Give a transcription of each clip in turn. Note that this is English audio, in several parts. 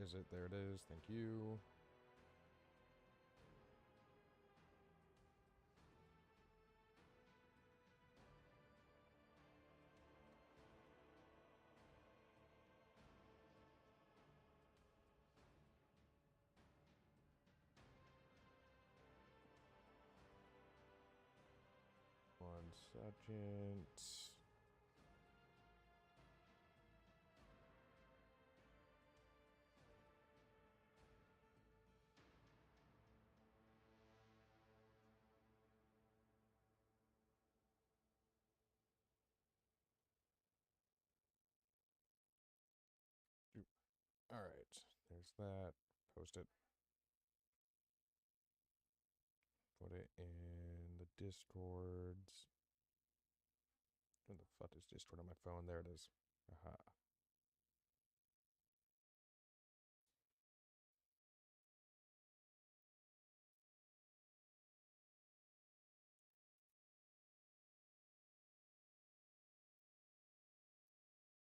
is it? There it is. Thank you. One sergeant. All right, there's that. Post it. Put it in the Discords. Where the fuck is Discord on my phone? There it is. Aha.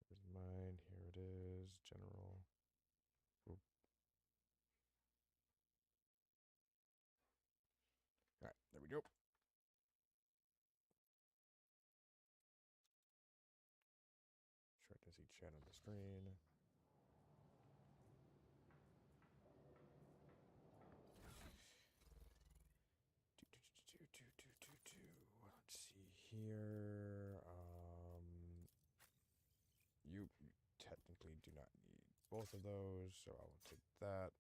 Here's mine. Here it is. General. Oop. All right, there we go. Sure, I can see chat on the screen. Let's see here. You technically do not need both of those, so I will take that.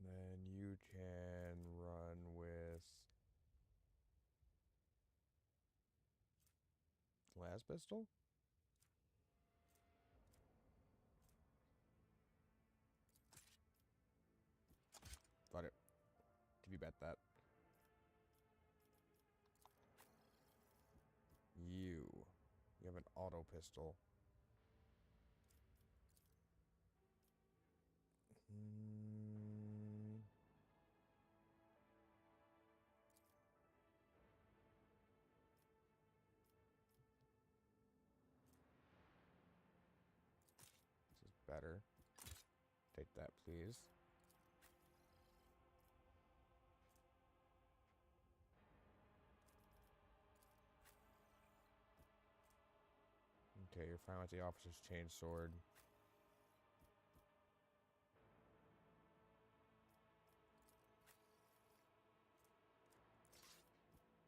Then you can run with las pistol. Got it. Did you bet that? You have an auto pistol. This is better. Take that, please. Okay, you're fine with the officer's chain sword.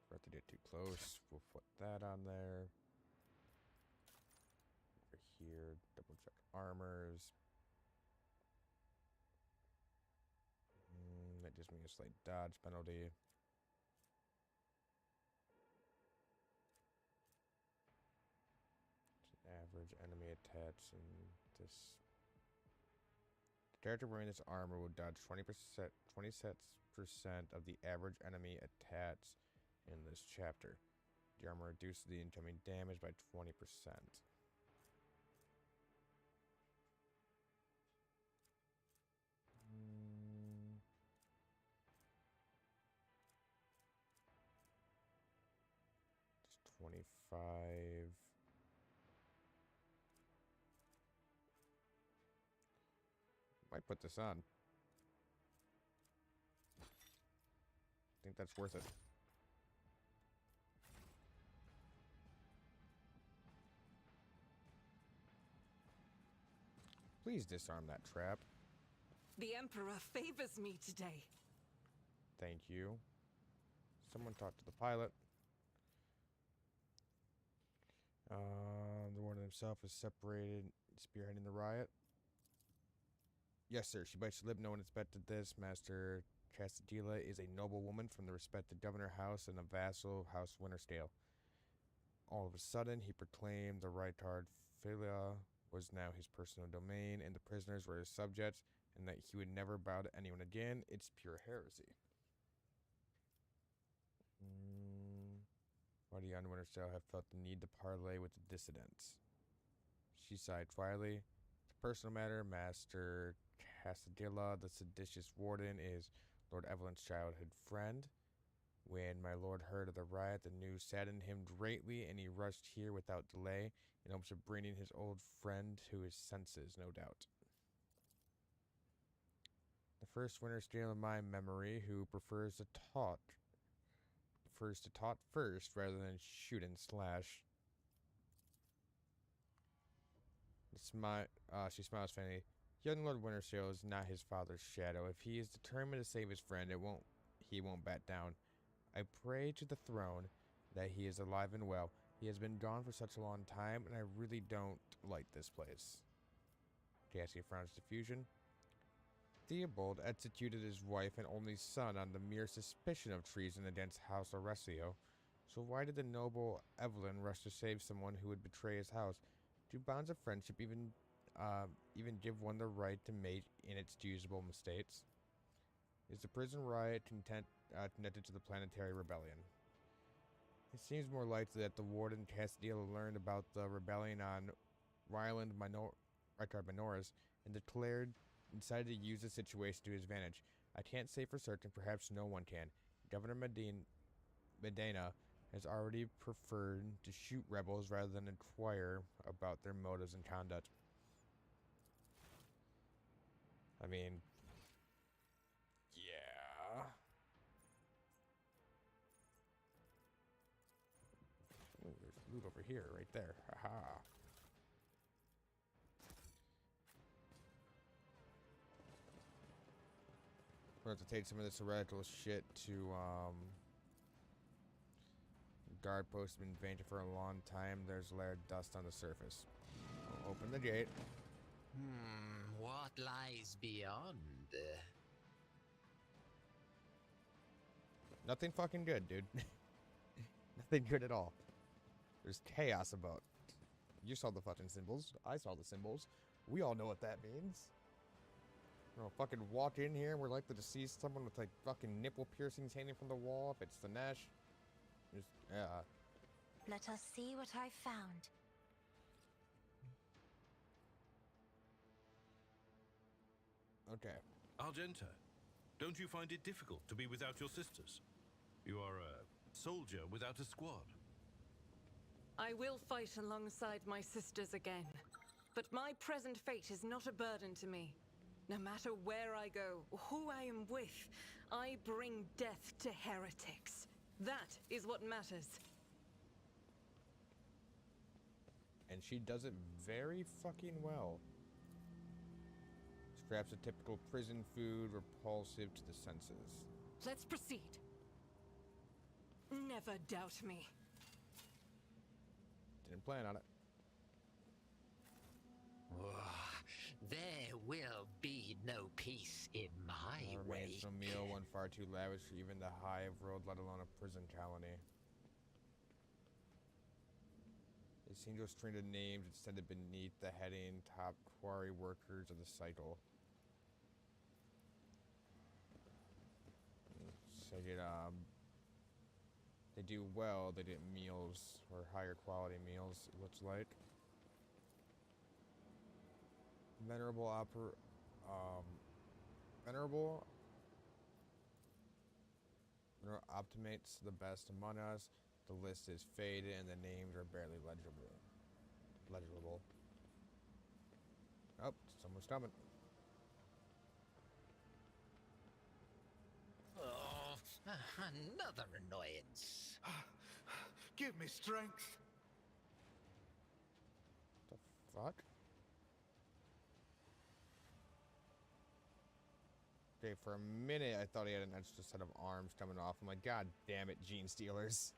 About to get too close. We'll put that on there. Over here, double check armors. That gives me a slight dodge penalty. Average enemy attacks and this. The character wearing this armor will dodge 20% of the average enemy attacks in this chapter. The armor reduces the incoming damage by 20%. Just 25. Might put this on. I think that's worth it. Please disarm that trap. The Emperor favors me today. Thank you. Someone talk to the pilot. The warden himself is separated, spearheading the riot. Yes, sir. She bites her lip. No one expected this. Master Castadilla is a noble woman from the respected Governor House and a vassal of House Wintersdale. All of a sudden, he proclaimed the Rytard Philia was now his personal domain, and the prisoners were his subjects, and that he would never bow to anyone again. It's pure heresy. Marty on Wintersdale have felt the need to parley with the dissidents. She sighed quietly. It's a personal matter. Master Castadilla, the seditious warden, is Lord Evelyn's childhood friend. When my lord heard of the riot, the news saddened him greatly, and he rushed here without delay, in hopes of bringing his old friend to his senses, no doubt. The first winter steal in my memory who prefers to taunt first rather than shoot and slash. She smiles faintly. Young Lord Wintersail is not his father's shadow. If he is determined to save his friend, he won't back down. I pray to the throne that he is alive and well. He has been gone for such a long time, and I really don't like this place. Cassie frowns diffusion. Theobald executed his wife and only son on the mere suspicion of treason against House Oresio. So why did the noble Evelyn rush to save someone who would betray his house? Do bonds of friendship even give one the right to mate in its usable mistakes? Is the prison riot connected to the planetary rebellion? It seems more likely that the warden Castile learned about the rebellion on Ryland Minoris and decided to use the situation to his advantage. I can't say for certain, perhaps no one can. Governor Medina has already preferred to shoot rebels rather than inquire about their motives and conduct. I mean, yeah. Oh, there's loot over here, right there. Haha. We're going to have to take some of this heretical shit to, guard post has been vacant for a long time. There's a layer of dust on the surface. I'll open the gate. What lies beyond? Nothing fucking good, dude. Nothing good at all. There's chaos about. You saw the fucking symbols. I saw the symbols. We all know what that means. We'll fucking walk in here and we're likely to see someone with like fucking nipple piercings hanging from the wall if it's the Nash. Just, Let us see what I found. Okay. Argenta, don't you find it difficult to be without your sisters? You are a soldier without a squad. I will fight alongside my sisters again. But my present fate is not a burden to me. No matter where I go, or who I am with, I bring death to heretics. That is what matters. And she does it very fucking well. Scraps of typical prison food, repulsive to the senses. Let's proceed. Never doubt me. Didn't plan on it. There will be no peace in my Remains way. no meal, one far too lavish for even the hive world, let alone a prison colony. They seem to have stringed of names extended beneath the heading top quarry workers of the cycle. So they do well, they get meals, or higher quality meals, it looks like. Venerable optimates the best among us. The list is faded and the names are barely legible. Oh, someone's coming. Oh, another annoyance. Give me strength. The fuck? Okay, for a minute I thought he had an extra set of arms coming off. I'm like, God damn it, Gene Stealers.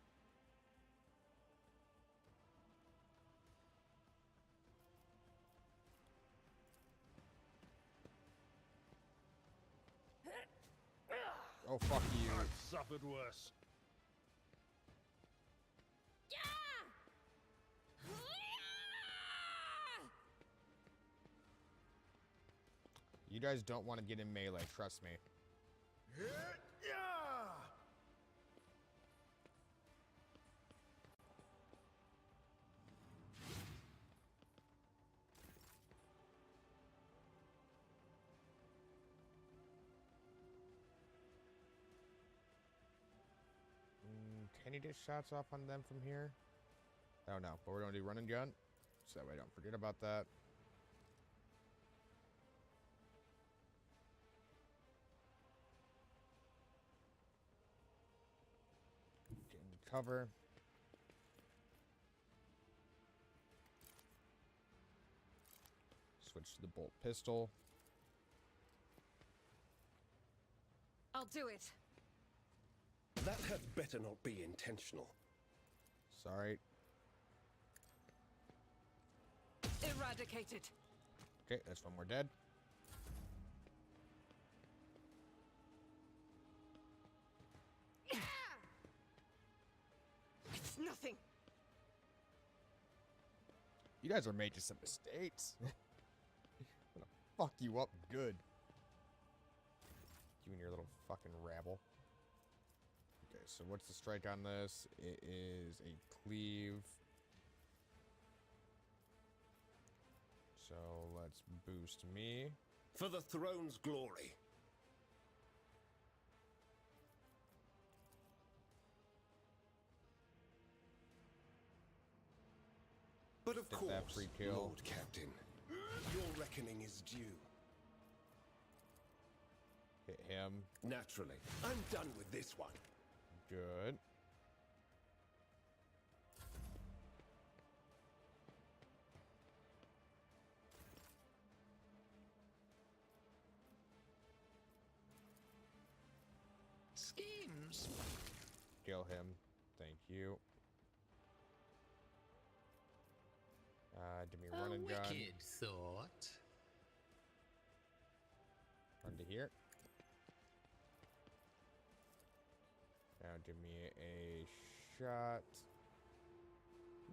Oh, fuck you. I've suffered worse. You guys don't want to get in melee, trust me. Can you get shots off on them from here? I don't know, but we're going to do run and gun, so that way I don't forget about that. Get into cover. Switch to the bolt pistol. I'll do it. That had better not be intentional. Sorry. Eradicated. Okay, that's one more dead. It's nothing. You guys are making some mistakes. I'm gonna fuck you up good. You and your little fucking rabble. Okay, so what's the strike on this? It is a cleave. So let's boost me. For the throne's glory. But of Get course, that free kill. Lord Captain, your reckoning is due. Hit him. Naturally, I'm done with this one. Good. Schemes. Kill him. Thank you. Give me run A and gun. wicked thought. Run to here. Now give me a shot.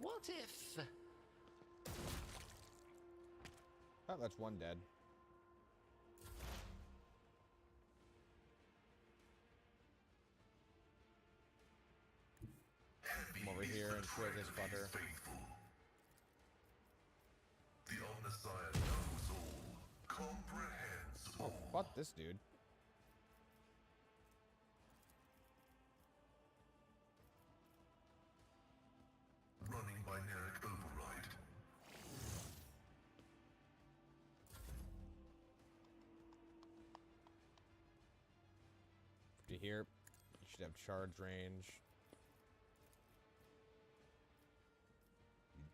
What if... Oh, that's one dead. Come over here and kill this fucker. The Omnissiah knows all, comprehends Oh, all. fuck this dude. Running binaric override. To here, you should have charge range.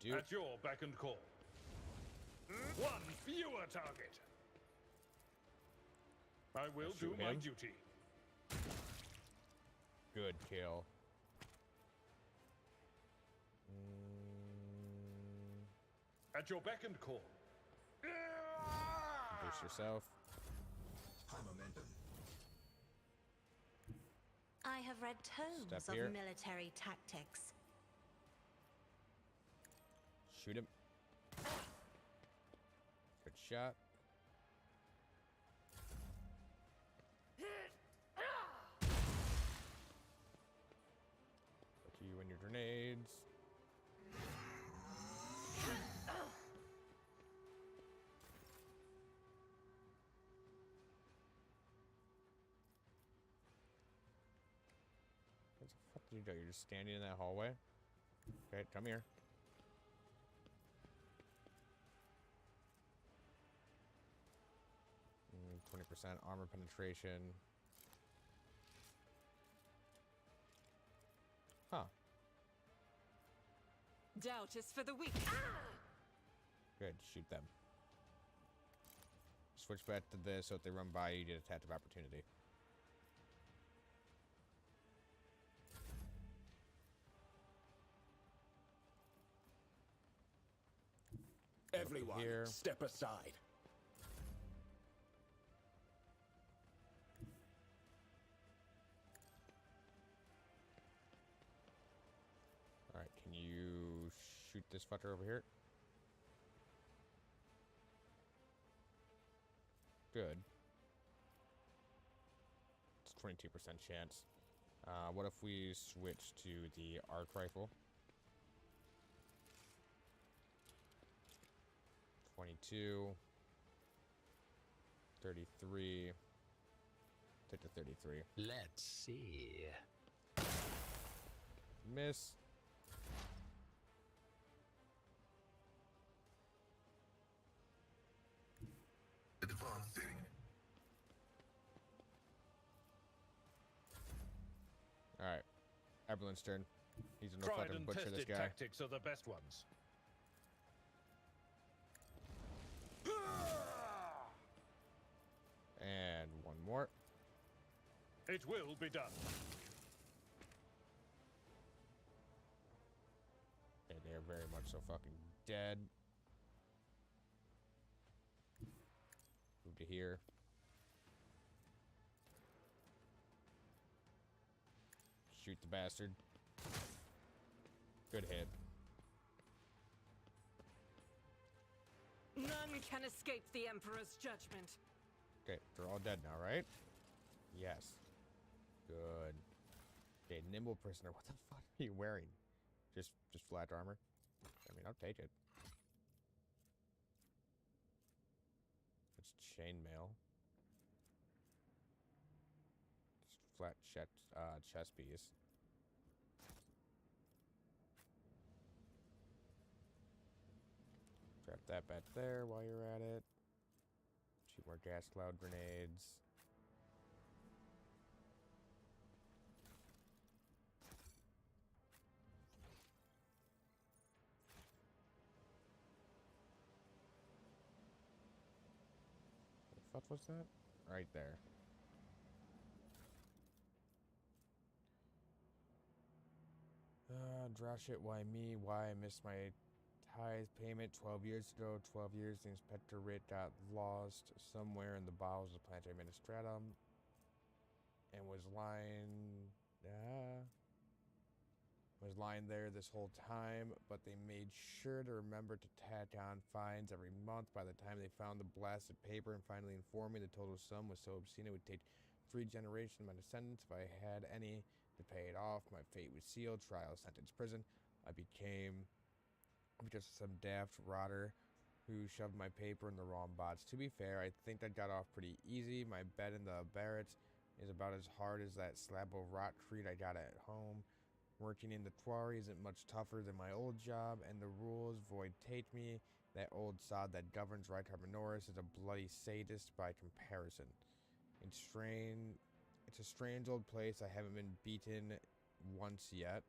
You do. At your beck and call. One fewer target. I will do Shoot my him. duty. Good kill. At your beck and call. Boost yourself. High momentum. I have read tomes Step of here. military tactics. Shoot him. Good shot. Fuck you and your grenades. What the fuck did you do? You're just standing in that hallway? Okay, come here. 20% armor penetration. Huh. Doubt is for the weak. Good. Shoot them. Switch back to this so if they run by you, get attack of opportunity. Everyone, here. step aside. Alright, can you shoot this fucker over here? Good. It's 22% chance. What if we switch to the arc rifle? 22. 33. Take the 33. Let's see. Miss. Advancing. Alright. Eberlin's turn. He's gonna Tried fucking and butcher this tested guy. tactics are the best ones. And one more. It will be done. And they're very much so fucking dead. Move to here. Shoot the bastard. Good hit. None can escape the Emperor's judgment. Okay, they're all dead now, right? Yes. Good. Okay, nimble prisoner. What the fuck are you wearing? Just flat armor? I mean, I'll take it. It's chainmail. Just flat chest piece. Trap that back there while you're at it. Shoot more gas cloud grenades. What was that? Right there. Drash it, why me? Why I missed my tithe payment 12 years ago. 12 years, the inspector writ got lost somewhere in the bowels of Planetary Administratum and was lying there this whole time, but they made sure to remember to tack on fines every month. By the time they found the blasted paper and finally informed me the total sum was so obscene it would take 3 generations of my descendants, if I had any, to pay it off. My fate was sealed. Trial, sentence, prison. I became just some daft rotter who shoved my paper in the wrong box. To be fair, I think that got off pretty easy. My bed in the barracks is about as hard as that slab of rockcrete I got at home. Working in the Tuari isn't much tougher than my old job, and the rules void take me. That old sod that governs Rykar Minoris is a bloody sadist by comparison. It's a strange old place. I haven't been beaten once yet.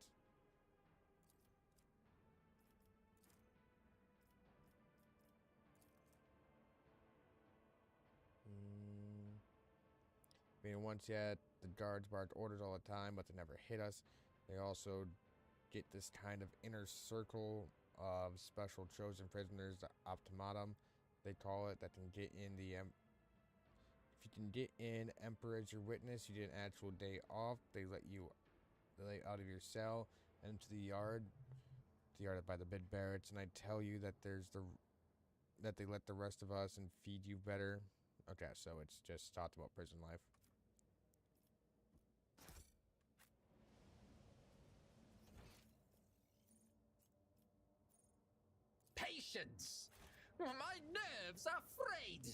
Once yet, the guards barked orders all the time, but they never hit us. They also get this kind of inner circle of special chosen prisoners, the optimatum, they call it, that can get in the if you can get in, Emperor as your witness, you get an actual day off. They let you out of your cell and to the yard by the big barracks, and I tell you that that they let the rest of us and feed you better. Okay, so it's just talked about prison life. Patience! My nerves are frayed!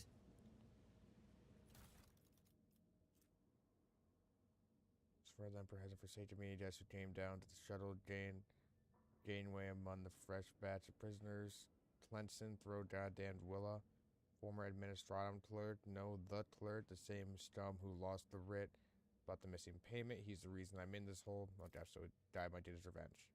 As far as the Emperor hasn't forsaken me, just who came down to the shuttle Gainway among the fresh batch of prisoners. Clenson, throw goddamned Willa. Former Administratum clerk, no, the clerk, the same scum who lost the writ about the missing payment. He's the reason I'm in this hole. Oh gosh, so guy might get his revenge.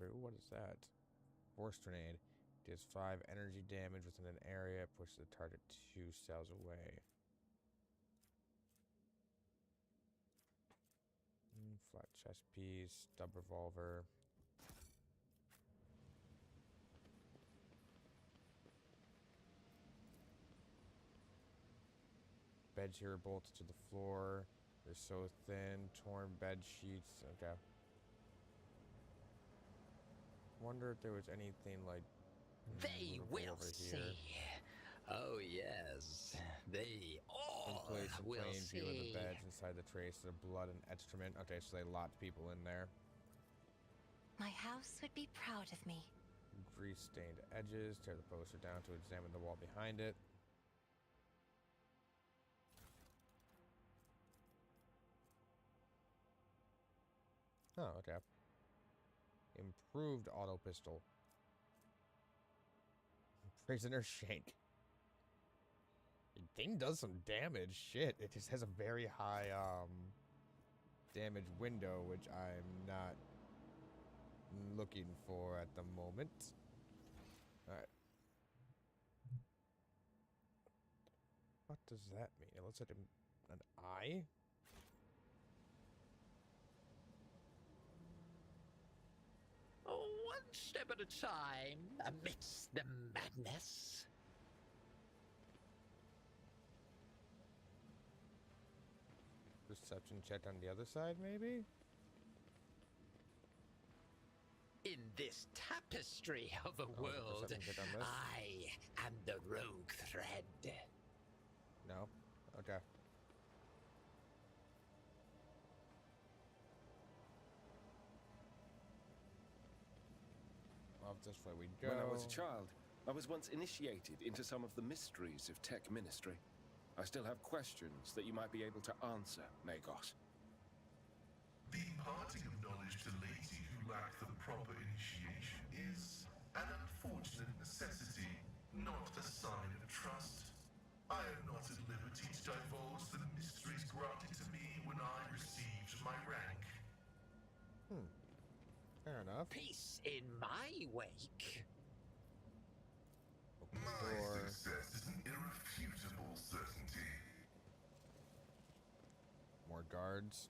Ooh, what is that? Force grenade. Deals 5 energy damage within an area. Pushes the target 2 cells away. Flat chest piece. Stub revolver. Beds here are bolted to the floor. They're so thin. Torn bed sheets. Okay. Wonder if there was anything like They will over see. here. Oh yes, they all In place of will plain view of the see. beds inside the traces of blood and excrement. Okay, so they locked people in there. My house would be proud of me. Grease-stained edges. Tear the poster down to examine the wall behind it. Oh, okay. Improved auto pistol. Prisoner shank. The thing does some damage. Shit, it just has a very high damage window, which I'm not looking for at the moment. Alright. What does that mean? It looks like an eye? One step at a time, amidst the madness. Perception check on the other side, maybe? In this tapestry of a world, perception check on this? I am the rogue thread. No? Okay. Off this way we go. When I was a child, I was once initiated into some of the mysteries of Tech Ministry. I still have questions that you might be able to answer, Magos. The imparting of knowledge to laity who lack the proper initiation is an unfortunate necessity, not a sign of trust. I am not at liberty to divulge the mysteries granted to me when I received my rank. Fair enough. Peace in my wake. Open the My door. success is an irrefutable certainty. More guards.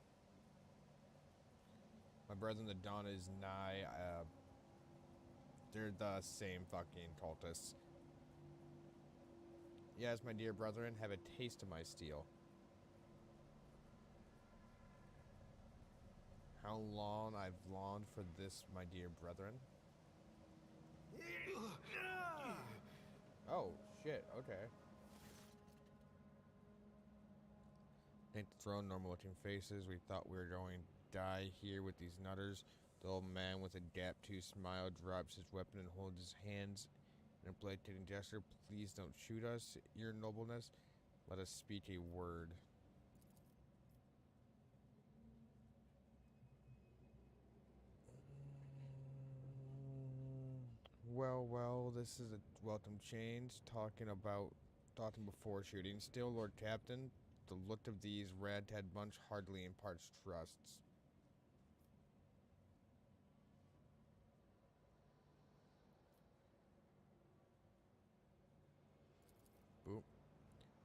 My brethren, the dawn is nigh. They're the same fucking cultists. Yes, my dear brethren, have a taste of my steel. How long I've longed for this, my dear brethren. Oh, shit, okay. Take the throne, normal looking faces. We thought we were going to die here with these nutters. The old man with a gap-toothed smile drops his weapon and holds his hands in a placating gesture. Please don't shoot us, your nobleness. Let us speak a word. Well, this is a welcome change. Talking before shooting. Still, Lord Captain, the look of these ragtag bunch hardly imparts trusts. Boop.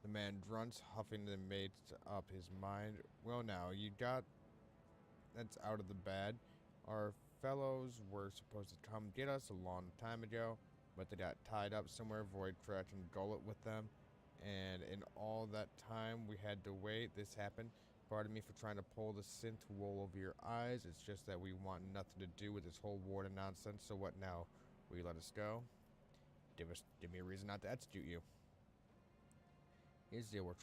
The man grunts, huffing and makes up his mind. Well now, you got... That's out of the bad. Our fellows were supposed to come get us a long time ago, but they got tied up somewhere. Voidcrack and Gullet with them. And in all that time we had to wait, this happened. Pardon me for trying to pull the synth wool over your eyes. It's just that we want nothing to do with this whole warden nonsense. So what now? Will you let us go? Give me a reason not to execute you. Here's the deal. We're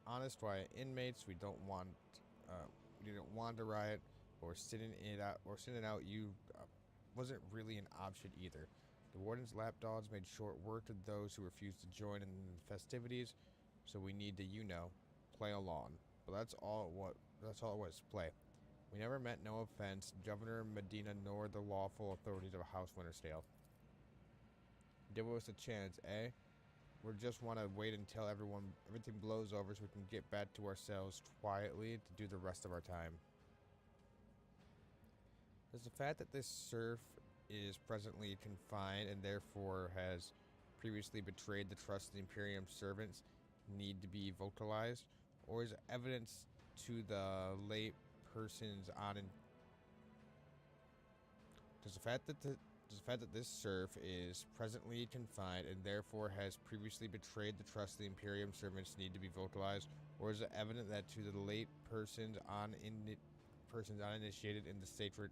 honest, quiet inmates. We didn't want to riot, or sitting it out. You wasn't really an option either. The warden's lapdogs made short work of those who refused to join in the festivities, so we need to, play along. But that's all it was, play. We never meant no offense, Governor Medina nor the lawful authorities of House Winterstale. Give us a chance, eh? We just want to wait until everything blows over so we can get back to ourselves quietly to do the rest of our time. Does the fact that this serf is presently confined and therefore has previously betrayed the trust of the Imperium servants need to be vocalized, or is evidence to the late persons on does the fact that this serf is presently confined and therefore has previously betrayed the trust of the Imperium servants need to be vocalized, or is it evident that to the late persons uninitiated in the sacred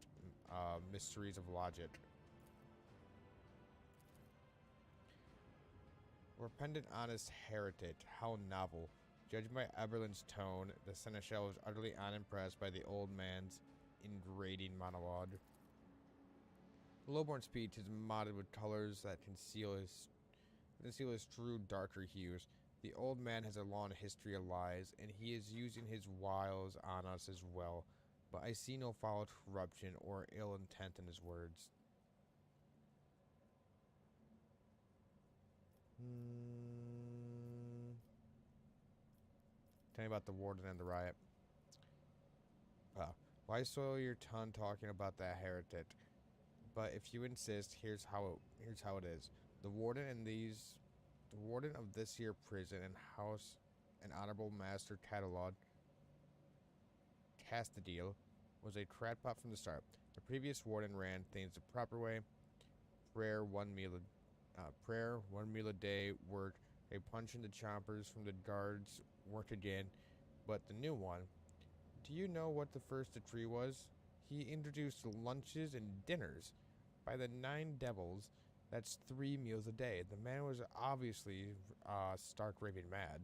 mysteries of logic? Repentant honest heretic, how novel. Judging by Eberlin's tone, the seneschal was utterly unimpressed by the old man's ingrating monologue. Lowborn's speech is modded with colors that conceal his true darker hues. The old man has a long history of lies, and he is using his wiles on us as well. But I see no foul corruption or ill intent in his words. Tell me about the warden and the riot. Why soil your tongue talking about that heretic? But if you insist, here's how it is. The warden of this here prison and house, an honorable master Castadil, was a crackpot from the start. The previous warden ran things the proper way. Prayer, one meal a day, work. A punch in the chompers from the guards, work again. But the new one, do you know what the first decree was? He introduced lunches and dinners. By the 9 devils, that's 3 meals a day. The man was obviously stark raving mad.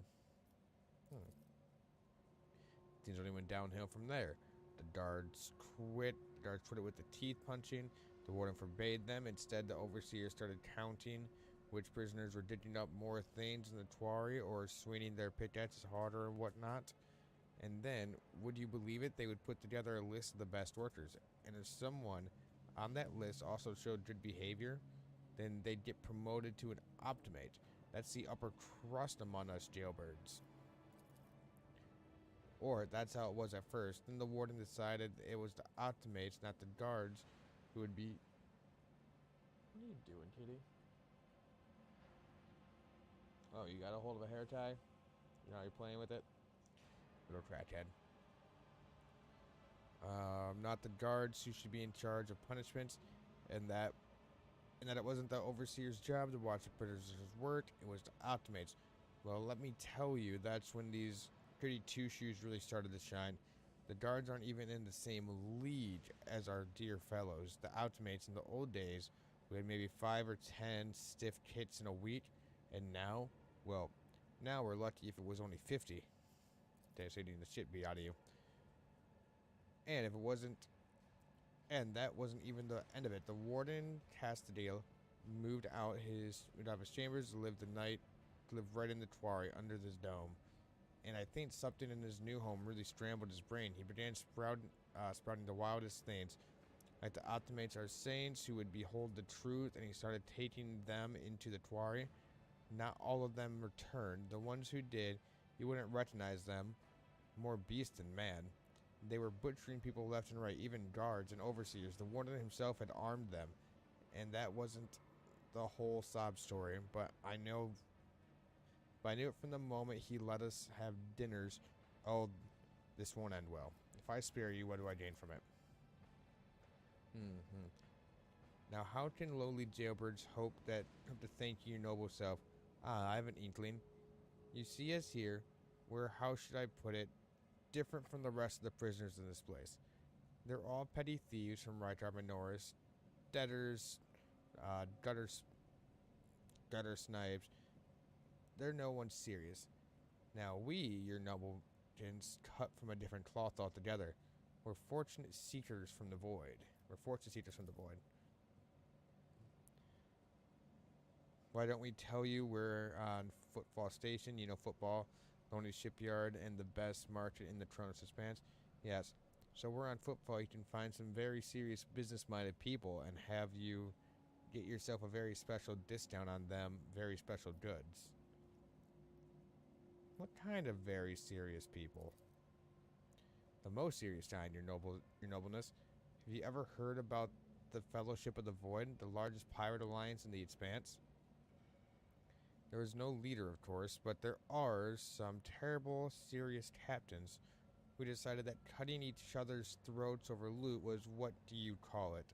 Things only went downhill from there. The guards quit it with the teeth punching. The warden forbade them. Instead, the overseer started counting which prisoners were digging up more things in the Tuari or swinging their pickaxes harder and whatnot. And then, would you believe it, they would put together a list of the best workers. And if someone on that list also showed good behavior, then they'd get promoted to an optimate. That's the upper crust among us jailbirds. Or that's how it was at first. Then the warden decided it was the optimates, not the guards, who would be... What are you doing, kitty? Oh, you got a hold of a hair tie? You know, you're playing with it? Little crackhead. Not the guards who should be in charge of punishments, and that it wasn't the overseer's job to watch the prisoners work. It was the optimates. Well, let me tell you, that's when these goody two-shoes really started to shine. The guards aren't even in the same league as our dear fellows. The optimates in the old days, we had maybe 5 or 10 stiff kits in a week, and now, well, now we're lucky if it was only 50. That's hitting the shit beat out of you. And if it wasn't, and that wasn't even the end of it. The warden Castadil moved out of his chambers to live right in the Tuari under this dome. And I think something in his new home really scrambled his brain. He began sprouting the wildest things. Like the optimates are saints who would behold the truth, and he started taking them into the Tuari. Not all of them returned. The ones who did, he wouldn't recognize them. More beast than man. They were butchering people left and right, even guards and overseers. The warden himself had armed them. And that wasn't the whole sob story, but I knew it from the moment he let us have dinners. Oh, this won't end well. If I spare you, what do I gain from it? Now, how can lowly jailbirds hope to thank you, noble self? I have an inkling. You see us here. We're, how should I put it, different from the rest of the prisoners in this place. They're all petty thieves from Rykar Minoris, debtors, gutter snipes. They're no one serious. Now we, your noblegens, cut from a different cloth altogether. We're fortunate seekers from the void. Why don't we tell you we're on Footfall Station? You know football, the only shipyard and the best market in the Tronos Expanse? Yes. So we're on Footfall. You can find some very serious business-minded people and have you get yourself a very special discount on them very special goods. What kind of very serious people? The most serious kind, your nobleness. Have you ever heard about the Fellowship of the Void, the largest pirate alliance in the Expanse? There is no leader, of course, but there are some terrible, serious captains who decided that cutting each other's throats over loot was, what do you call it,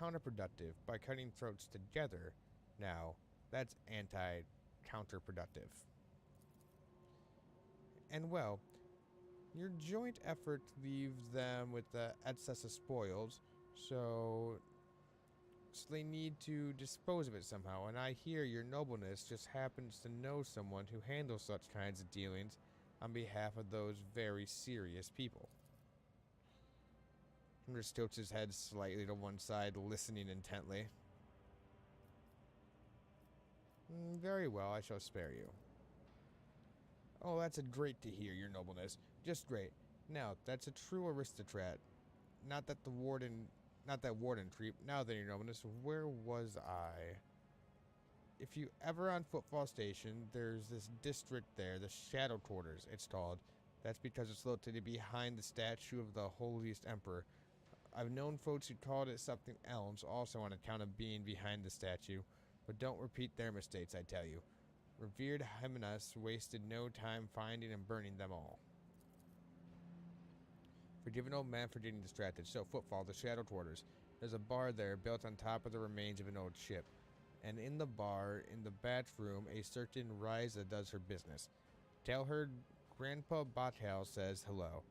counterproductive by cutting throats together. Now, that's anti-counterproductive. And well, your joint effort leaves them with the excess of spoils, so they need to dispose of it somehow, and I hear your nobleness just happens to know someone who handles such kinds of dealings on behalf of those very serious people. Henrich tilts his head slightly to one side, listening intently. Very well, I shall spare you. Oh, that's great to hear, your nobleness. Just great. Now, that's a true aristocrat. Not that warden treat. Now then, your nobleness, where was I? If you ever on Footfall Station, there's this district there, the Shadow Quarters, it's called. That's because it's located behind the statue of the holiest emperor. I've known folks who called it something else, also on account of being behind the statue. But don't repeat their mistakes, I tell you. Revered Hymenaeus wasted no time finding and burning them all. Forgive an old man for getting distracted. So, Footfall, the Shadow Quarters. There's a bar there built on top of the remains of an old ship. And in the bar, in the bathroom, a certain Ryza does her business. Tell her Grandpa Batal says hello.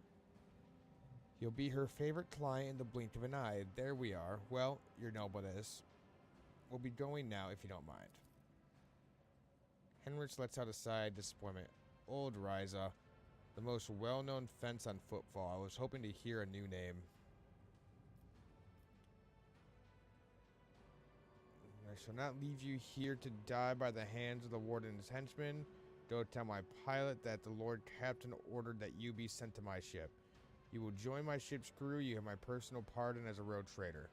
You'll be her favorite client in the blink of an eye. There we are. Well, your nobleness. We'll be going now, if you don't mind. Henrich lets out a sigh of disappointment. Old Ryza. The most well-known fence on Footfall. I was hoping to hear a new name. I shall not leave you here to die by the hands of the warden's henchmen. Go tell my pilot that the Lord Captain ordered that you be sent to my ship. You will join my ship's crew. You have my personal pardon as a road trader.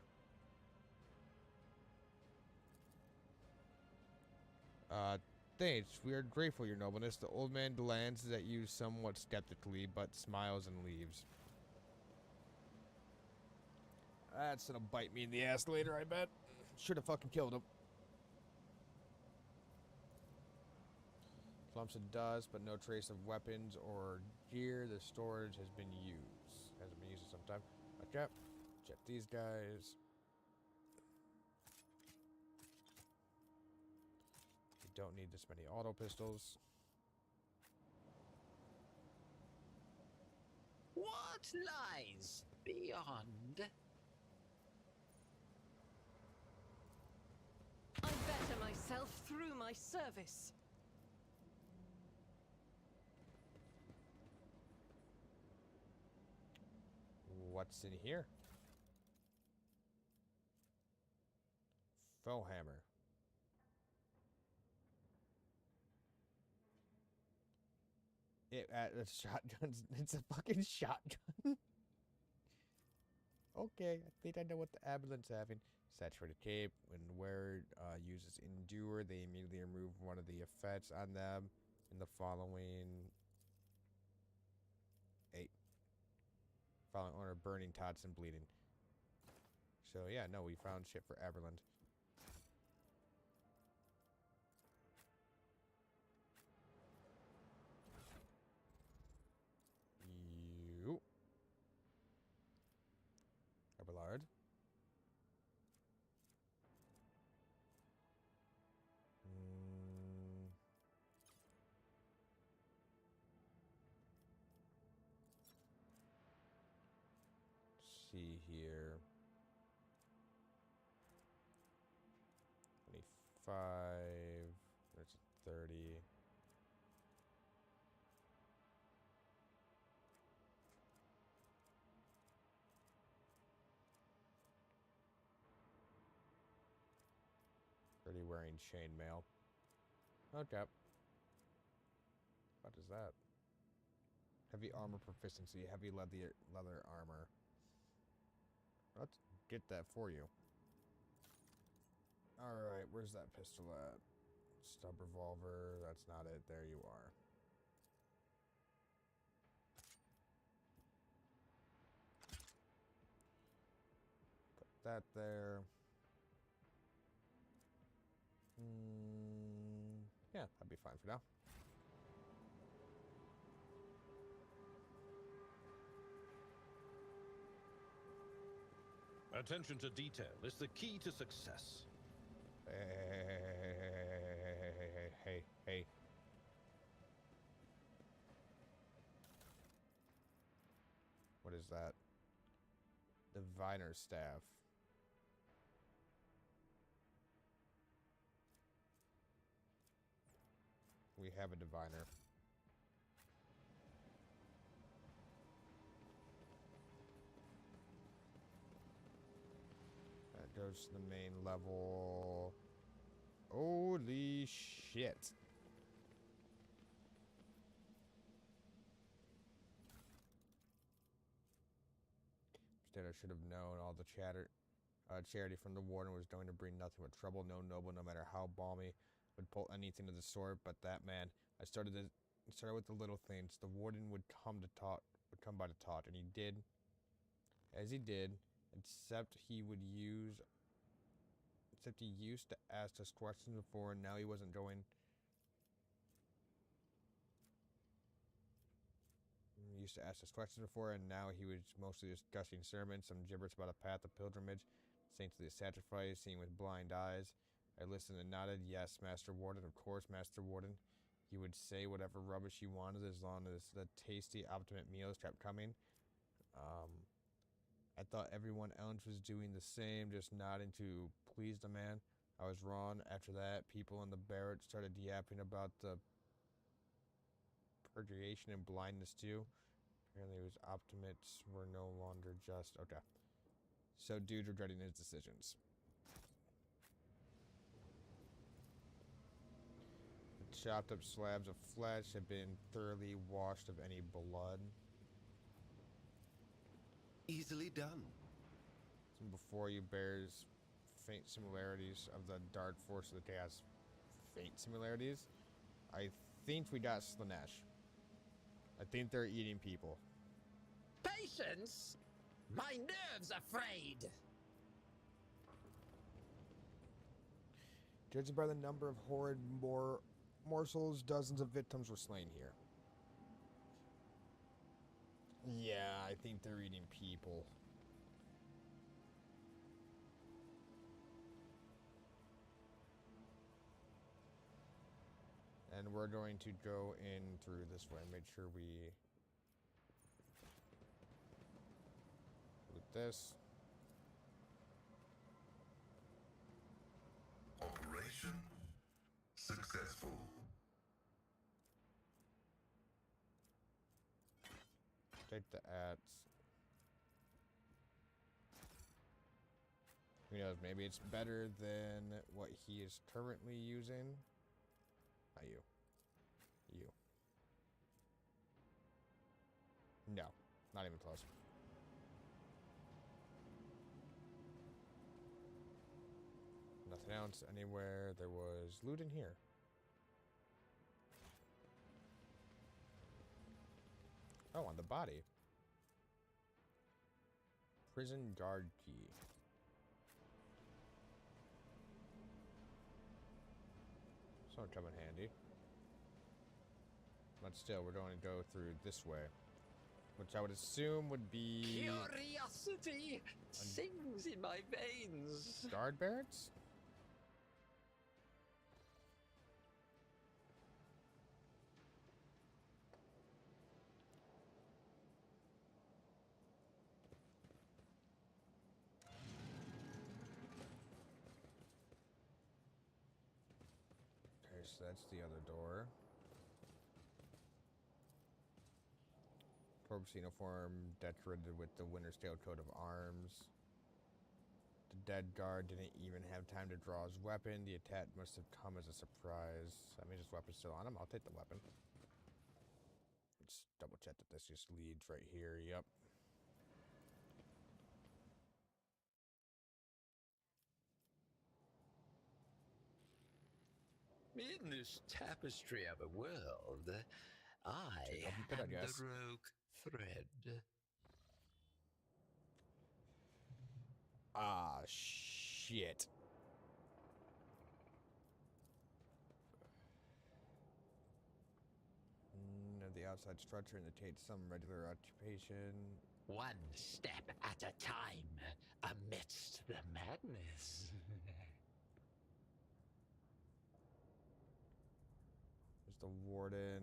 Thanks. We are grateful, your nobleness. The old man glances at you somewhat skeptically, but smiles and leaves. That's gonna bite me in the ass later, I bet. Should have fucking killed him. Clumps of dust, but no trace of weapons or gear. The storage has been used. Hasn't been used in some time. Okay. Check these guys. We don't need this many auto pistols. What lies beyond? I better myself through my service. What's in here? Foe hammer. It's shotguns. It's a fucking shotgun. Okay, I think I know what the ambulance having. Saturated cape. When wearer uses endure, they immediately remove one of the effects on them in the following 8. Following order: burning, tots, and bleeding. So yeah, no, we found shit for Aberland. You. Abelard. See here. 25. There's 30. Wearing chainmail. Okay. What is that? Heavy armor proficiency. Heavy leather armor. Let's get that for you. Alright, where's that pistol at? Stub revolver. That's not it. There you are. Put that there. Yeah, that'd be fine for now. Attention to detail is the key to success. Hey. What is that? Diviner staff. We have a diviner. goes to the main level. Holy shit. Instead, I should have known all the charity from the warden was going to bring nothing but trouble. No noble, no matter how balmy, would pull anything of the sort. But that man, I started with the little things. The warden would come by to talk, and he did as he did, except he used to ask us questions before, and now he wasn't going. He used to ask us questions before, and now he was mostly just gushing sermons, some gibberish about a path of pilgrimage, saints of the sacrifice, seeing with blind eyes. I listened and nodded. Yes, Master Warden, of course, Master Warden. He would say whatever rubbish he wanted as long as the tasty, optimate meals kept coming. I thought everyone else was doing the same, just nodding to please the man. I was wrong. After that, people in the barracks started yapping about the purgation and blindness too. Apparently, his optimates were no longer just okay. So, dude, regretting his decisions. The chopped up slabs of flesh had been thoroughly washed of any blood. Easily done. Before you bears faint similarities of the dark force of the chaos. Faint similarities? I think we got Slaanesh. I think they're eating people. Patience? My nerves are frayed. Judging by the number of horrid morsels, dozens of victims were slain here. Yeah, I think they're eating people. And we're going to go in through this way. Make sure we loot this. Operation successful. Take the ads. Who knows? Maybe it's better than what he is currently using. Not you. You. No. Not even close. Nothing else anywhere. There was loot in here. Oh, on the body. Prison guard key. So it'll come in handy. But still, we're going to go through this way. Which I would assume would be... Curiosity sings in my veins. Guard barracks? Okay, so that's the other door. Corpse uniform decorated with the Winter's Tale coat of arms. The dead guard didn't even have time to draw his weapon. The attack must have come as a surprise. I mean, his weapon's still on him. I'll take the weapon. Let's double check that this just leads right here. Yep. In this tapestry of a world, I Open pit, I am guess. the rogue thread. Ah, shit. The outside structure indicates some regular occupation. One step at a time amidst the madness. There's the warden.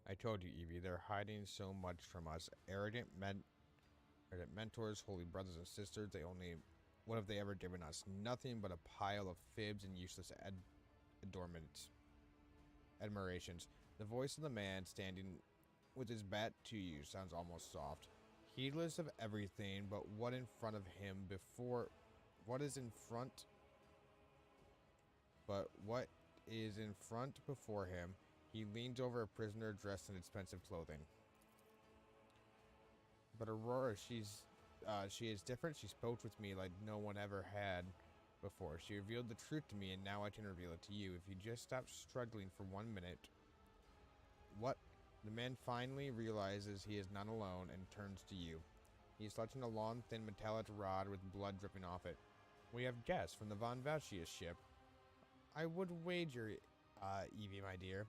I told you, Evie, they're hiding so much from us. Arrogant Credit mentors, holy brothers and sisters, what have they ever given us? Nothing but a pile of fibs and useless admirations. The voice of the man standing with his bat to you sounds almost soft. Heedless of everything but what is in front before him, he leans over a prisoner dressed in expensive clothing. But Aurora, she is different. She spoke with me like no one ever had before. She revealed the truth to me, and now I can reveal it to you. If you just stop struggling for 1 minute. What? The man finally realizes he is not alone and turns to you. He is clutching a long, thin metallic rod with blood dripping off it. We have guests from the Von Valchius ship. I would wager, Evie, my dear.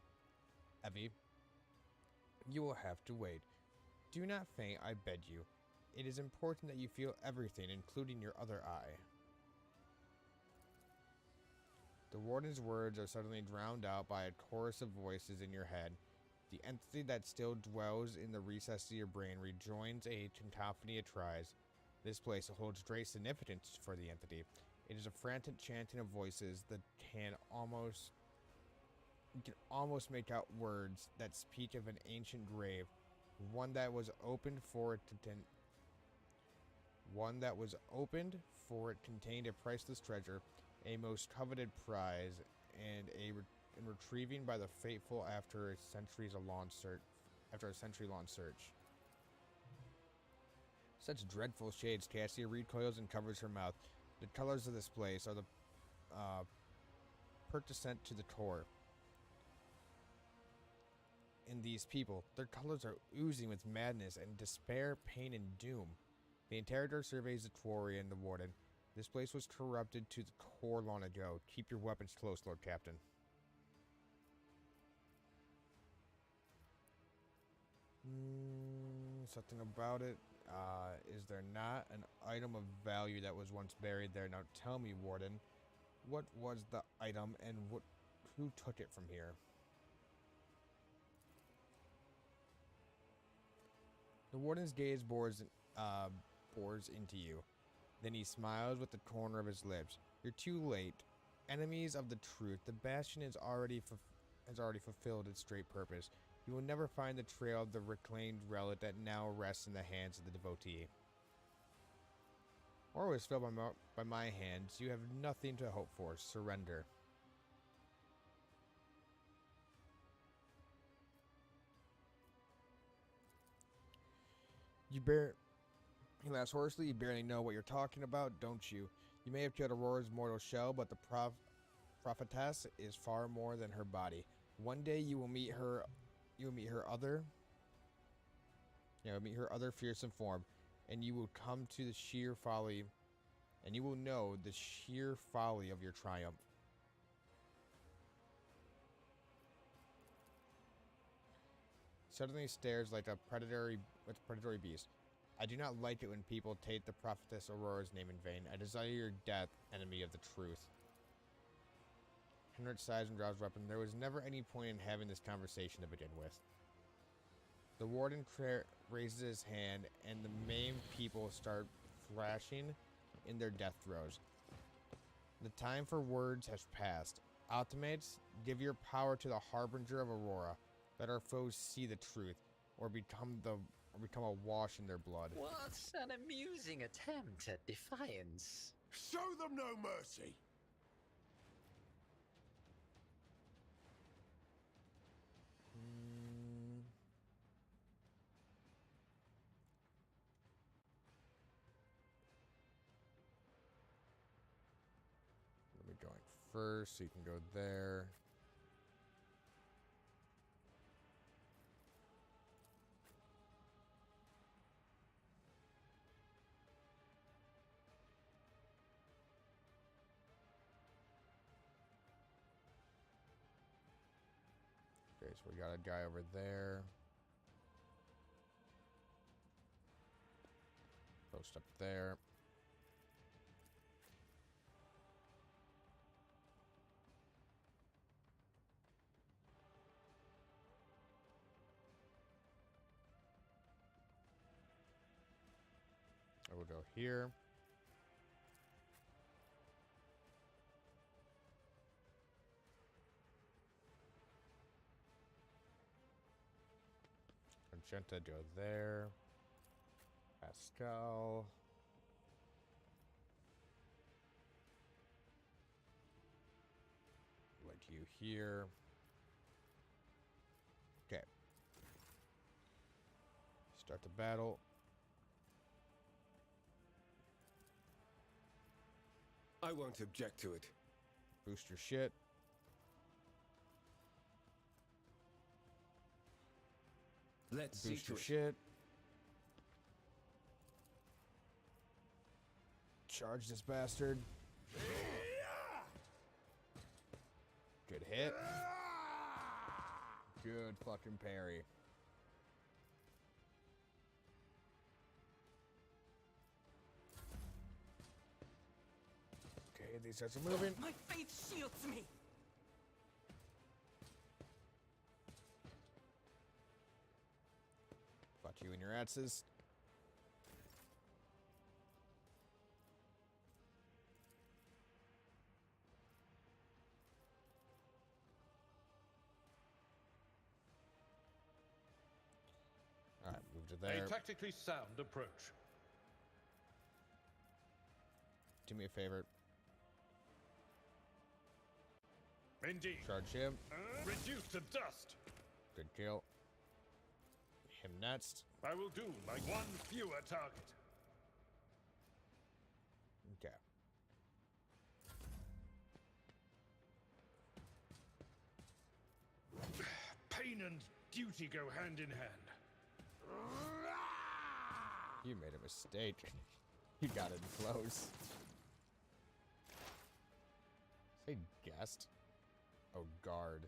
Evie, you will have to wait. Do not faint, I beg you. It is important that you feel everything, including your other eye. The warden's words are suddenly drowned out by a chorus of voices in your head. The entity that still dwells in the recesses of your brain rejoins a cacophony of cries. This place holds great significance for the entity. It is a frantic chanting of voices that can almost make out words that speak of an ancient grave, one that was opened for it contained a priceless treasure, a most coveted prize, and retrieving by the faithful after a century-long search. Such dreadful shades, Cassia recoils and covers her mouth. The colors of this place are the pertinent to the core. In these people, their colors are oozing with madness and despair, pain, and doom. The interrogator surveys the quarry and the warden. This place was corrupted to the core long ago. Keep your weapons close, Lord Captain. Something about it. Is there not an item of value that was once buried there? Now tell me, Warden, what was the item and who took it from here? The Warden's gaze bores into you. Then he smiles with the corner of his lips. You're too late. Enemies of the truth, the Bastion has already fulfilled its straight purpose. You will never find the trail of the reclaimed relic that now rests in the hands of the devotee. Or was filled by my hands. You have nothing to hope for. Surrender. He laughs hoarsely. You barely know what you're talking about, don't you? You may have killed Aurora's mortal shell, but the prophetess is far more than her body. One day you will meet her. You will meet her other fearsome form, and you will come to the sheer folly, and you will know the sheer folly of your triumph. Suddenly stares like a predatory beast. I do not like it when people take the prophetess Aurora's name in vain. I desire your death, enemy of the truth. Henrik sighs and draws weapon. There was never any point in having this conversation to begin with. The warden raises his hand, and the maimed people start flashing in their death throes. The time for words has passed. Automates, give your power to the harbinger of Aurora. Let our foes see the truth, or become awash in their blood. What an amusing attempt at defiance. Show them no mercy! Let me go in first so you can go there. Okay, so we got a guy over there. Post up there. Go here. Magenta, go there. Pascal. Like you here. Okay. Start the battle. I won't object to it. Boost your shit. Let's see Boost to your it. shit. Charge this bastard. Good hit. Good fucking parry. Okay, these starts moving. My faith shields me. Fuck you and your axes. Alright, move to there. A tactically sound approach. Do me a favor. Indeed. Charge him. Reduced to dust. Good kill. Him next. I will do like one fewer target. Okay. Pain and duty go hand in hand. You made a mistake. You got in close. Say guest. Oh, guard.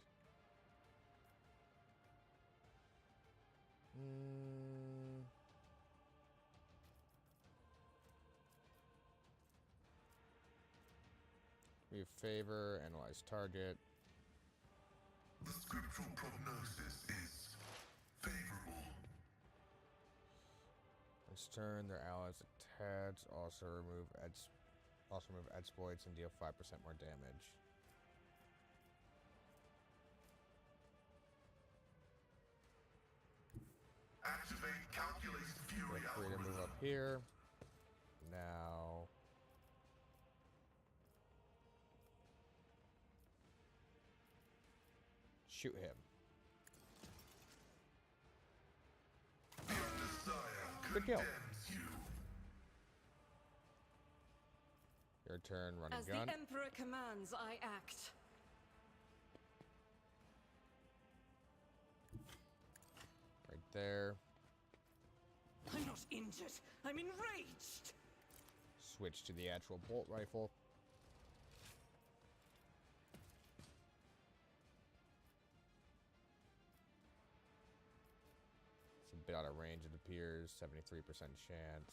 Me a favor, analyze target. The scriptural prognosis is favorable. This turn, their allies attached. Also remove exploits and deal 5% more damage. Activate calculated fury Feel free to move up algorithm. here. Now. Shoot him. Your desire Good kill. condemns you. Your turn, run As and gun. the Emperor commands, I act. Right there. I'm not injured. I'm enraged. Switch to the actual bolt rifle. It's a bit out of range, it appears. 73% chance.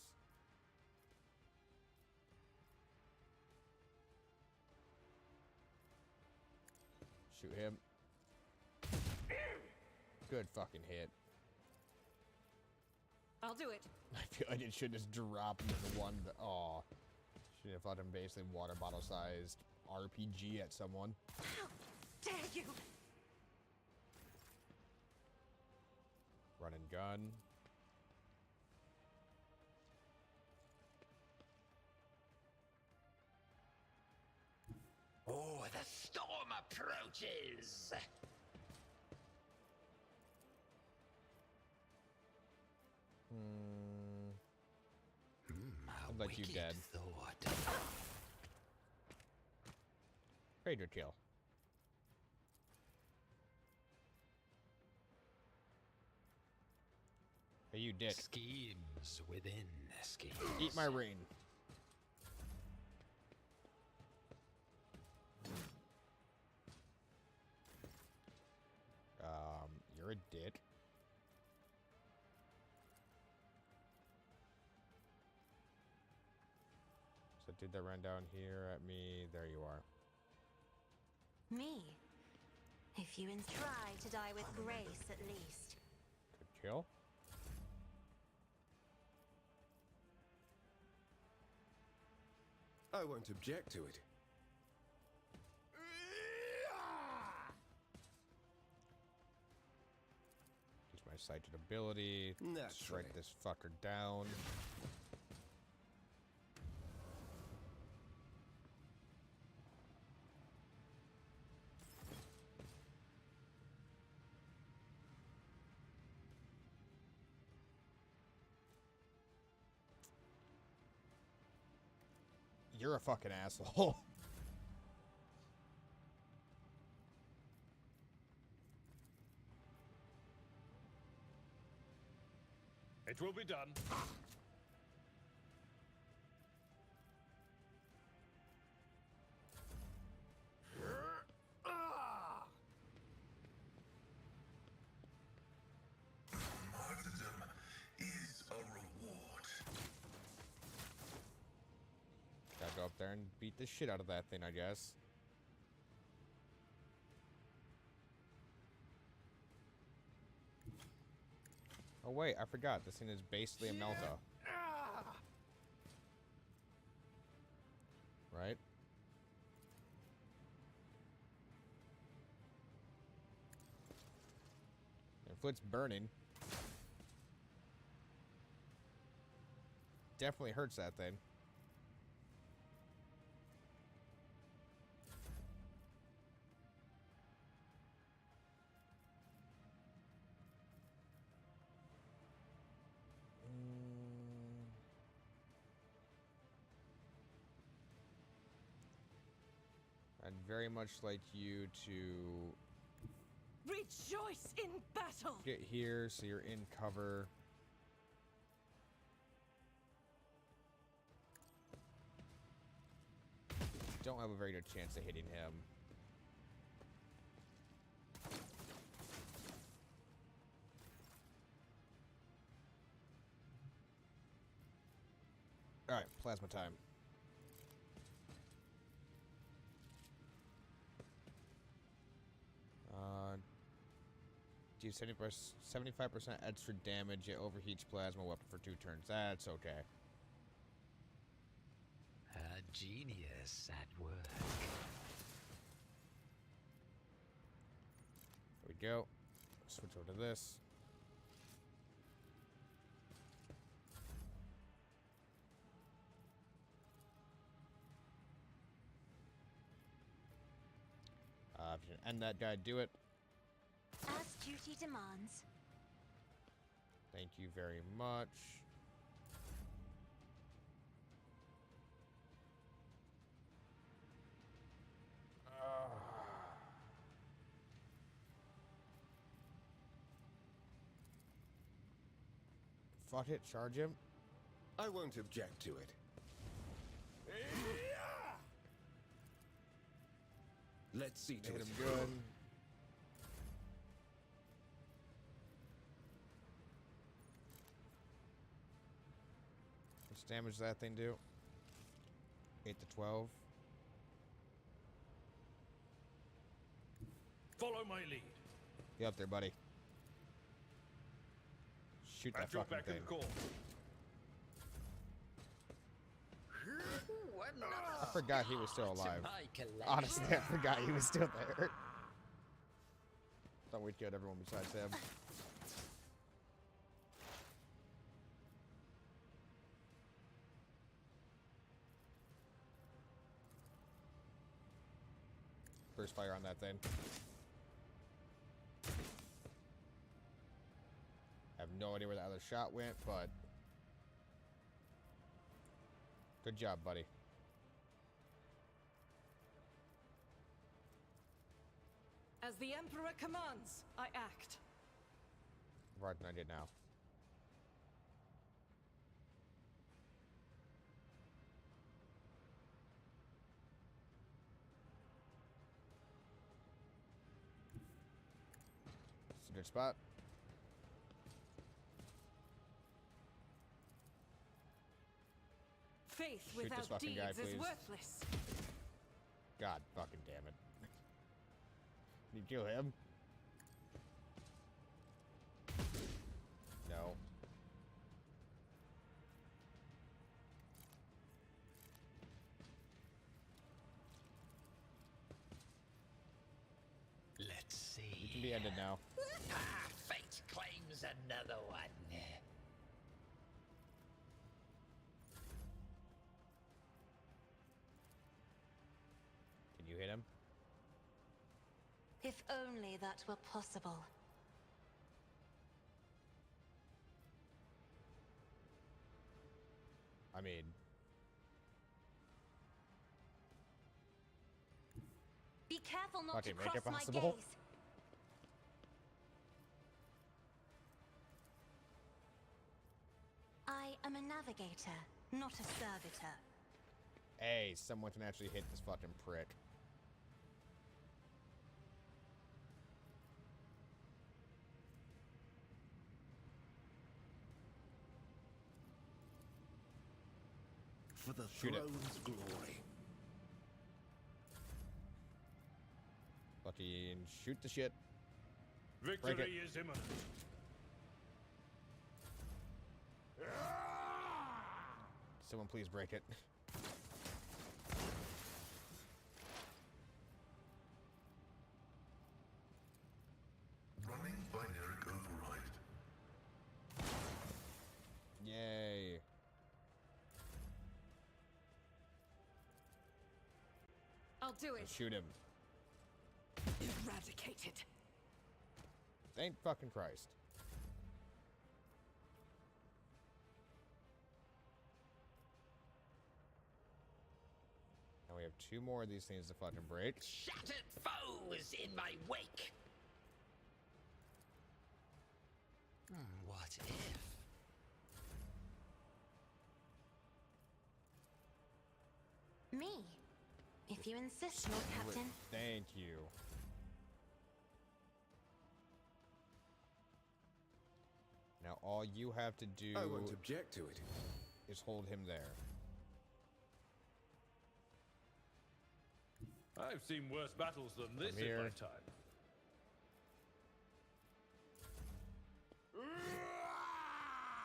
Shoot him. Good fucking hit. I'll do it. I feel like it should just drop into the one. Aw. Should have thought him basically water bottle sized RPG at someone. How dare you? Run and gun. Oh, the storm approaches. I'd like you dead. Thought. Raider kill. Hey, you dick. Schemes within schemes. Eat my ring. You're a dick. So did that run down here at me? There you are. Me. If you try to die with grace, at least. Good kill. I won't object to it. Use my sighted ability. Strike this fucker down. You're a fucking asshole. It will be done. Martyrdom is a reward. Gotta go up there and beat the shit out of that thing, I guess. Oh wait, I forgot. This thing is basically a Melta. Right? If it's burning, definitely hurts that thing. I'd very much like you to Rejoice in battle! get here so you're in cover. Don't have a very good chance of hitting him. Alright, plasma time. Do 75% extra damage. It overheats plasma weapon for 2 turns. That's okay. A genius at work. There we go. Switch over to this. If you can end that guy, do it. As duty demands. Thank you very much. Fuck it, charge him. I won't object to it. Let's see to Hit it. him good. How much damage does that thing do? 8 to 12. Follow my lead. Get up there, buddy. Shoot that At your fucking beck thing. and call. I forgot he was still alive. To my collection. Honestly, I forgot he was still there. Thought we'd killed everyone besides him. Burst fire on that thing. I have no idea where the other shot went, but good job, buddy. As the Emperor commands, I act. Right than I did now. It's a good spot. Faith Shoot this without fucking deeds guy, is please. worthless. God fucking damn it. You kill him? No. be ended now. Ah, fate claims another one. Can you hit him? If only that were possible. I mean, Be careful not Okay, to make it cross my possible. gaze. I am a navigator, not a servitor. hey, someone can actually hit this fucking prick. For the Shoot it. throne's glory. Fucking shoot the shit. Victory is imminent. Someone please break it. Running binary override. Yay. I'll do it. Shoot him. Eradicated. Thank fucking Christ. Now we have 2 more of these things to fucking break. Shattered foes in my wake. What if? Me. If you insist, Lord Captain. Thank you. Now all you have to do I won't object to it. is hold him there. I've seen worse battles than this Come in my here. time.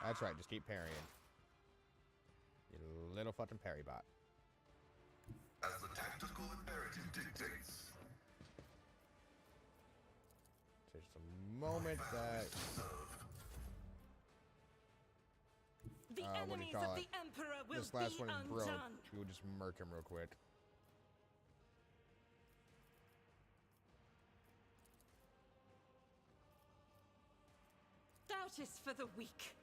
That's right, just keep parrying. You little fucking parry bot. As the tactical imperative dictates. There's a moment that The what do you enemies call of it? the Emperor will this last be one broke. undone. We will just murk him real quick. Doubt is for the weak.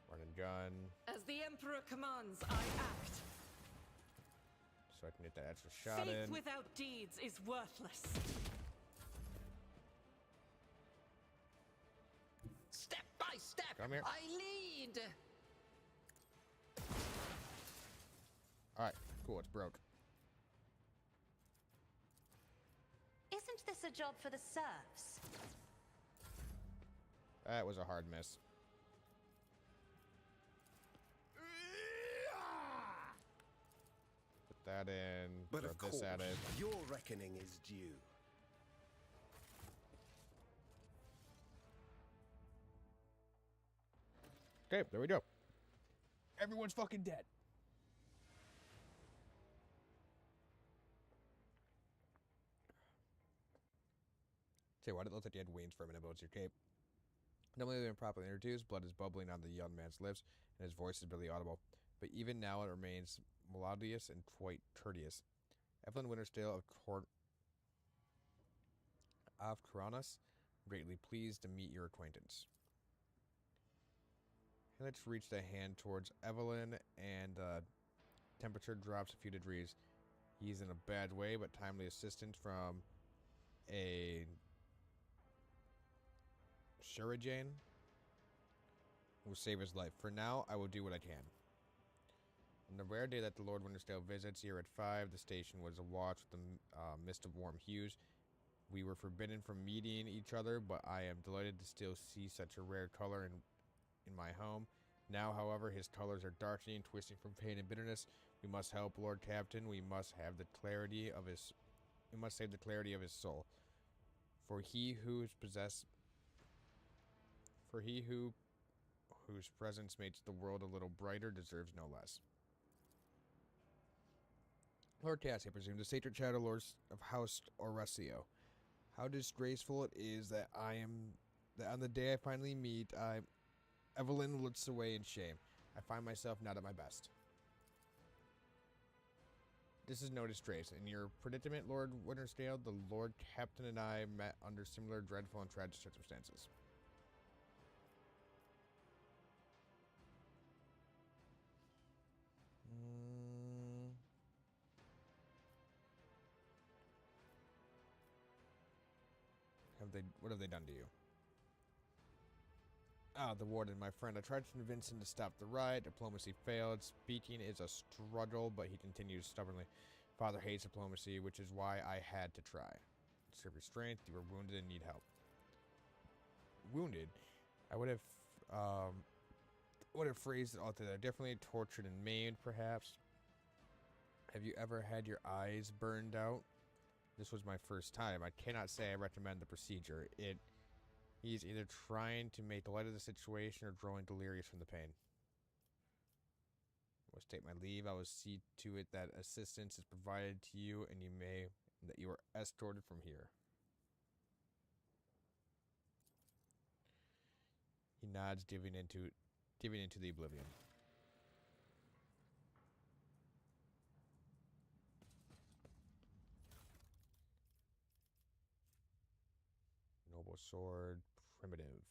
Run and gun. As the Emperor commands, I act. So I can get that extra shot Faith in. without deeds is worthless. Step by step, Come here. I lead. Alright, cool, it's broke. Isn't this a job for the serfs? That was a hard miss. Put that in. But throw of this course, at it. your reckoning is due. Okay, there we go. Everyone's fucking dead. Tell you what, it looked like you had wings for a minute, but it's your cape. Normally when properly introduced, blood is bubbling on the young man's lips, and his voice is barely audible. But even now it remains melodious and quite courteous. Evelyn Wintersdale of Coronas, greatly pleased to meet your acquaintance. Helix reached a hand towards Evelyn, and temperature drops a few degrees. He's in a bad way, but timely assistance from a Shurajane will save his life. For now, I will do what I can. On the rare day that the Lord Wintersdale visits here at 5, the station was awash with the mist of warm hues. We were forbidden from meeting each other, but I am delighted to still see such a rare color in my home. Now, however, his colors are darkening, twisting from pain and bitterness. We must help Lord Captain. We must have the clarity of his. We must save the clarity of his soul. For he whose presence makes the world a little brighter deserves no less. Lord Cassian presumes the sacred shadow lords of House Oresio. How disgraceful it is that that on the day I finally meet, Evelyn looks away in shame. I find myself not at my best. This is no disgrace. In your predicament, Lord Winterscale, the Lord Captain and I met under similar dreadful and tragic circumstances. What have they done to you? Ah, the warden, my friend. I tried to convince him to stop the riot. Diplomacy failed. Speaking is a struggle, but he continues stubbornly. Father hates diplomacy, which is why I had to try. Serve your strength. You were wounded and need help. Wounded? I would have phrased it altogether differently. Tortured and maimed, perhaps. Have you ever had your eyes burned out? This was my first time. I cannot say I recommend the procedure. He's either trying to make light of the situation or growing delirious from the pain. I must take my leave. I will see to it that assistance is provided to you, and that you are escorted from here. He nods, diving into the oblivion. Noble sword, primitive.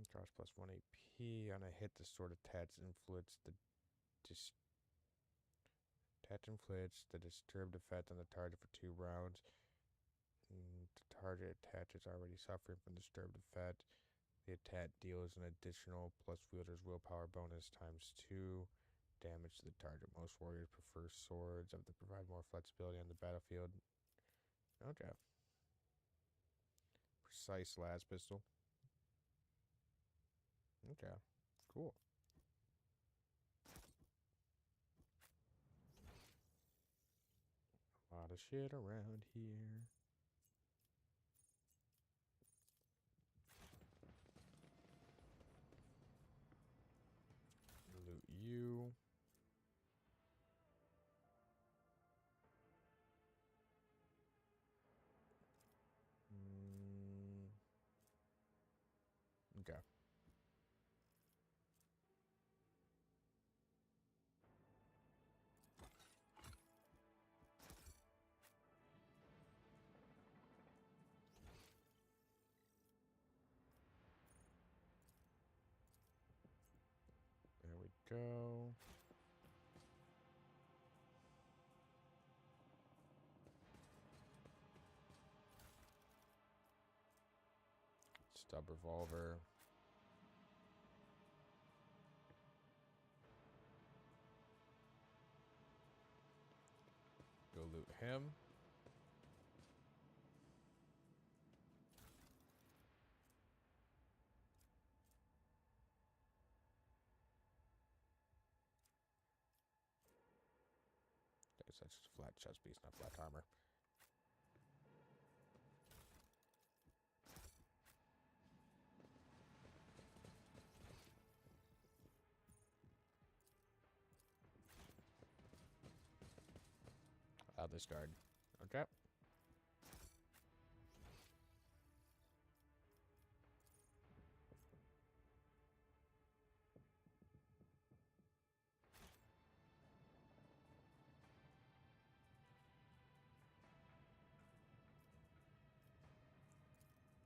Cost plus 1 AP. On a hit, the sword inflicts the disturbed effect on the target for 2 rounds. The target attaches already suffering from disturbed effect. The attack deals an additional plus wielder's willpower bonus ×2 damage to the target. Most warriors prefer swords that provide more flexibility on the battlefield. Okay. Precise las pistol. Okay. Cool. A lot of shit around here. Loot you. Okay. There we go. Stub revolver. Go loot him. That's just a flat chest piece, not flat armor. I'll discard. Okay.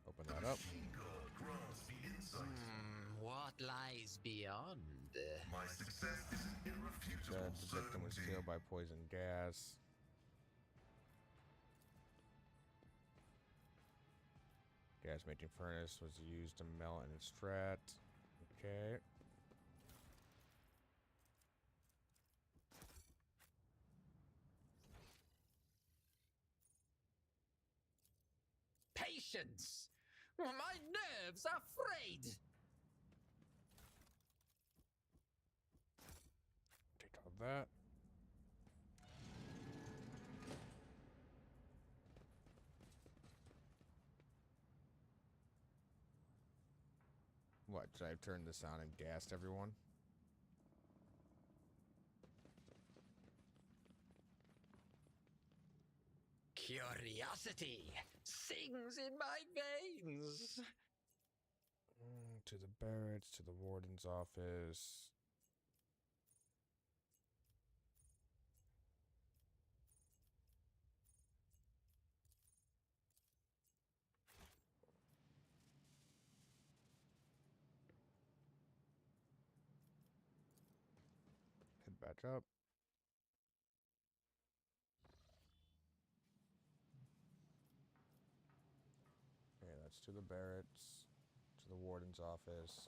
Open that up. Grants me insight. What lies beyond? My success is an irrefutable The victim was certainty. killed by poison gas. Gas making furnace was used to melt and extract. Okay. Patience! My nerves are frayed! Take all that. What, should I have turned this on and gassed everyone? electricity sings in my veins. To the barracks, to the warden's office. Head back up. Okay, that's to the barracks, to the warden's office,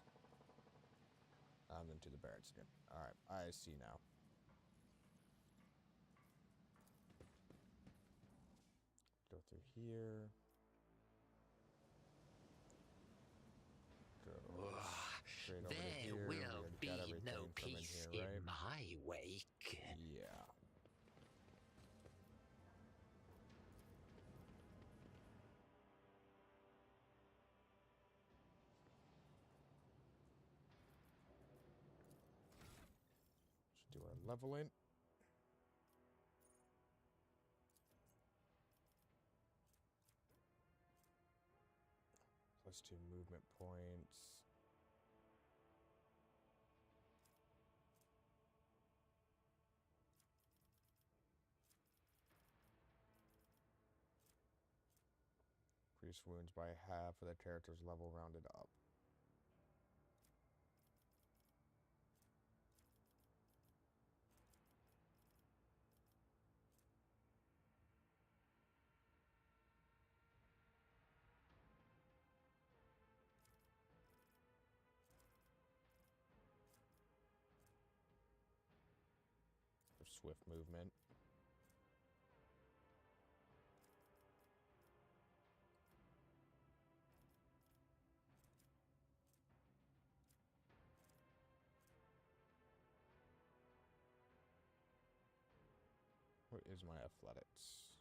and then to the barracks again. Alright, I see now. Go through here. Go straight over to There here. We will already be got everything no from in peace here, in right? my wake. Yeah. Should do our leveling. +2 movement points. Increase wounds by half for the character's level rounded up. For swift movement. What is my athletics?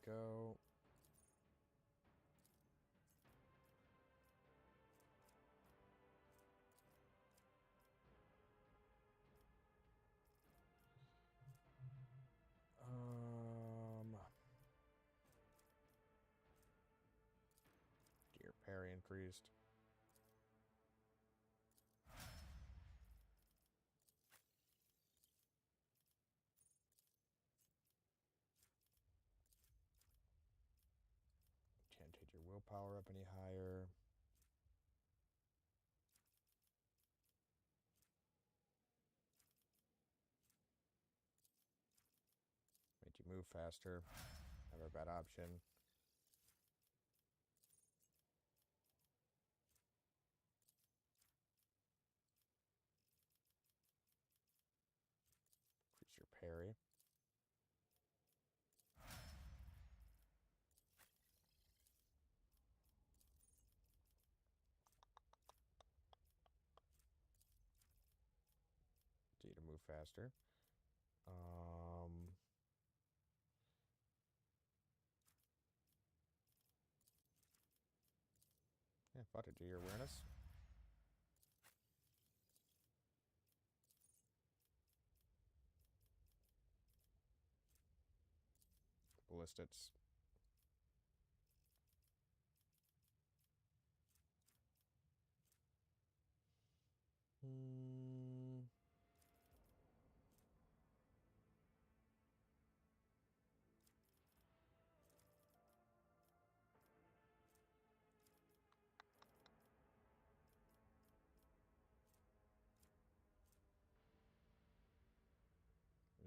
Go. Gear parry increased. Can't take your willpower up any higher. Make you move faster. Never a bad option. Increase your parry. Do you to move faster. Yeah, fuck it. Do your awareness. Ballistics.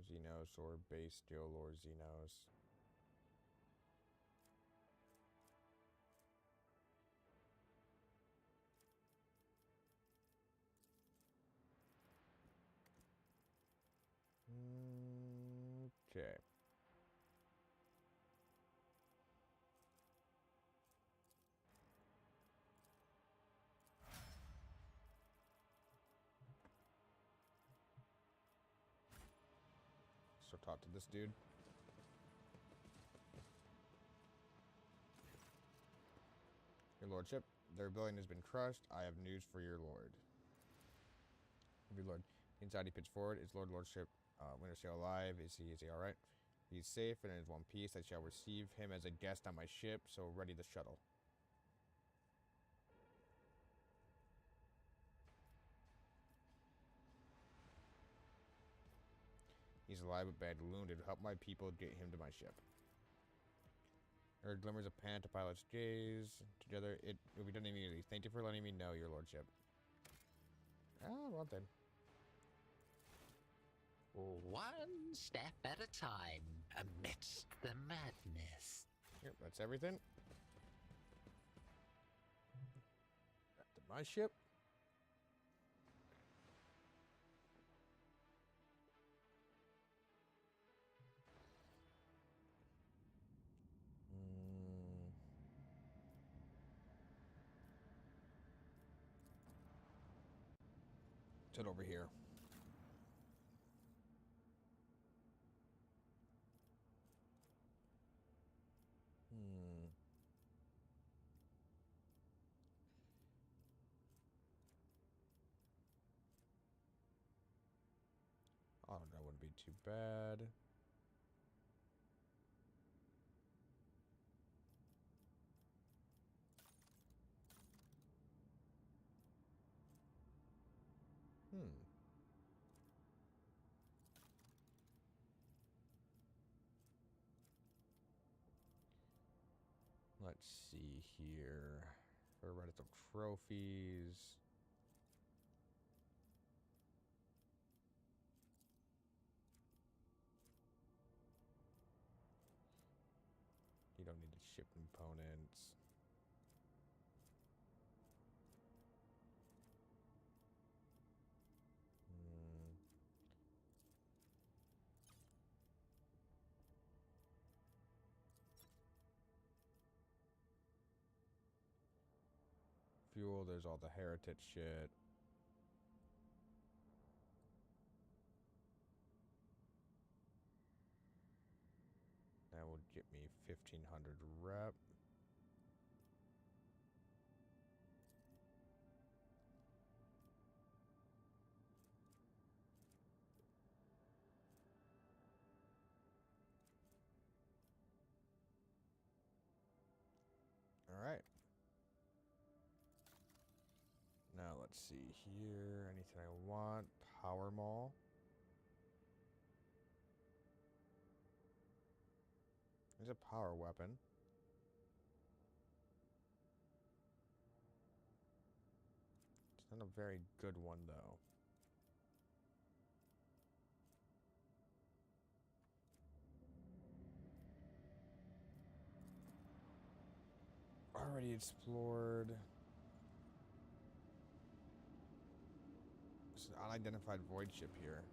Xenos or Bestial or Xenos. Okay. So talk to this dude. Your lordship, their rebellion has been crushed. I have news for your lord. Your lord. Inside he pitched forward. Is Lordship Wintersail alive? Is he alright? He's safe and in one piece. I shall receive him as a guest on my ship, so ready the shuttle. He's alive but badly wounded. Help my people get him to my ship. There are glimmers of pant to pilot's gaze. Together, it will be done immediately. Thank you for letting me know, your lordship. Ah, well then. One step at a time amidst the madness. Yep, that's everything. Back to my ship. Let's head over here. Oh, that wouldn't be too bad. Let's see here. Hereditary trophies. You don't need to ship components. Fuel, there's all the heritage shit. That will get me 1500 rep. All right. Now let's see here. Anything I want? Power Maul. There's a power weapon. It's not a very good one, though. Already explored. There's an unidentified void ship here.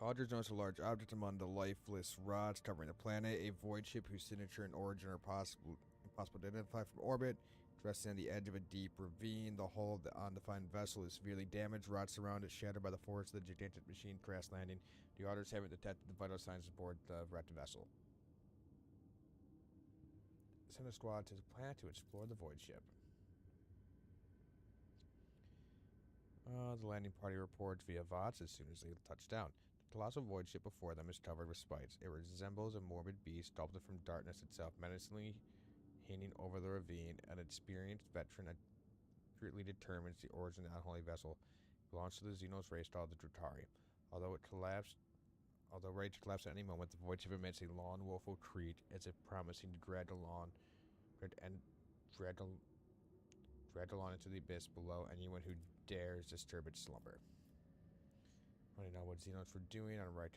Hodgers noticed a large object among the lifeless rods covering the planet, a void ship whose signature and origin are impossible to identify from orbit. Resting on the edge of a deep ravine, the hull of the undefined vessel is severely damaged. Rods surround it, shattered by the force of the gigantic machine crash landing. The Otters haven't detected the vital signs aboard the wrecked vessel. Send a squad to the planet to explore the void ship. The landing party reports via VOTS as soon as they touch down. The colossal void ship before them is covered with spikes. It resembles a morbid beast sculpted from darkness itself, menacingly hanging over the ravine. An experienced veteran accurately determines the origin of the unholy vessel. It belongs to the Xenos race called the Drutari. Although ready to collapse at any moment, the void ship emits a long, woeful creak as if promising to drag along into the abyss below anyone who dares disturb its slumber. Finding out what Xenos were doing in the right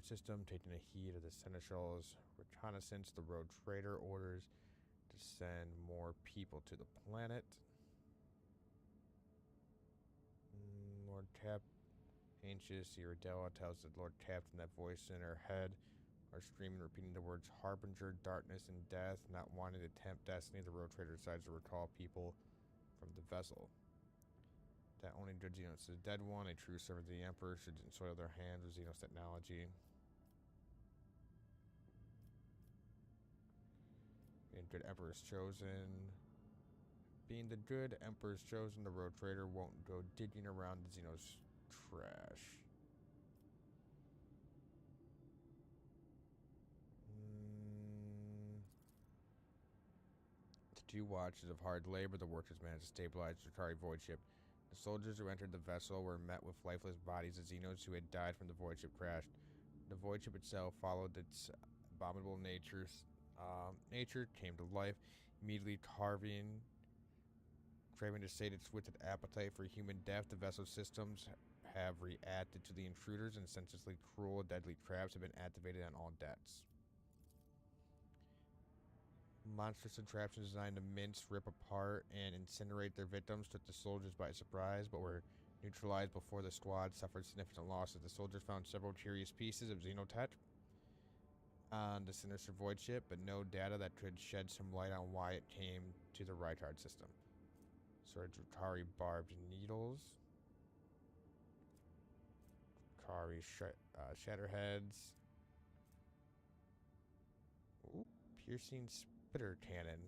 system, taking the heat of the Seneschal's reconnaissance, the Road Trader orders to send more people to the planet. Lord Tap, anxious, Iridella tells the Lord Captain that voice in her head are screaming, repeating the words Harbinger, darkness, and death. Not wanting to tempt destiny, the Road Trader decides to recall people from the vessel. That only good Xenos is a dead one, a true servant of the Emperor, should soil their hands with Xenos technology. good Emperor's chosen. Being the good Emperor's chosen, the Road Trader won't go digging around the Xenos trash. After 2 watches of hard labor, the workers managed to stabilize the Chitauri void ship. The soldiers who entered the vessel were met with lifeless bodies of Xenos who had died from the void ship crash. The void ship itself followed its abominable nature came to life, immediately craving to sate its twisted appetite for human death. The vessel's systems have reacted to the intruders, and senselessly cruel, deadly traps have been activated on all decks. Monstrous contraptions designed to mince, rip apart, and incinerate their victims took the soldiers by surprise, but were neutralized before the squad suffered significant losses. The soldiers found several curious pieces of xenotech on the sinister void ship, but no data that could shed some light on why it came to the Rykard system. Sort of Chitauri barbed needles. Chitauri shatterheads. Ooh, piercing spitter cannon.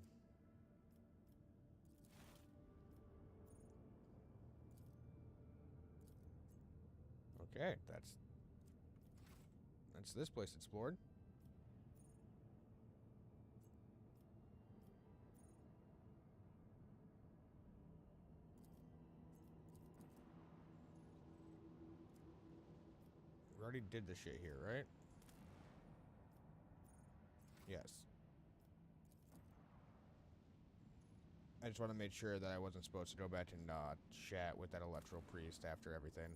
Okay, that's this place explored. We already did this shit here, right? Yes. I just want to make sure that I wasn't supposed to go back and chat with that electoral priest after everything.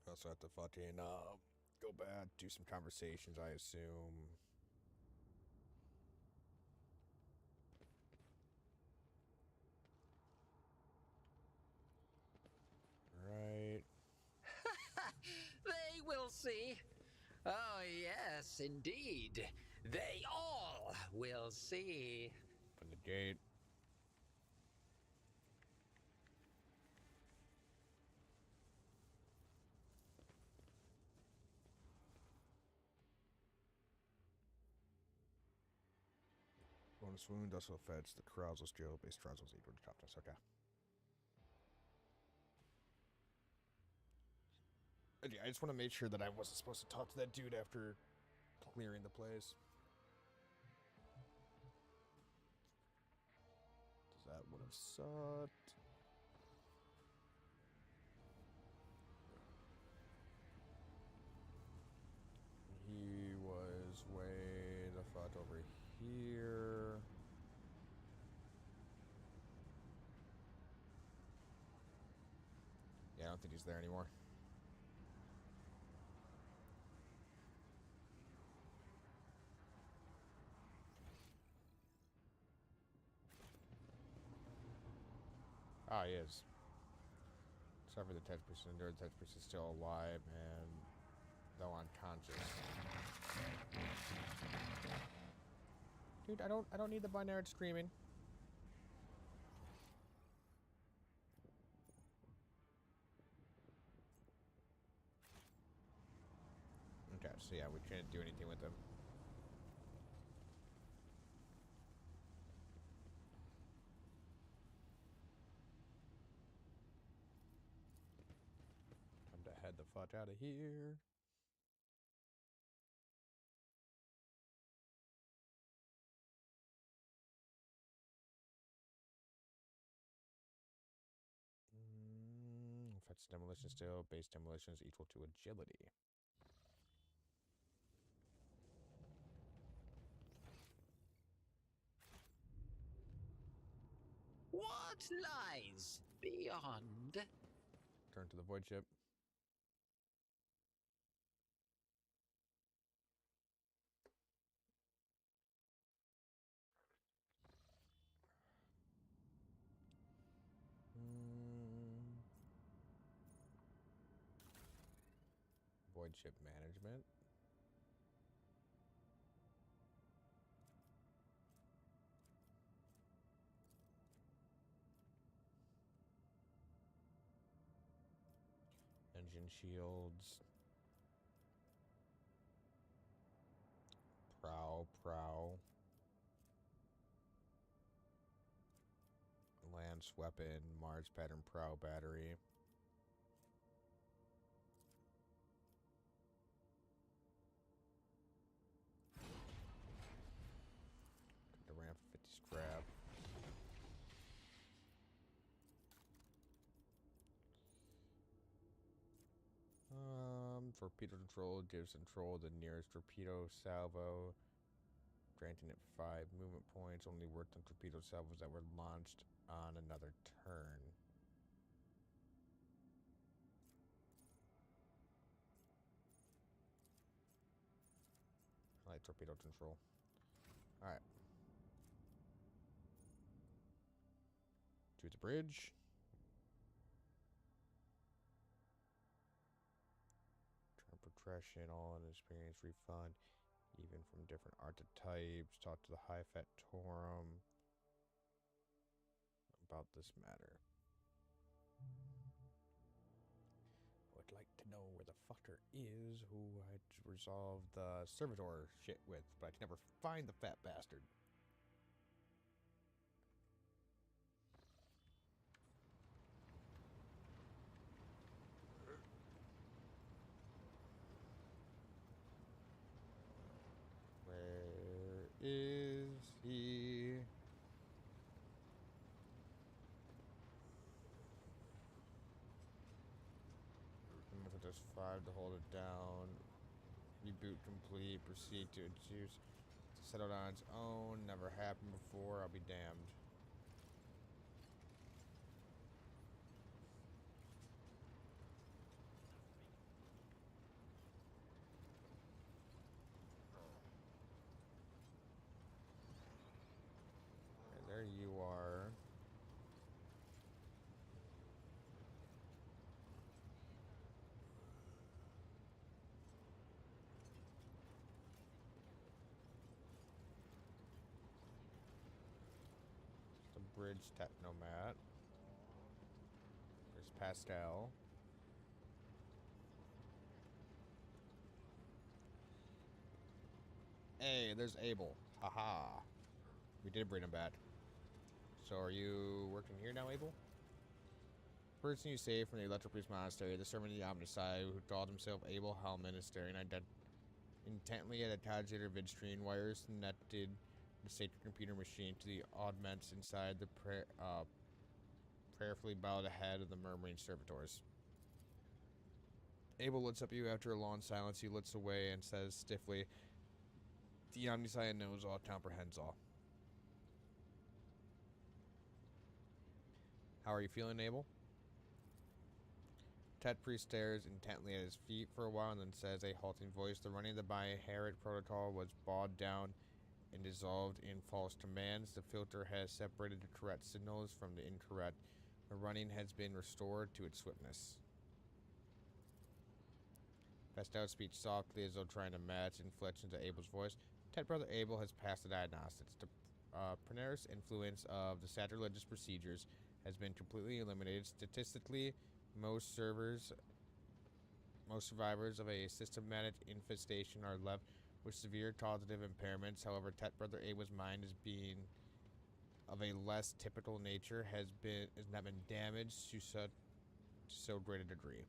Also have to fucking go back, do some conversations, I assume. Right. They will see. Oh, yes, indeed. They all will see. Open the gate. Bonus wound, also affects the carousal skill, base carousal is equal to toughness. Okay. Okay, I just want to make sure that I wasn't supposed to talk to that dude after clearing the place. That would have sucked. He was way the fuck over here. Yeah, I don't think he's there anymore. Ah, he is. Suffer the test person endured. The test person is still alive and though unconscious. Dude, I don't need the binary screaming. Okay, so yeah, we can't do anything with him. Time to head the fuck out of here. Affects demolition still. Base demolition is equal to agility. What lies beyond? Turn to the void ship. Void ship management. Legion shields. Prow. Lance weapon, Mars pattern prow battery. The ramp 50 scrap. Torpedo control gives control the nearest torpedo salvo, granting it 5 movement points. Only worked on torpedo salvos that were launched on another turn. I like torpedo control. Alright. To the bridge. Turn progression, all an experience refund, even from different archetypes. Talk to the High Fat Torum about this matter. Would like to know where the fucker is who I'd resolve the servitor shit with, but I can never find the fat bastard. Where is he? There's 5 to hold it down. Reboot complete. Proceed to juice. Settle on its own. Never happened before. I'll be damned. And there you are. Bridge Technomat. There's Pascal. Hey, there's Abel. Haha. We did bring him back. So are you working here now, Abel? Person you saved from the Electro Priest Monastery, the servant of the Omnicide, who called himself Abel Hellman, is staring intently at a Tadjator vidstream wires connected the sacred computer machine to the oddments inside the prayerfully bowed head of the murmuring servitors. Abel looks up at you after a long silence. He looks away and says stiffly, "The Omniscient knows all, comprehends all." How are you feeling, Abel? Ted Priest stares intently at his feet for a while and then says, a halting voice, "The running of the Bioheric protocol was bogged down and dissolved in false commands. The filter has separated the correct signals from the incorrect. The running has been restored to its swiftness." Pascal speaks softly as though trying to match inflection to Abel's voice. Ted Brother Abel has passed the diagnostics. The pernicious influence of the sacrilegious procedures has been completely eliminated. Statistically, most survivors of a systematic infestation are left with severe cognitive impairments. However, Tet Brother Abel's mind, as being of a less typical nature, has not been damaged to so great a degree.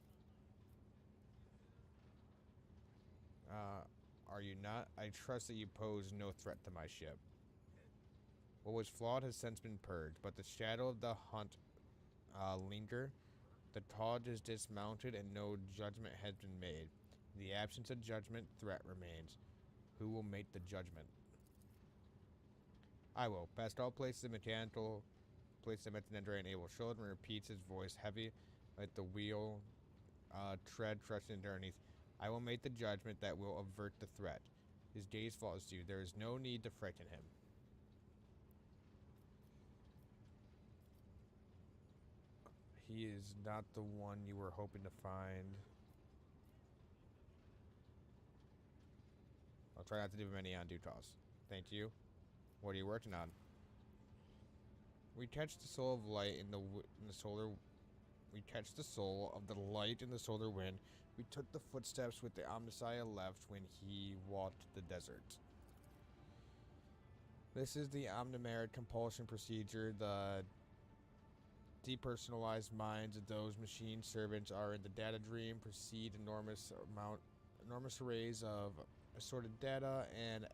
Are you not? I trust that you pose no threat to my ship. What was flawed has since been purged, but the shadow of the hunt linger. The Todd is dismounted and no judgment has been made. In the absence of judgment, threat remains. Who will make the judgment? I will. Pascal places the mechanical Andre and Abel's shoulder and repeats, his voice heavy like the wheel tread crushed underneath. I will make the judgment that will avert the threat. His gaze follows you. There is no need to frighten him. He is not the one you were hoping to find. I'll try not to do him any undue cost. Thank you. What are you working on? We catch the soul of light in the solar We catch the soul of the light in the solar wind. We took the footsteps with the Omnissiah left when he walked the desert. This is the Omnimerit compulsion procedure. The depersonalized minds of those machine servants are in the data dream, proceed enormous arrays of assorted data and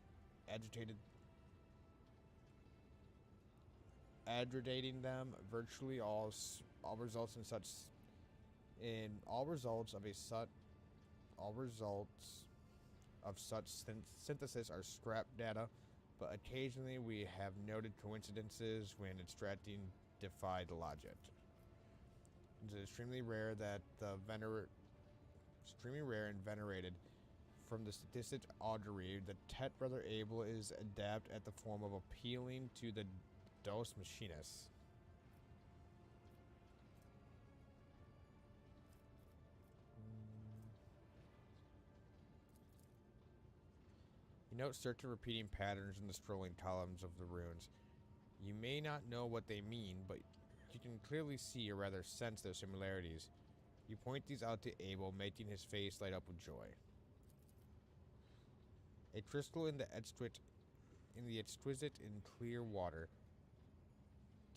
aggregating them. Virtually all results of such synthesis are scrap data, but occasionally we have noted coincidences when extracting defied logic. It is extremely rare and venerated from the statistic augury. The Tet Brother Abel is adept at the form of appealing to the Dos Machinists. You note certain repeating patterns in the scrolling columns of the runes. You may not know what they mean, but you can clearly see or rather sense their similarities. You point these out to Abel, making his face light up with joy. A crystal in the exquisite and clear water.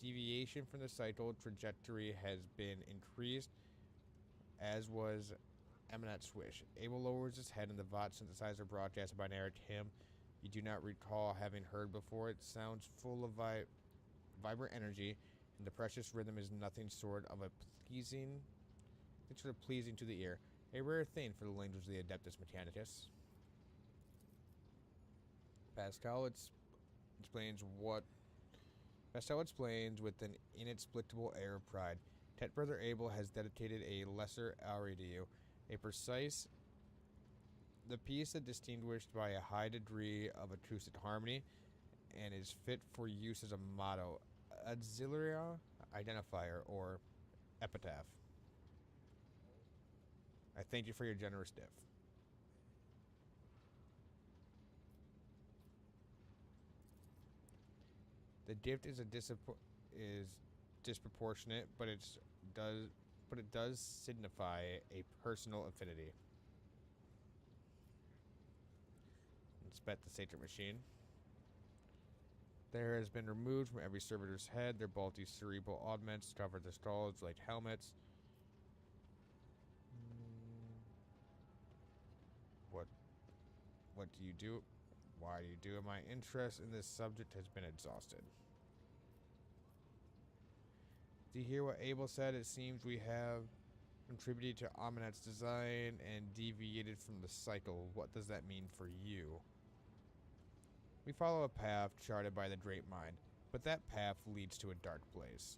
Deviation from the cycle trajectory has been increased, as was Eminat's wish. Abel lowers his head and the Vought synthesizer broadcasts a binary hymn you do not recall having heard before. It sounds full of vibrant energy, and the precious rhythm is nothing short of pleasing to the ear. A rare thing for the language of the Adeptus Mechanicus. Pascal explains with an inexplicable air of pride. Tet Brother Abel has dedicated a lesser hour to you. The piece is distinguished by a high degree of acoustic harmony and is fit for use as a motto, auxiliary, identifier, or epitaph. I thank you for your generous gift. The gift is disproportionate, but it does signify a personal affinity. Inspect the sacred machine. There has been removed from every servitor's head. Their bulky cerebral augments cover their skulls like helmets. What do you do? Why do you do it? My interest in this subject has been exhausted. Do you hear what Abel said? It seems we have contributed to Amanet's design and deviated from the cycle. What does that mean for you? We follow a path charted by the Great Mind, but that path leads to a dark place.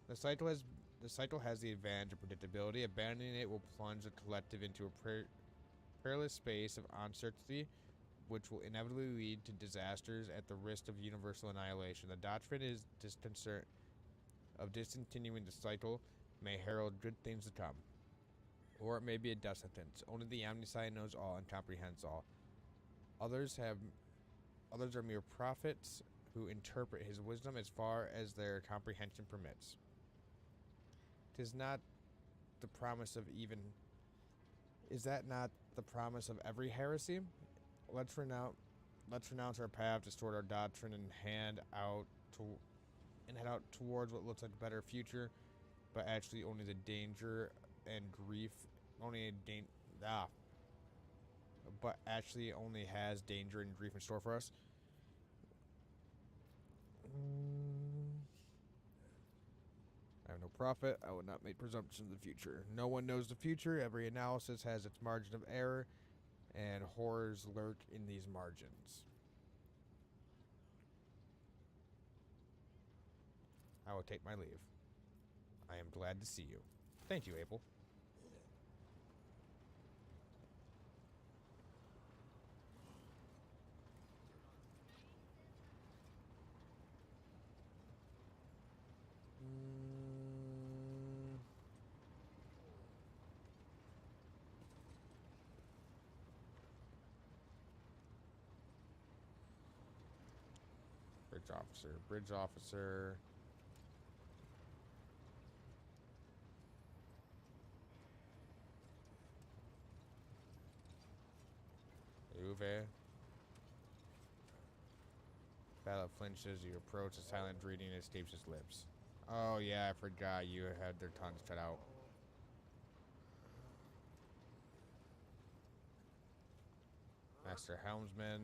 The cycle has the advantage of predictability. Abandoning it will plunge the collective into a perilous space of uncertainty, which will inevitably lead to disasters at the risk of universal annihilation. The doctrine is discontinuing the cycle may herald good things to come, or it may be a death sentence. Only the Omnissiah knows all and comprehends all. Others are mere prophets who interpret his wisdom as far as their comprehension permits. 'Tis not the promise of even. Is that not the promise of every heresy? Let's renounce our path, distort our doctrine, and head out towards what looks like a better future, but actually only the danger and grief, but actually only has danger and grief in store for us. I have no prophet. I would not make presumptions of the future. No one knows the future. Every analysis has its margin of error, and horrors lurk in these margins. I will take my leave. I am glad to see you. Thank you, Abel. Bridge officer. Juve. Battle flinches. You approach. A silent greeting escapes his lips. Oh yeah, I forgot you had their tongues cut out. Master Helmsman.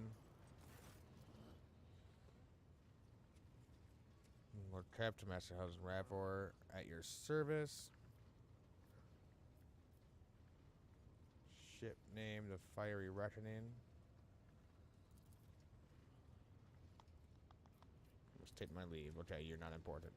Lord Captain, Master Helmsman Ravor, at your service. Ship name, the Fiery Reckoning. Let's take my leave. Okay, you're not important.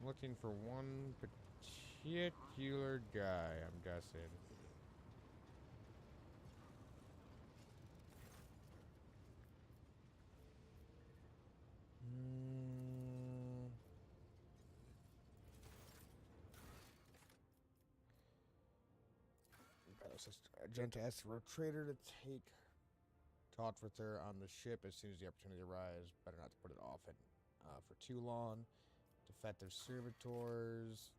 Looking for one particular guy, I'm guessing. Agent asks the road trader to take talk with her on the ship as soon as the opportunity arises. Better not to put it off for too long. Defective servitors.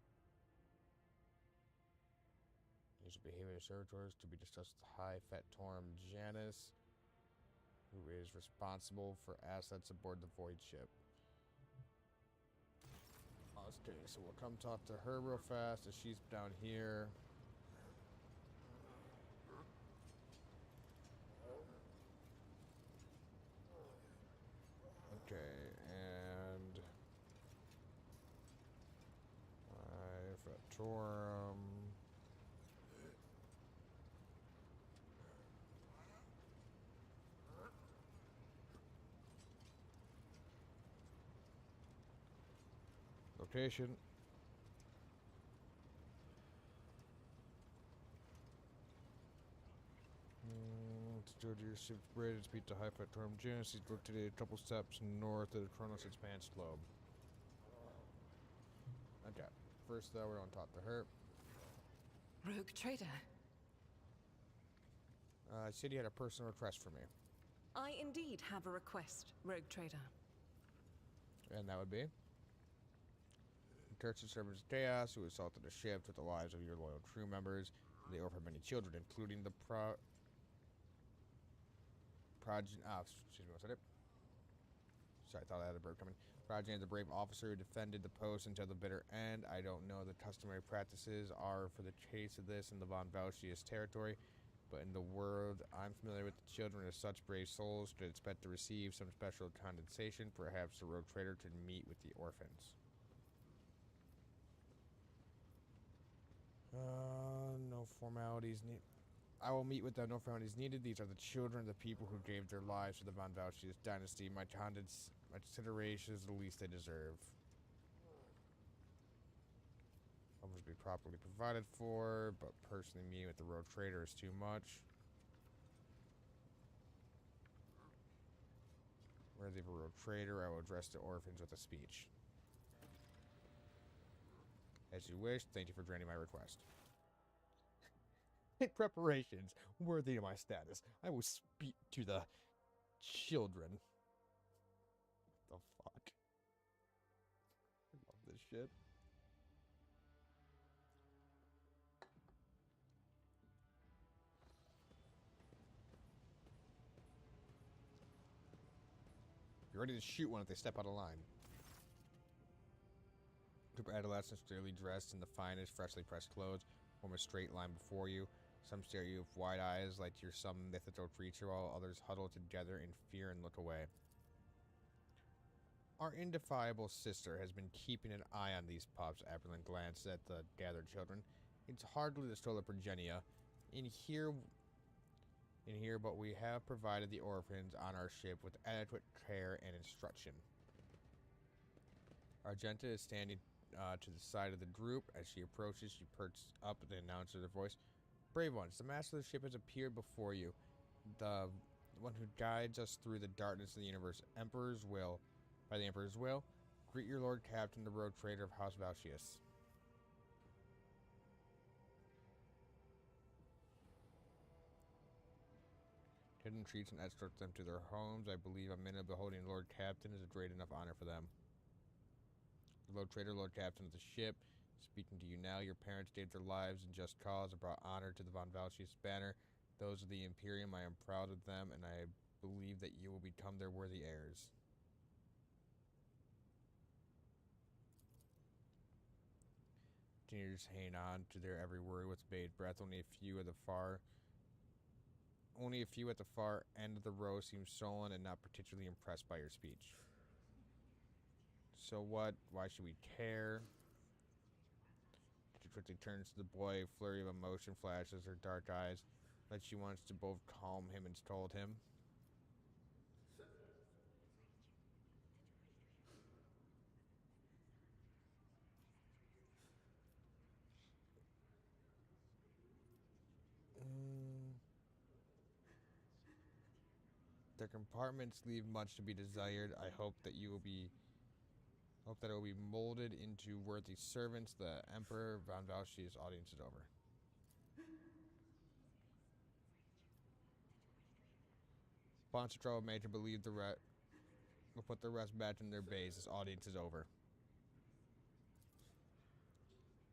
Usual behavior of servitors to be discussed with High Fetorm Janus, who is responsible for assets aboard the Void ship. Okay, so we'll come talk to her real fast as she's down here. Okay, and Fetorm. Location. Steward your ship's bridge, speak to High Fetorm Janus. He's located a couple steps north of the Chronos Expanse globe. Okay. First, though, we're going to talk to her. Rogue trader. Said you had a personal request for me. I indeed have a request, Rogue trader. And that would be? Return to servants of Chaos, who assaulted a ship, took the lives of your loyal crew members. They orphaned many children, including the excuse me, what's it? Sorry, I thought I had a bird coming. Progeny is a brave officer who defended the post until the bitter end. I don't know the customary practices are for the case of this in the Von Valchius territory, but in the world I'm familiar with, the children of such brave souls should expect to receive some special condensation. Perhaps the rogue trader could meet with the orphans. No formalities need. I will meet with them. No formalities needed. These are the children of the people who gave their lives to the Von Valchius dynasty. My consideration is the least they deserve. I must be properly provided for, but personally meeting with the rogue trader is too much. Worthy of a rogue trader, I will address the orphans with a speech. As you wish, thank you for granting my request. In preparations worthy of my status, I will speak to the children. The fuck? I love this shit. You're ready to shoot one if they step out of line. Group of adolescents clearly dressed in the finest, freshly pressed clothes form a straight line before you. Some stare at you with wide eyes like you're some mythical creature, while others huddle together in fear and look away. Our indefiable sister has been keeping an eye on these pups. Aberlin glanced at the gathered children. It's hardly the stroll of Progenia. In here, but we have provided the orphans on our ship with adequate care and instruction. Argenta is standing to the side of the group. As she approaches, she perks up and announces her voice. Brave ones, the master of the ship has appeared before you. The one who guides us through the darkness of the universe. Emperor's will. By the Emperor's will, greet your Lord Captain, the rogue trader of House Valchius. Hidden treats and escort them to their homes. I believe a minute of beholding Lord Captain is a great enough honor for them. Lord Trader, Lord Captain of the ship. Speaking to you now, your parents gave their lives in just cause and brought honor to the Von Valsius banner. Those of the Imperium, I am proud of them, and I believe that you will become their worthy heirs. Teenagers hang on to their every word with bated breath. Only a few at the far end of the row seem sullen and not particularly impressed by your speech. So what? Why should we care? She quickly turns to the boy. A flurry of emotion flashes her dark eyes, like she wants to both calm him and scold him. Their compartments leave much to be desired. I hope that it will be molded into worthy servants. The Emperor Von Valsius' audience is over. Ponchitro made to believe will put the rest back in their bays. This audience is over.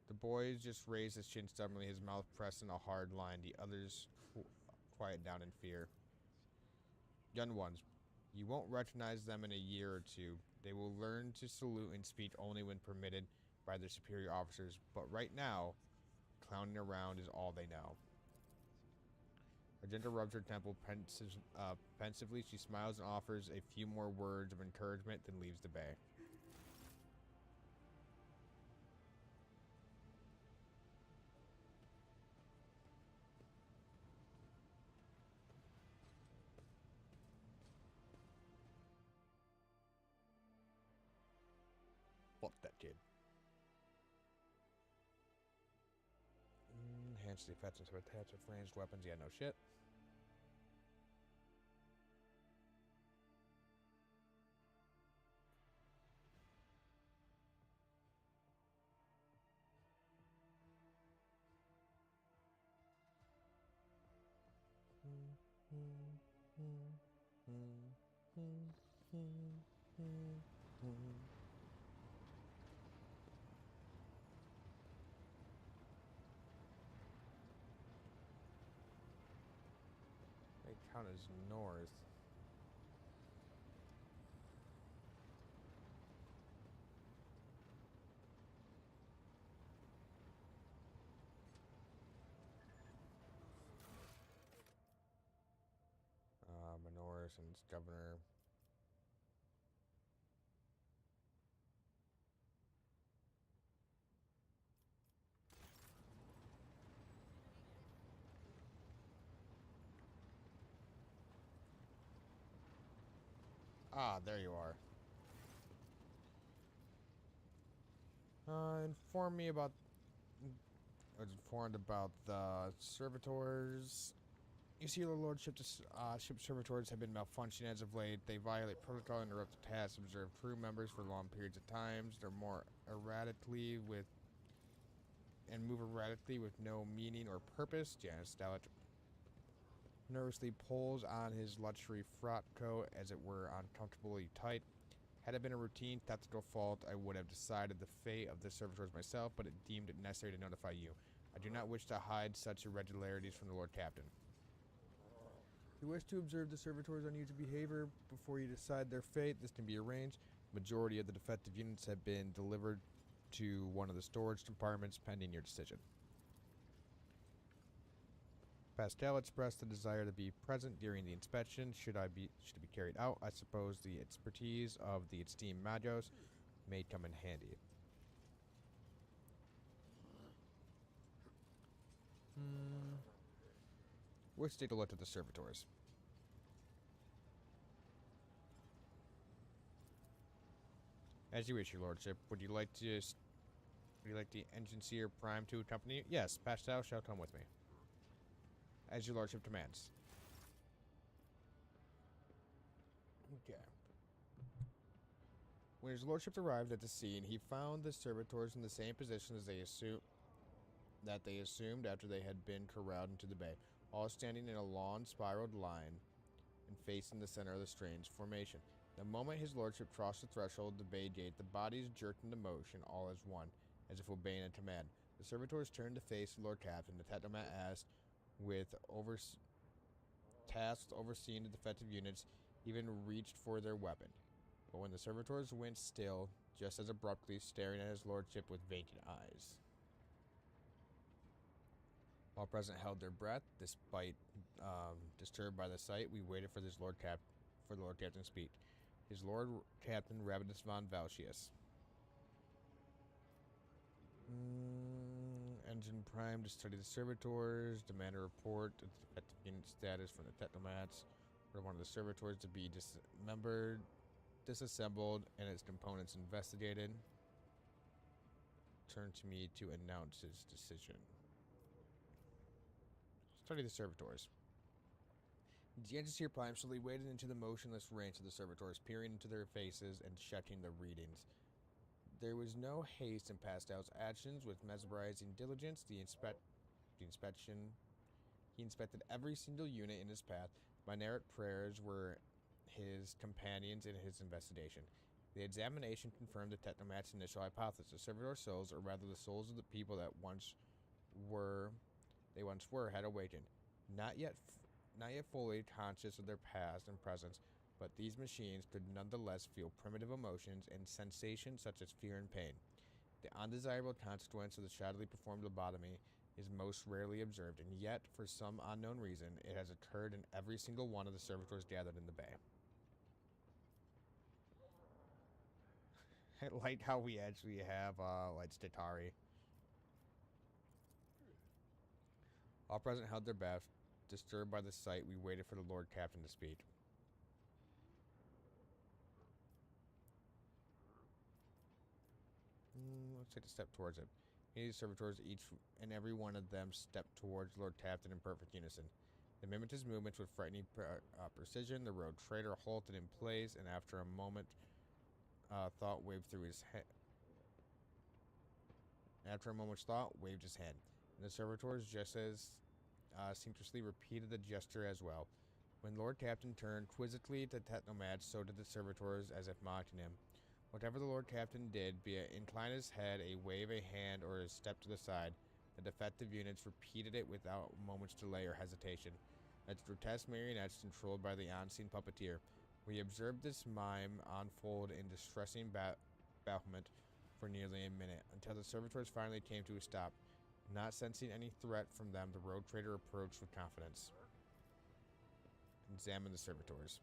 The boy just raised his chin stubbornly, his mouth pressed in a hard line. The others quiet down in fear. Young ones, you won't recognize them in a year or two. They will learn to salute and speak only when permitted by their superior officers. But right now, clowning around is all they know. Magenta rubs her temple pensively. She smiles and offers a few more words of encouragement, then leaves the bay. Fuck that kid. Enhanced the effectiveness of attacks with ranged weapons. Yeah, no shit. They count as north. Manoris and its governor. Ah, there you are. Inform me about... I was informed about the servitors. You see, the lordship ship servitors have been malfunctioning as of late. They violate protocol, interrupt the tasks, observe crew members for long periods of times. They're more erratically move erratically with no meaning or purpose. Janus Stallet nervously pulls on his luxury frock coat, as it were uncomfortably tight. Had it been a routine tactical fault, I would have decided the fate of the servitors myself, but it deemed it necessary to notify you. I do not wish to hide such irregularities from the Lord Captain. If you wish to observe the servitors' unusual behavior before you decide their fate, this can be arranged. Majority of the defective units have been delivered to one of the storage compartments pending your decision. Pascal expressed the desire to be present during the inspection. Should it be carried out, I suppose the expertise of the esteemed Magos may come in handy. Let's take a look at the servitors. As you wish, your lordship. Would you like the Engineer Prime to accompany you? Yes, Pascal shall come with me. As your lordship demands. Okay. When his lordship arrived at the scene, he found the servitors in the same position as they assumed after they had been corralled into the bay, all standing in a long spiraled line and facing the center of the strange formation. The moment his lordship crossed the threshold of the Bay Gate, the bodies jerked into motion, all as one, as if obeying a command. The servitors turned to face the Lord Captain. The Technomat asked, with tasks overseeing the defective units, even reached for their weapon. But when the servitors went still, just as abruptly, staring at his lordship with vacant eyes. All present held their breath, despite disturbed by the sight. We waited for the Lord Captain to speak. His Lord Captain Rabidus von Valsius. Engine Prime to study the servitors, demand a report of the defective unit status from the Technomats. For one of the servitors to be dismembered, disassembled, and its components investigated. Turned to me to announce his decision. Study the servitors. The Engineer Prime slowly waded into the motionless range of the servitors, peering into their faces and checking the readings. There was no haste in Pastel's actions. With mesmerizing diligence, he inspected every single unit in his path. Minarett prayers were his companions in his investigation. The examination confirmed the Technomat's initial hypothesis. Servitor souls, or rather the souls of the people that once were, had awakened. Not yet fully conscious of their past and presence, but these machines could nonetheless feel primitive emotions and sensations such as fear and pain. The undesirable consequence of the shadowy performed lobotomy is most rarely observed, and yet, for some unknown reason, it has occurred in every single one of the servitors gathered in the bay. I like how we actually have, like, Statari. All present held their breath. Disturbed by the sight, we waited for the Lord Captain to speak. Let's take a step towards it. These servitors, each and every one of them, stepped towards Lord Captain in perfect unison. They mimicked his movements with frightening precision. The road trader halted in place, and after a moment, thought waved through his head. After a moment's thought, waved his hand. And the servitors, just as seamlessly, repeated the gesture as well. When Lord Captain turned quizzically to Technomat, so did the servitors, as if mocking him. Whatever the Lord Captain did, be it incline his head, a wave a hand, or a step to the side, the defective units repeated it without a moment's delay or hesitation. As grotesque marionettes controlled by the unseen puppeteer, we observed this mime unfold in distressing bafflement for nearly a minute, until the servitors finally came to a stop. Not sensing any threat from them, the road trader approached with confidence. Examined the servitors.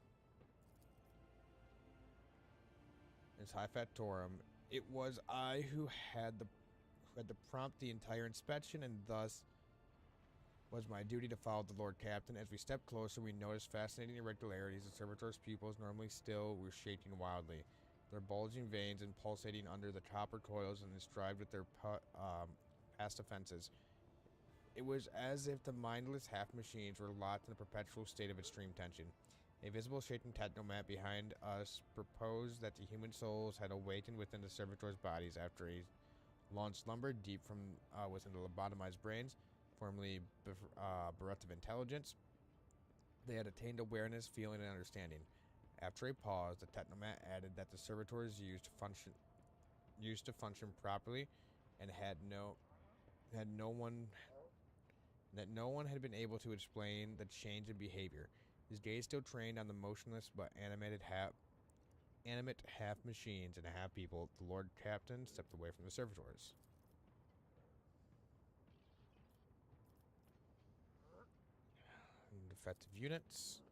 As High Factorum, it was I who had to prompt the entire inspection, and thus was my duty to follow the Lord Captain. As we stepped closer, we noticed fascinating irregularities. The servitors' pupils, normally still, were shaking wildly, their bulging veins and pulsating under the copper coils and strived with their past offenses. It was as if the mindless half-machines were locked in a perpetual state of extreme tension. A visible shaking Technomat behind us proposed that the human souls had awakened within the servitors' bodies after a long slumber deep from within the lobotomized brains, formerly bereft of intelligence. They had attained awareness, feeling, and understanding. After a pause, the Technomat added that the servitors used to function properly, and no one had been able to explain the change in behavior. His gaze still trained on the motionless but animate half machines and half people. The Lord Captain stepped away from the servitors. Defective units.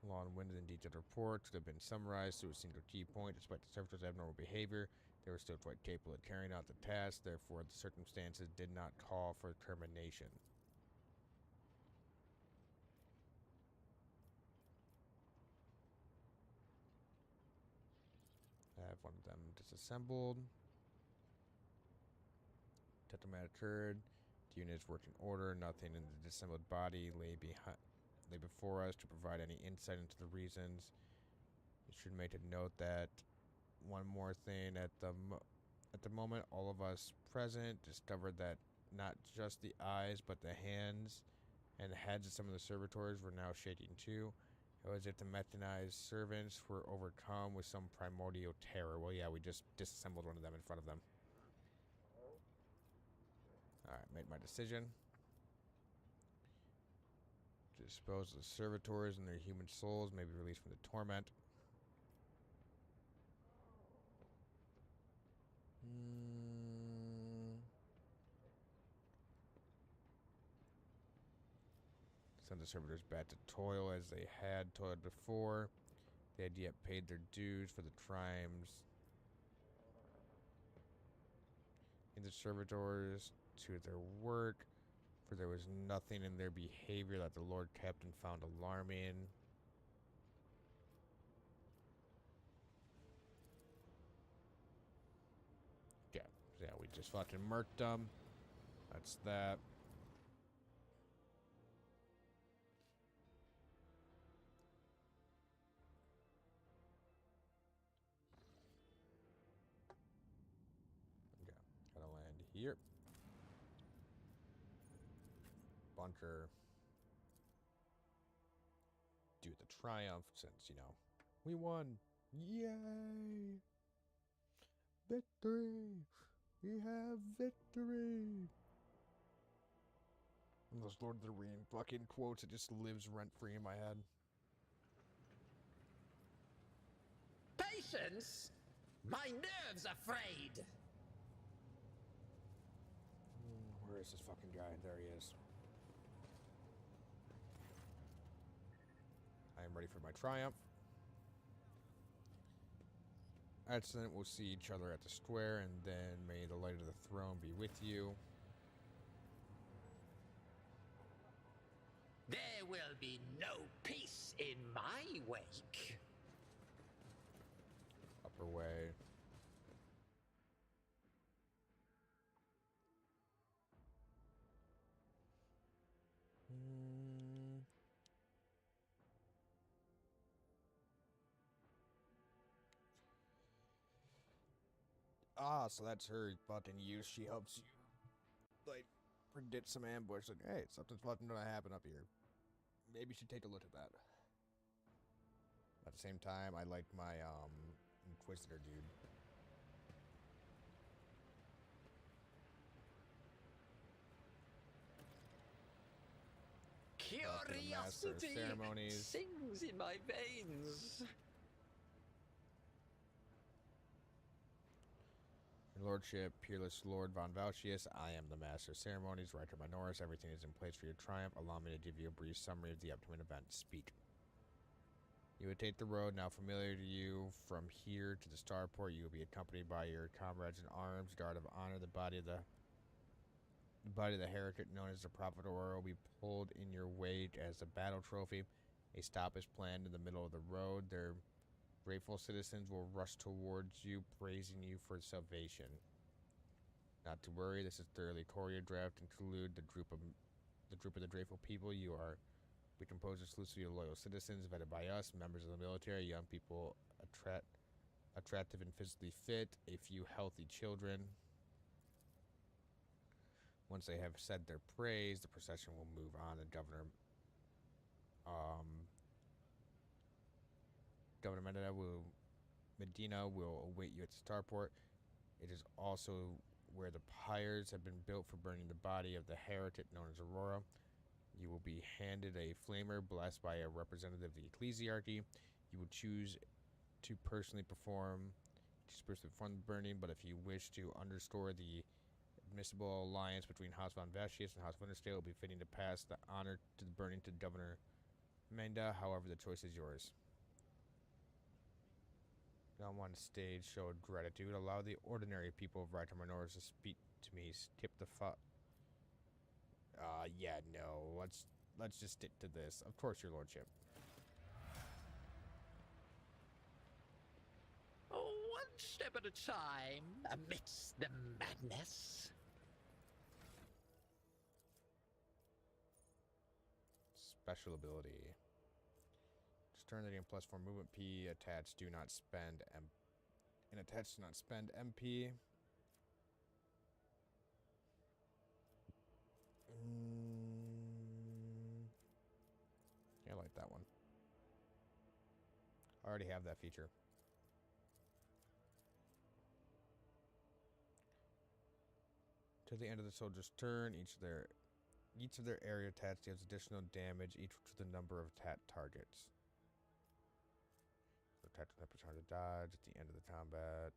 Long-winded and detailed reports could have been summarized to a single key point. Despite the servitors' abnormal behavior, they were still quite capable of carrying out the task. Therefore, the circumstances did not call for termination. I have one of them disassembled. Technomat occurred. The units worked in order. Nothing in the disassembled body lay before us to provide any insight into the reasons. It should make a note that one more thing at the moment, all of us present discovered that not just the eyes, but the hands and heads of some of the servitors were now shaking too, It was if the mechanized servants were overcome with some primordial terror. Well, yeah, we just disassembled one of them in front of them. Alright, made my decision. Dispose of the servitors and their human souls may be released from the torment. Send the servitors back to toil as they had toiled before. They had yet paid their dues for the crimes. And the servitors to their work, for there was nothing in their behavior that the Lord kept and found alarming. Yeah, so yeah, we just fucking murked them. That's that. Okay, gotta land here. Bunker. Do the triumph since, you know, we won. Yay! Victory! We have victory! And those Lord of the Rings fucking quotes, it just lives rent-free in my head. Patience? My nerves are frayed! Where is this fucking guy? There he is. I am ready for my triumph. Excellent. We'll see each other at the square, and then may the light of the throne be with you. There will be no peace in my wake. Upper way. Ah, so that's her fucking use. She helps you, like, predict some ambush. Like, hey, something's fucking gonna happen up here. Maybe you should take a look at that. At the same time, I like my, Inquisitor dude. Curiosity ceremonies. sings in my veins. Your Lordship, Peerless Lord Von Valchius, I am the Master of Ceremonies, Riker Minoris. Everything is in place for your triumph. Allow me to give you a brief summary of the upcoming event. Speak. You would take the road now familiar to you. From here to the starport, you will be accompanied by your comrades in arms, guard of honor. The body of the heretic known as the Prophet Aurora will be pulled in your wake as a battle trophy. A stop is planned in the middle of the road. Their grateful citizens will rush towards you, praising you for salvation. Not to worry, this is thoroughly choreographed. Include the group of the grateful people. We compose exclusively of loyal citizens vetted by us, members of the military, young people attractive and physically fit, a few healthy children. Once they have said their praise, the procession will move on. The Governor Medina will await you at the starport. It is also where the pyres have been built for burning the body of the heretic known as Aurora. You will be handed a flamer blessed by a representative of the ecclesiarchy. You will choose to personally perform the burning, but if you wish to underscore the admissible alliance between House Von Valchius and House Winterstale, it will be fitting to pass the honor to the burning to Governor Menda. However, the choice is yours. On one stage, show gratitude. Allow the ordinary people of Riker Minoris to speak to me. Skip the yeah, no. Let's just stick to this. Of course, your lordship. One step at a time, amidst the madness. Special ability. Just turn it in +4 movement P. Attached, do not spend and attached, do not spend MP. I like that one. already have that feature. To the end of the soldier's turn, each of their area attached deals additional damage, each to the number of attacked targets. So attack with time to dodge at the end of the combat.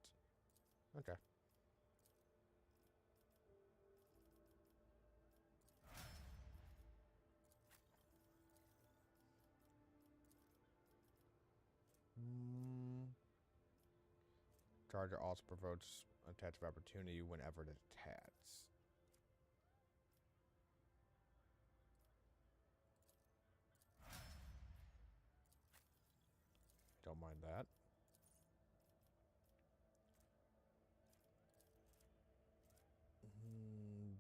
Okay. Charger also provokes attach of opportunity whenever it attacks. Don't mind that.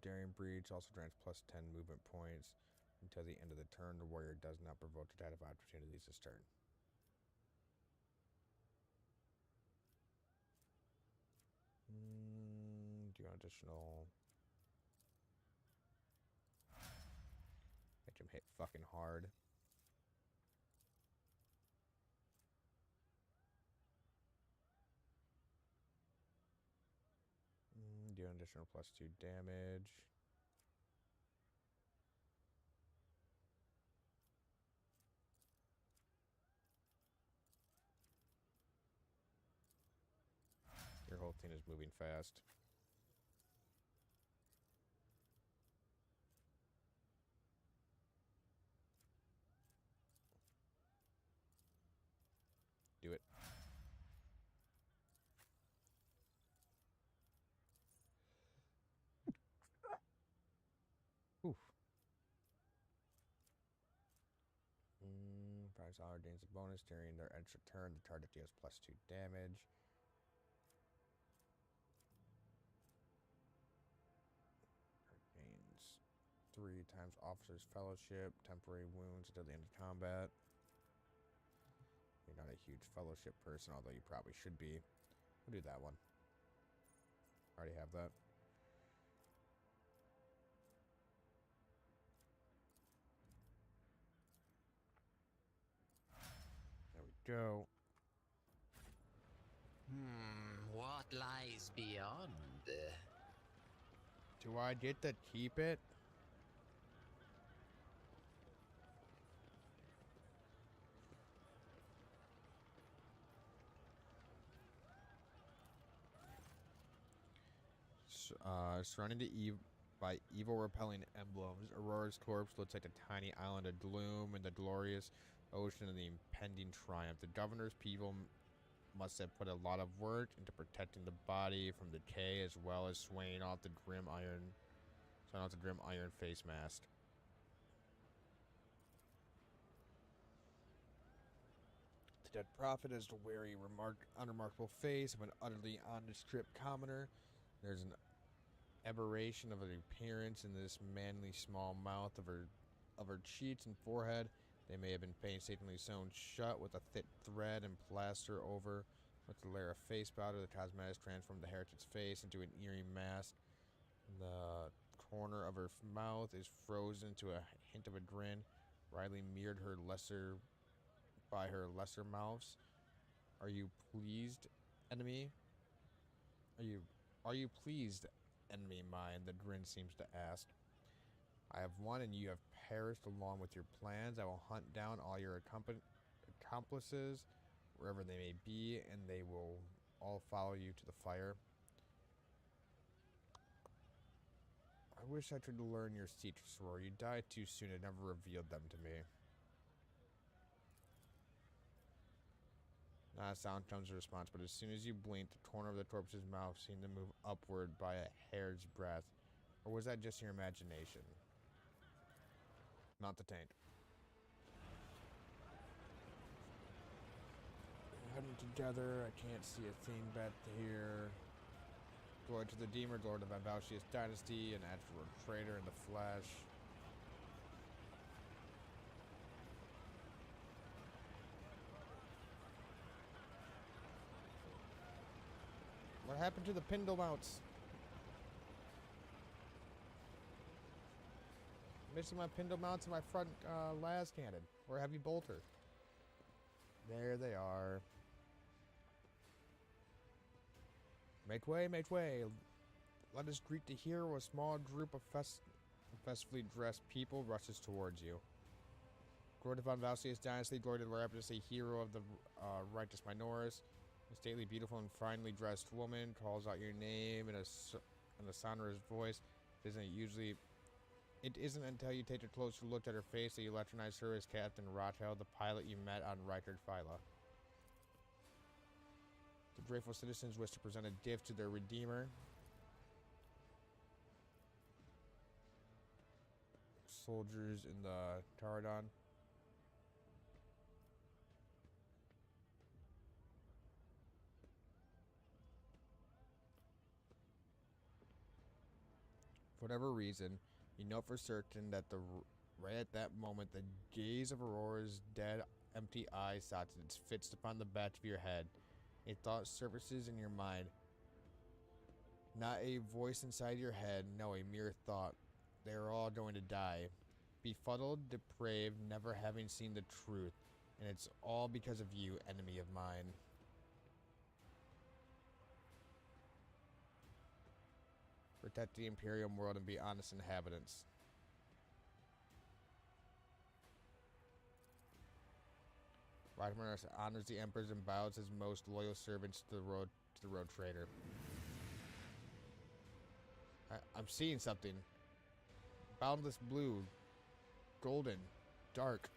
Daring Breach also grants plus 10 movement points until the end of the turn. The warrior does not provoke attack of opportunities this turn. Do additional. Make him hit fucking hard. Do an additional plus 2 damage. Your whole thing is moving fast. Do it. Oof. 5 gains a bonus during their extra turn. The target deals plus 2 damage. Gains 3 times Officer's Fellowship. Temporary wounds until the end of combat. You're not a huge Fellowship person, although you probably should be. We'll do that one. Already have that. Go. What lies beyond? Do I get to keep it? Surrounded by evil repelling emblems, Aurora's corpse looks like a tiny island of gloom in the glorious ocean of the impending triumph. The governor's people must have put a lot of work into protecting the body from decay, as well as swaying off the grim iron face mask. The dead prophet has the wary, unremarkable face of an utterly nondescript commoner. There's an aberration of an appearance in this manly small mouth of her cheeks and forehead. They may have been painstakingly sewn shut with a thick thread and plaster over with a layer of face powder. The cosmetics transformed the heretic's face into an eerie mask. The corner of her mouth is frozen to a hint of a grin. Riley mirrored her by her lesser mouths. Are you pleased, enemy? Are you pleased, enemy mine? The grin seems to ask. I have won and you have perished along with your plans. I will hunt down all your accomplices, wherever they may be, and they will all follow you to the fire. I wish I could learn your secrets, Aurora. You died too soon and never revealed them to me. Not a sound comes in response, but as soon as you blink, the corner of the corpse's mouth seemed to move upward by a hair's breadth. Or was that just your imagination? Not the tank. Heading together, I can't see a thing back here. Glory to the Deemer, glory to the Valchius dynasty, an actual traitor in the flesh. What happened to the Pindle mounts? Missing my Pindle mounts and my front las cannon, or heavy bolter. There they are. Make way, make way. Let us greet the hero. A small group of festively dressed people rushes towards you. Glory to Von Valsius dynasty, glory to the Rapidus, a hero of the righteous Minoris. A stately, beautiful, and finely dressed woman calls out your name in a sonorous voice. It isn't until you take a closer look at her face that you recognize her as Captain Rothel, the pilot you met on Reichard Phyla. The grateful citizens wish to present a gift to their redeemer. Soldiers in the Taradon. For whatever reason, you know for certain that right at that moment, the gaze of Aurora's dead, empty eye sockets fixed upon the back of your head. A thought surfaces in your mind. Not a voice inside your head, no, a mere thought. They are all going to die. Befuddled, depraved, never having seen the truth. And it's all because of you, enemy of mine. Protect the Imperium world and be honest inhabitants. Reichmar honors the Emperors and bows his most loyal servants to the road trader. I'm seeing something. Boundless blue. Golden. Dark.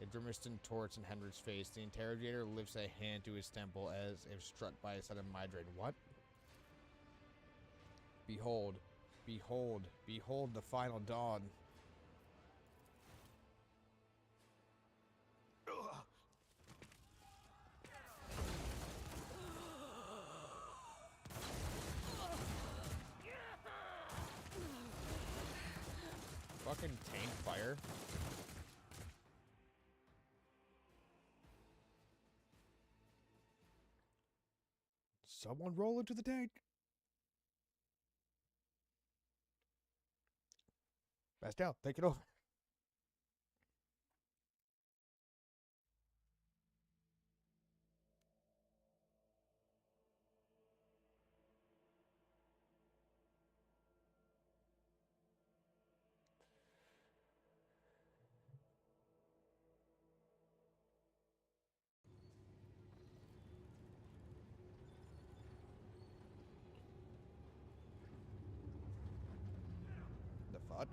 A grimacing torch in Henrik's face. The interrogator lifts a hand to his temple as if struck by a sudden migraine. What? Behold. Behold. Behold the final dawn. Fucking tank fire. Someone roll into the tank. Bastel, take it over. The fuck?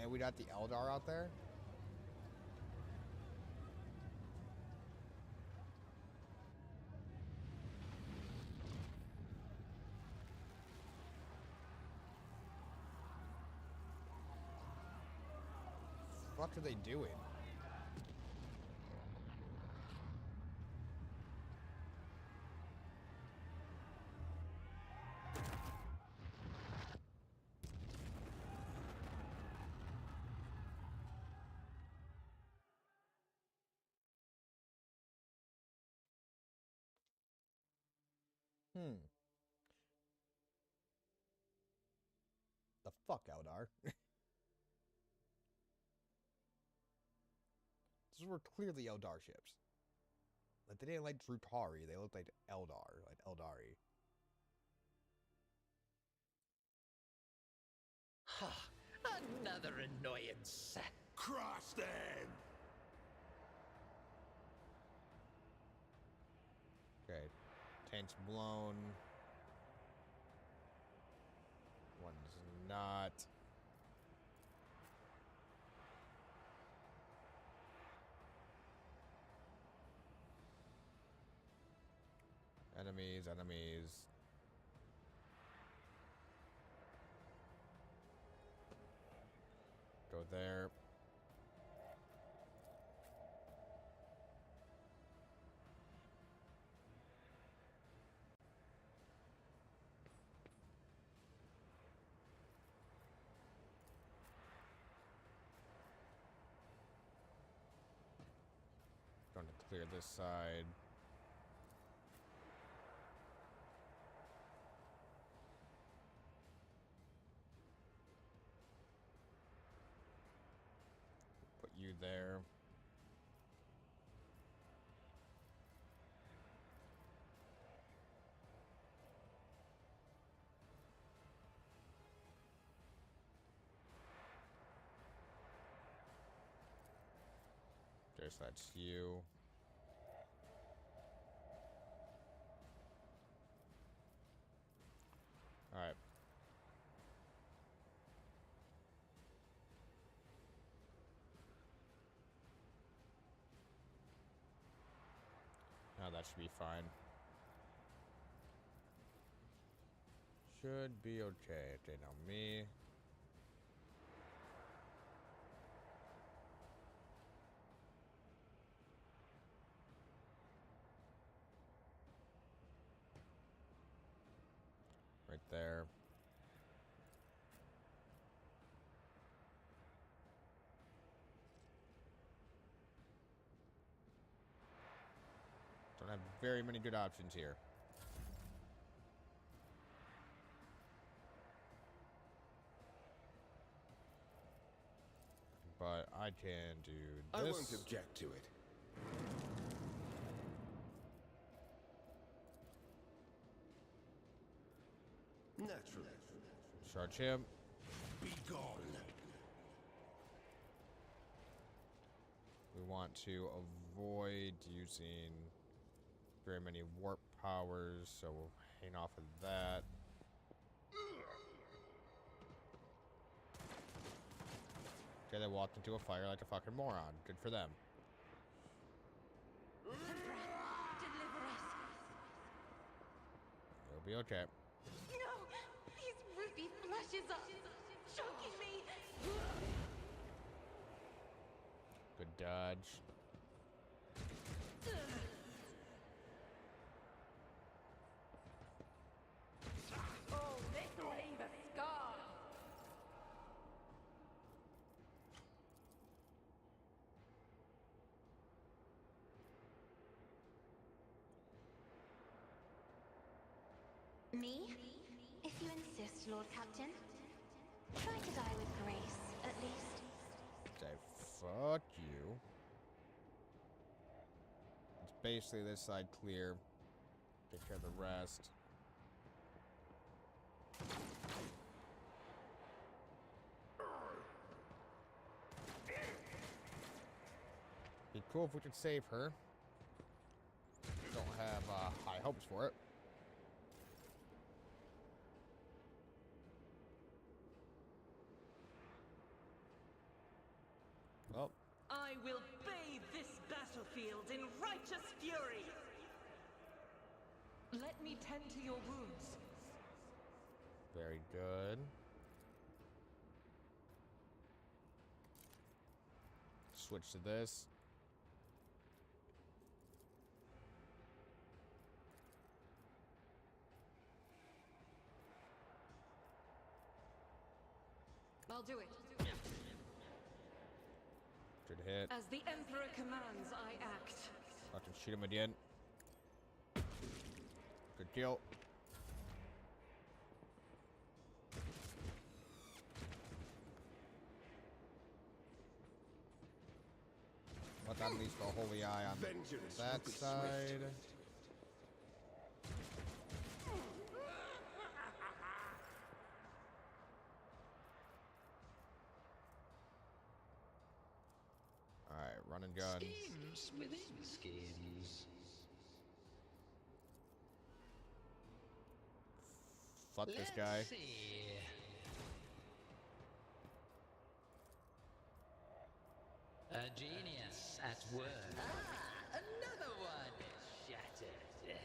And we got the Eldar out there. What are they doing? The fuck, Eldar? These were clearly Eldar ships. Like, they didn't like Drutari, they looked like Eldar, like Eldari. Ha! Another annoyance. Cross them! Okay, tank's blown. One's not. Enemies, enemies. Go there. Going to clear this side. there. Guess that's you. Alright. Now that should be fine. Should be okay. Okay, now me. Right there. Don't have very many good options here. But I can do this. I won't object to it. Naturally. Charge him. Be gone. We want to avoid using very many warp powers, so we'll hang off of that. Okay, they walked into a fire like a fucking moron. Good for them. Deliver us. It'll be okay. No! His ruby flashes up, choking me! Good dodge. Oh, this will leave a scar! Me? If you insist, Lord Captain. Try to die with grace, at least. Say, fuck you. It's basically this side clear. Take care of the rest. Be cool if we could save her. Don't have high hopes for it. Well, I will bathe this battlefield in righteous fury. Let me tend to your wounds. very good. Switch to this. I'll do it. Good hit. As the Emperor commands, I act. Let him shoot him again. Good kill. Let that unleash the holy eye on Vengeance that will be side. swift. Alright, run and gun. Schemes within schemes. Fuck this guy. Let's see. A genius at work. Ah, another one shattered.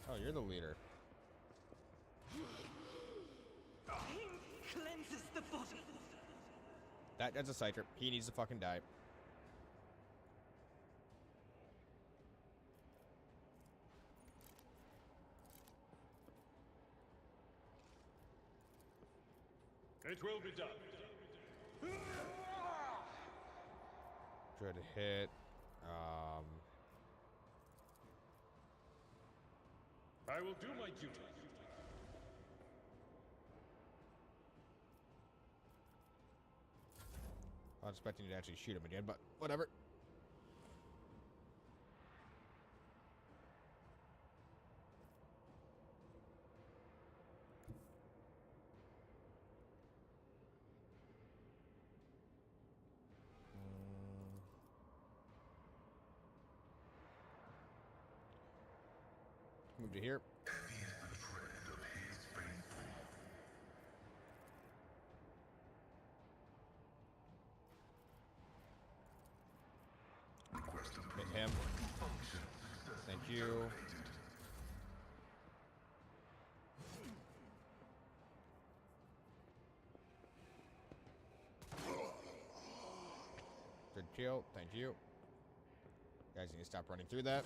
Oh, you're the leader. Cleanses the body. That's a Scyther. He needs to fucking die. It will be done. Good hit. I will do my duty. I was expecting you to actually shoot him again, but whatever. Move to here. Heavy is the tread of his faithful. Request Hit him. function. Thank you. Good kill. Thank you. Guys, you need to stop running through that.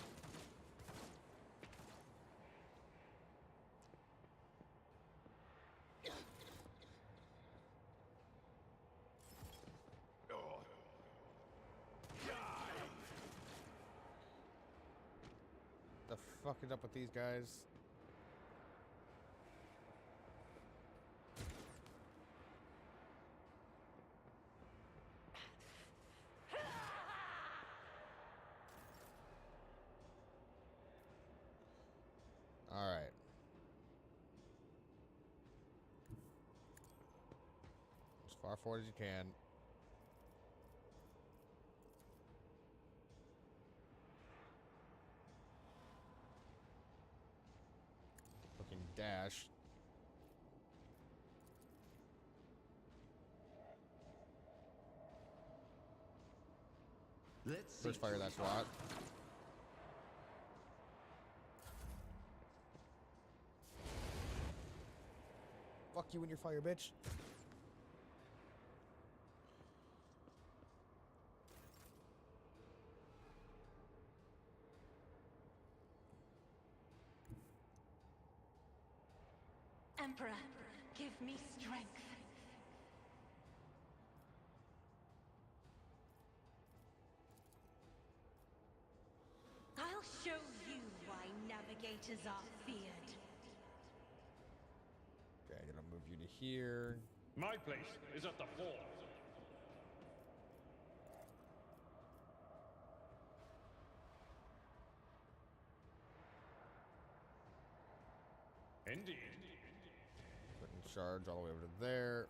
The fuck is up with these guys? All right. As far forward as you can. Fucking dash. Let's see. First fire that SWAT. Fuck you and your fire, bitch. Emperor, give me strength. I'll show you why navigators are feared. Okay, I'm gonna move you to here. My place is at the fort. Indeed. Putting charge all the way over to there.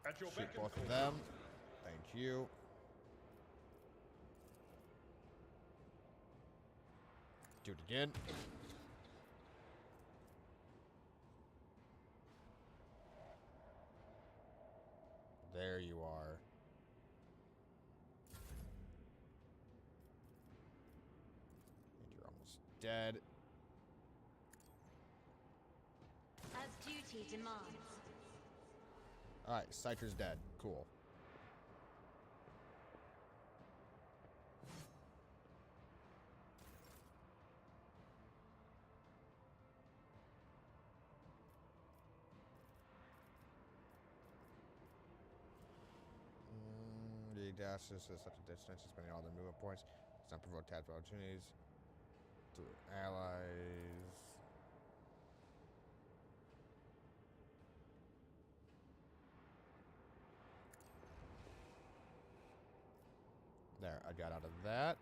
At your Shoot beck and both of call. them. Thank you. Do it again. There you are. And you're almost dead. As duty demands. Alright, Citra's dead. Cool. The dashes is such a distance, spending all their movement points. Does not provoke tactical opportunities to allies. There, I got out of that.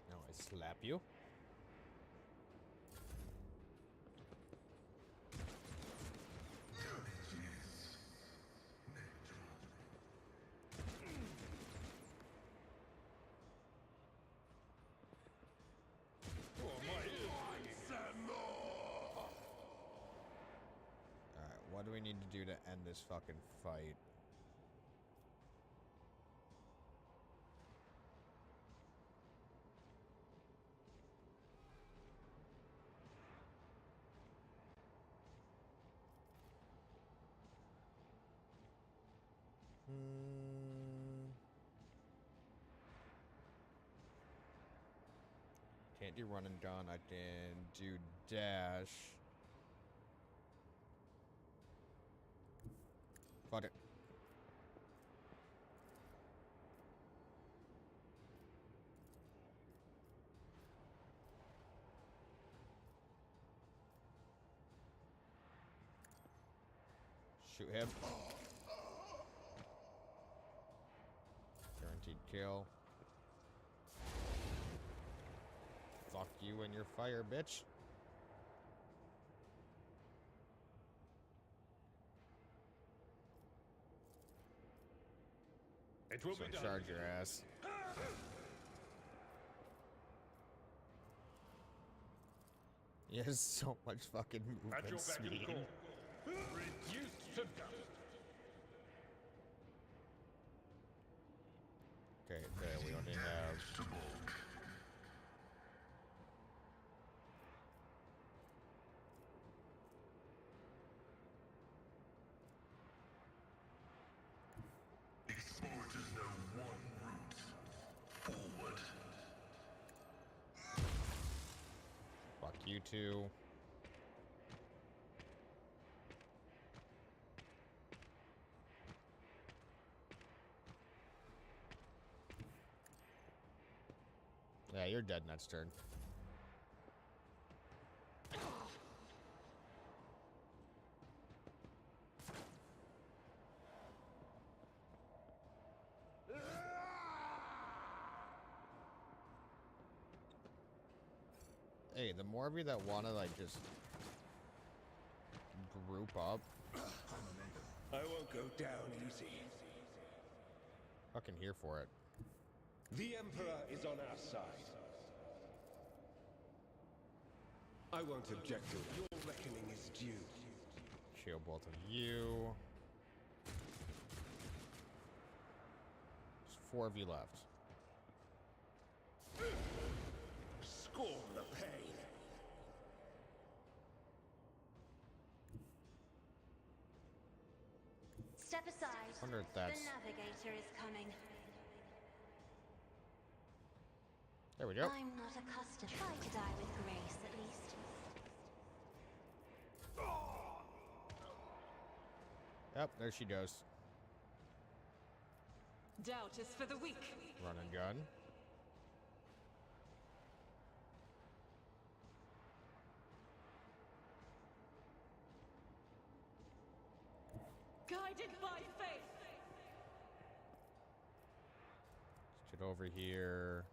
Now I slap you. Alright, what do we need to do to end this fucking fight? Can't do run and gun. I can do dash. Fuck it. Shoot him. Guaranteed kill. Fuck you and your fire, bitch. It will So be done. charge your ass. He has so much fucking At your movement beck and speed. call. Reduced to dust. Okay, there we only have To bulk. Explorers know one route. Forward. fuck you two. Yeah, you're dead next turn. Hey, the more of you that want to, like, just group up, I won't go down easy. fucking here for it. The Emperor is on our side. I won't object to it. Your reckoning is due. Shield both of you. There's 4 of you left. Scorn the pain. Step aside. Wonder if The that's... navigator is coming. There we go. I'm not accustomed. Try to die with grace, at least. Yep, there she goes. Doubt is for the weak. Run and gun. Guided by faith. Get over here.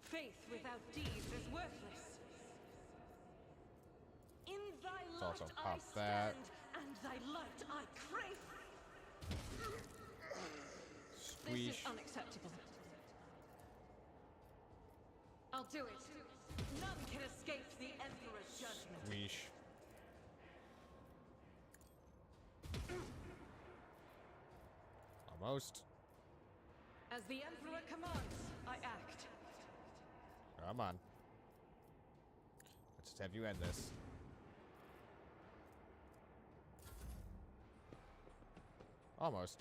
Faith without deeds is worthless. In thy Let's light also I pop stand, that. and thy light I crave. This Squeeze. is unacceptable. I'll do it. None can escape the Emperor's judgment. Squeeze. Almost. As the Emperor commands, I act. Come on. Let's just have you end this. Almost.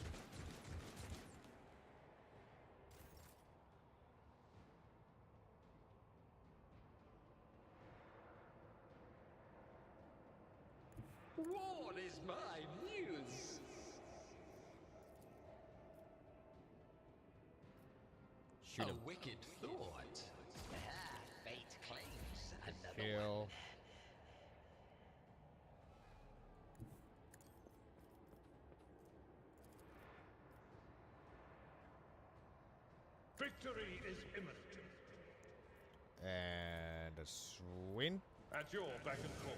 What is my muse? Shoot A him. wicked thought. Ah, fate claims another Kill. one. Victory is imminent. And a swing. At your beck and call.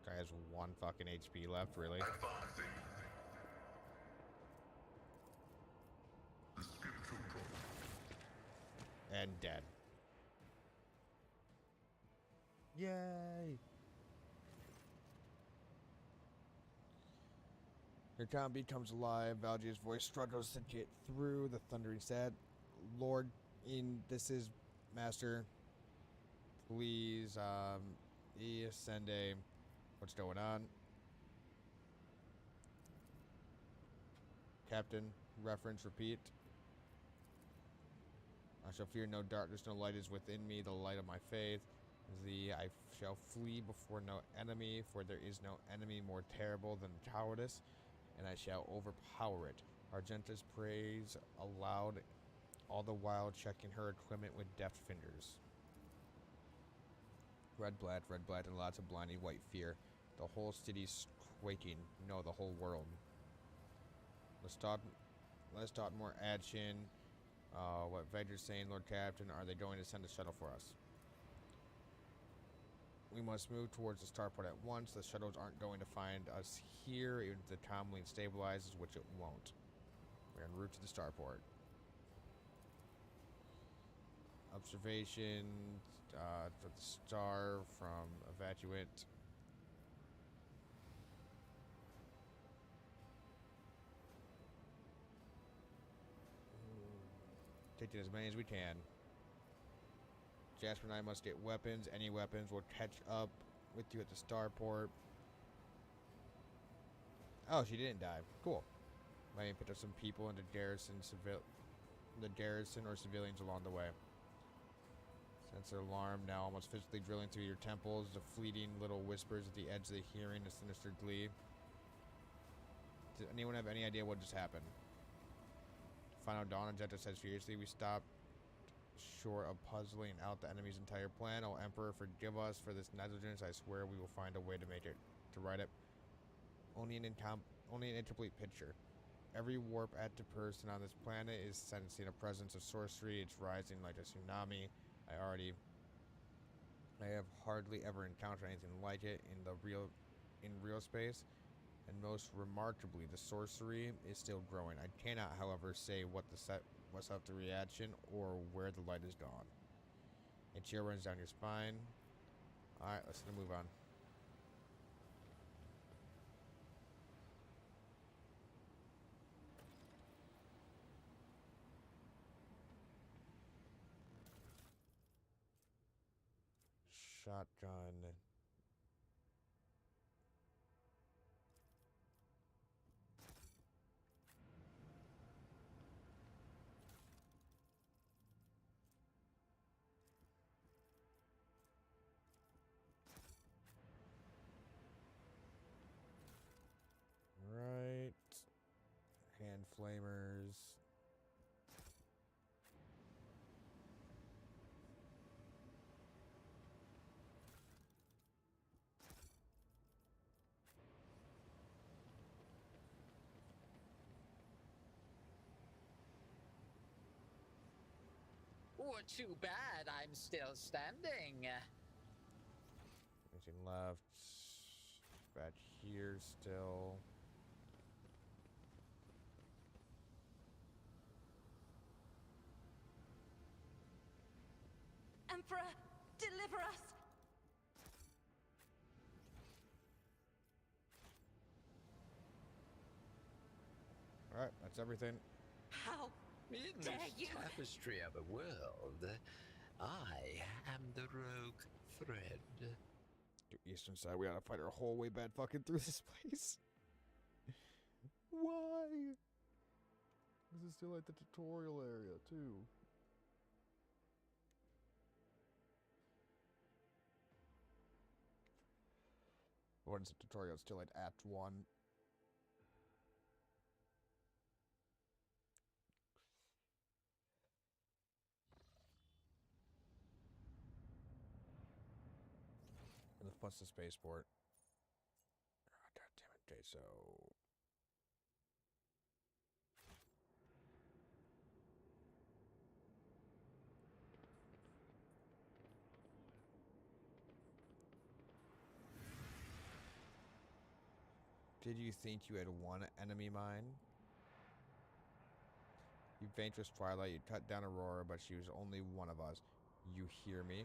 Guy has 1 fucking HP left, really. Advancing. The scriptural prophet. And dead. Yay! Your town becomes alive. Valji's voice struggles to get through the thundering sad. Lord, this is Master. Please, Ascende. What's going on? Captain, reference, repeat. I shall fear no darkness, no light is within me, the light of my faith. I shall flee before no enemy, for there is no enemy more terrible than cowardice, and I shall overpower it. Argentus prays aloud, all the while checking her equipment with deft fingers. Red blood, and lots of blinding white fear. The whole city's quaking. No, the whole world. Let's talk more action. What Vader's saying, Lord Captain, are they going to send a shuttle for us? We must move towards the starport at once. The shuttles aren't going to find us here, even if the Comlink stabilizes, which it won't. We're en route to the starport. Observation for the star from evacuate. Taking as many as we can. Jasper and I must get weapons. Any weapons will catch up with you at the starport. Oh, she didn't die. Cool. Might even pick up some people in the garrison or civilians along the way. Sensor alarm now almost physically drilling through your temples. The fleeting little whispers at the edge of the hearing, a sinister glee. Does anyone have any idea what just happened? Final dawn, and Jetta said furiously, we stopped short of puzzling out the enemy's entire plan. Oh, Emperor, forgive us for this negligence. I swear we will find a way to make it, to right it. Only an incomplete picture. Every warp active person on this planet is sensing a presence of sorcery. It's rising like a tsunami. I have hardly ever encountered anything like it in real space, and most remarkably, the sorcery is still growing. I cannot, however, say what's up the reaction or where the light is gone. A chill runs down your spine. All right, let's move on. Shotgun. Right. Hand flamers. Well, too bad I'm still standing. Anything left? Back here still. Emperor, deliver us! Alright, that's everything. How In dare this you? tapestry of a world, I am the rogue thread. To eastern side, we gotta fight our whole way back fucking through this place. Why? This is still like the tutorial area, too. What is the tutorial? It's still like Act 1. And what's the spaceport? Oh, God damn it. Okay, so. Did you think you had one enemy mine? You vanquished Twilight, you cut down Aurora, but she was only one of us. You hear me?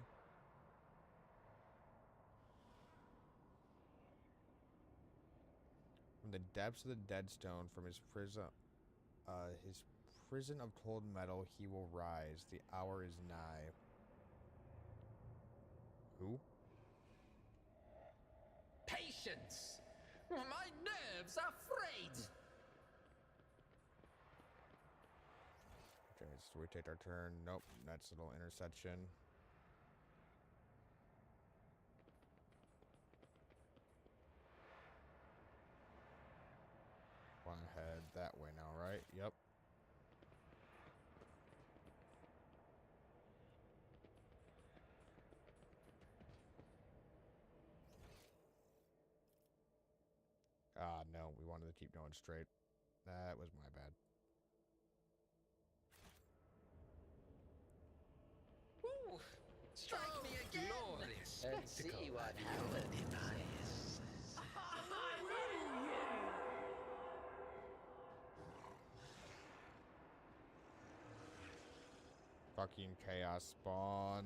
From the depths of the Deadstone, from his prison of cold metal, he will rise. The hour is nigh. Who? Patience! My nerves are frayed! Okay, so we take our turn. Nope, that's a little intersection. Want to head that way now, right? Yep. wanted to keep going straight. That was my bad. Ooh, strike me again. Glorious and see what hell device. Fucking chaos spawn.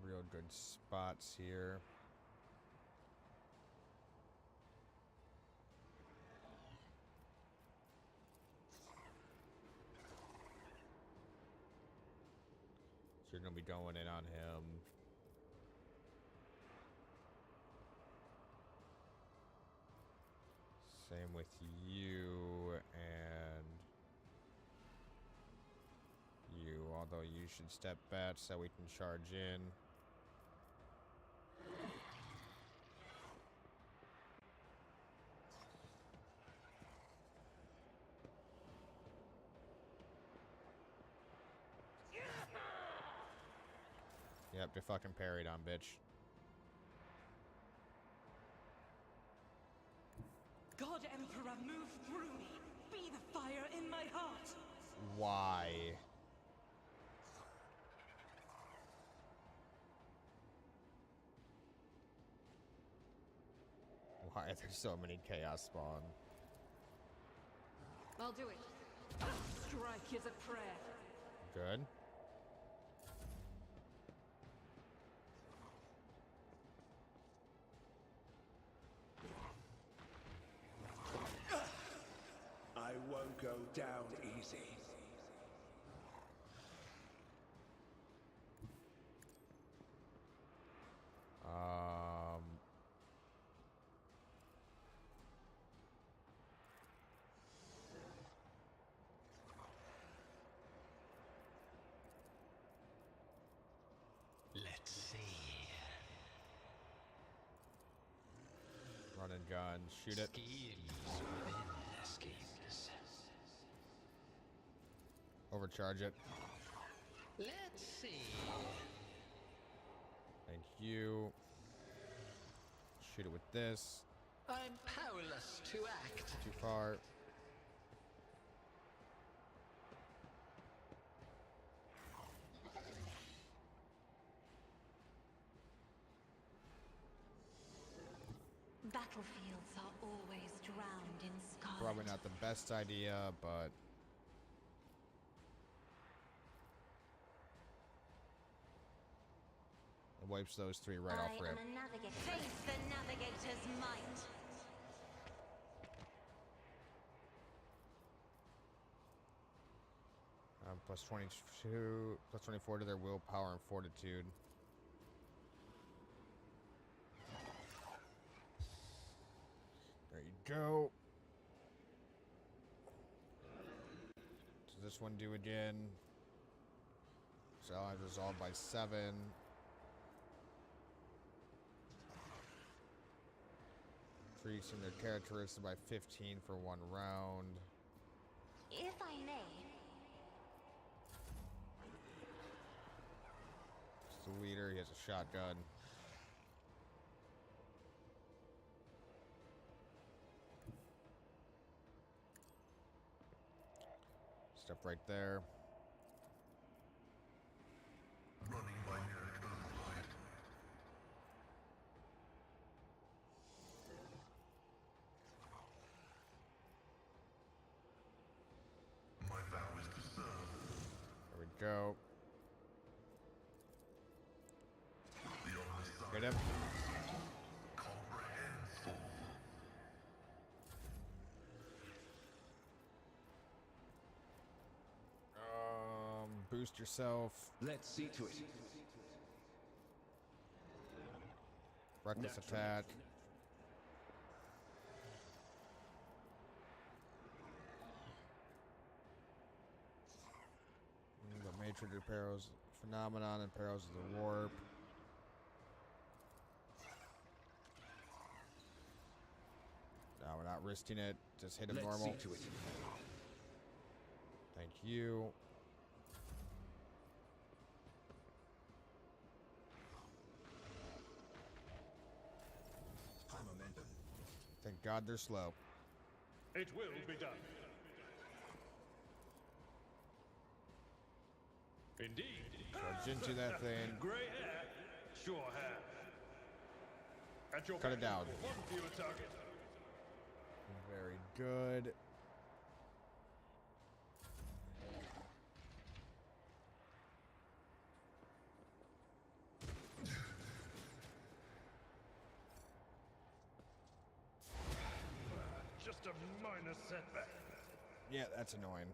Real good spots here. So you're gonna be going in on him. Same with you and you, although you should step back so we can charge in. Yep, they fucking parried on, bitch. God Emperor, move through me. Be the fire in my heart. Why? Why are there so many chaos spawn? I'll do it. Strike is a prayer. Good. I won't go down easy. Let's see. Run and gun, shoot it. Schemes within schemes. Overcharge it. Let's see. Thank you. Shoot it with this. I'm powerless to act. Too far. Battlefields are always drowned in scarlet. Probably not the best idea, but it wipes those three right off rip. I am a navigator. Face the navigator's might. Plus 22, plus 24 to their willpower and fortitude. There you go. Does this one do again? So I've resolved by 7. Increasing their characteristics by 15 for 1 round. If I may. It's the leader, he has a shotgun. Step right there. Running by Nerek override. My vow is to serve. There we go. The ominous Hit him. comprehensive. Boost yourself. Let's see to it. Reckless attack. trigger Perils Phenomenon and Perils of the Warp. No, we're not risking it. Just hit him Let's normal. see to it. Thank you. High momentum. Thank God they're slow. It will be done. Indeed. Charge into that thing. Grey hair, sure hair. At your Cut it back. down. One fewer target. Very good. Just a minor setback. Yeah, that's annoying.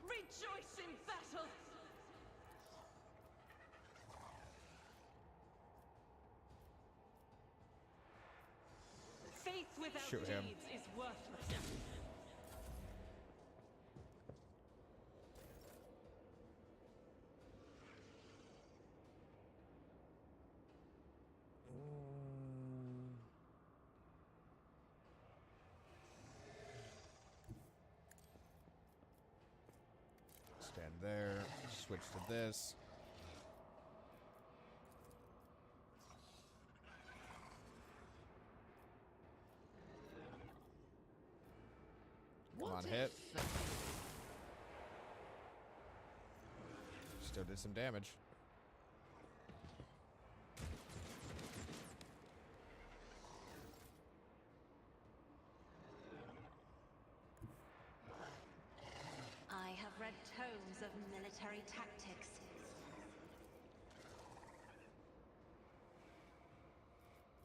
Rejoice in battle! Faith without Shoot him. deeds is worthless. Stand there. Switch to this. Come on, hit. Still did some damage. I have read tomes of military tactics.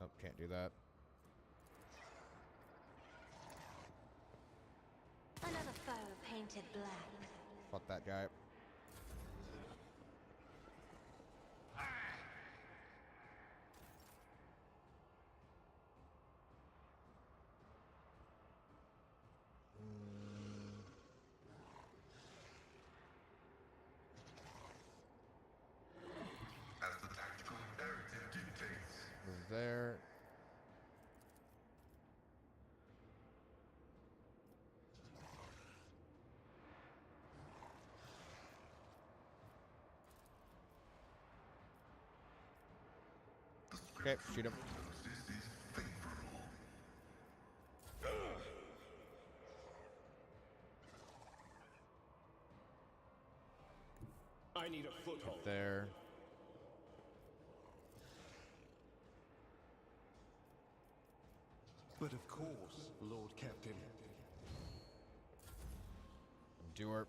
Nope, can't do that. Another foe painted black. Fuck that guy. As the tactical imperative dictates. Move there. Okay, shoot him. This is favorable. I need a foothold. There. But of course, Lord Captain. Do her.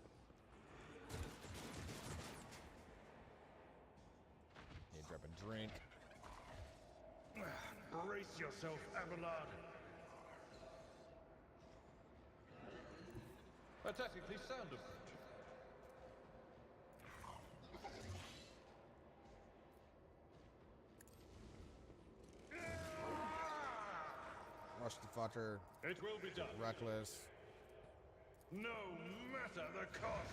Need to grab a drink. Brace yourself, Abelard. A tactically sound approach. Rush the fucker. It will be done. Reckless. No matter the cost.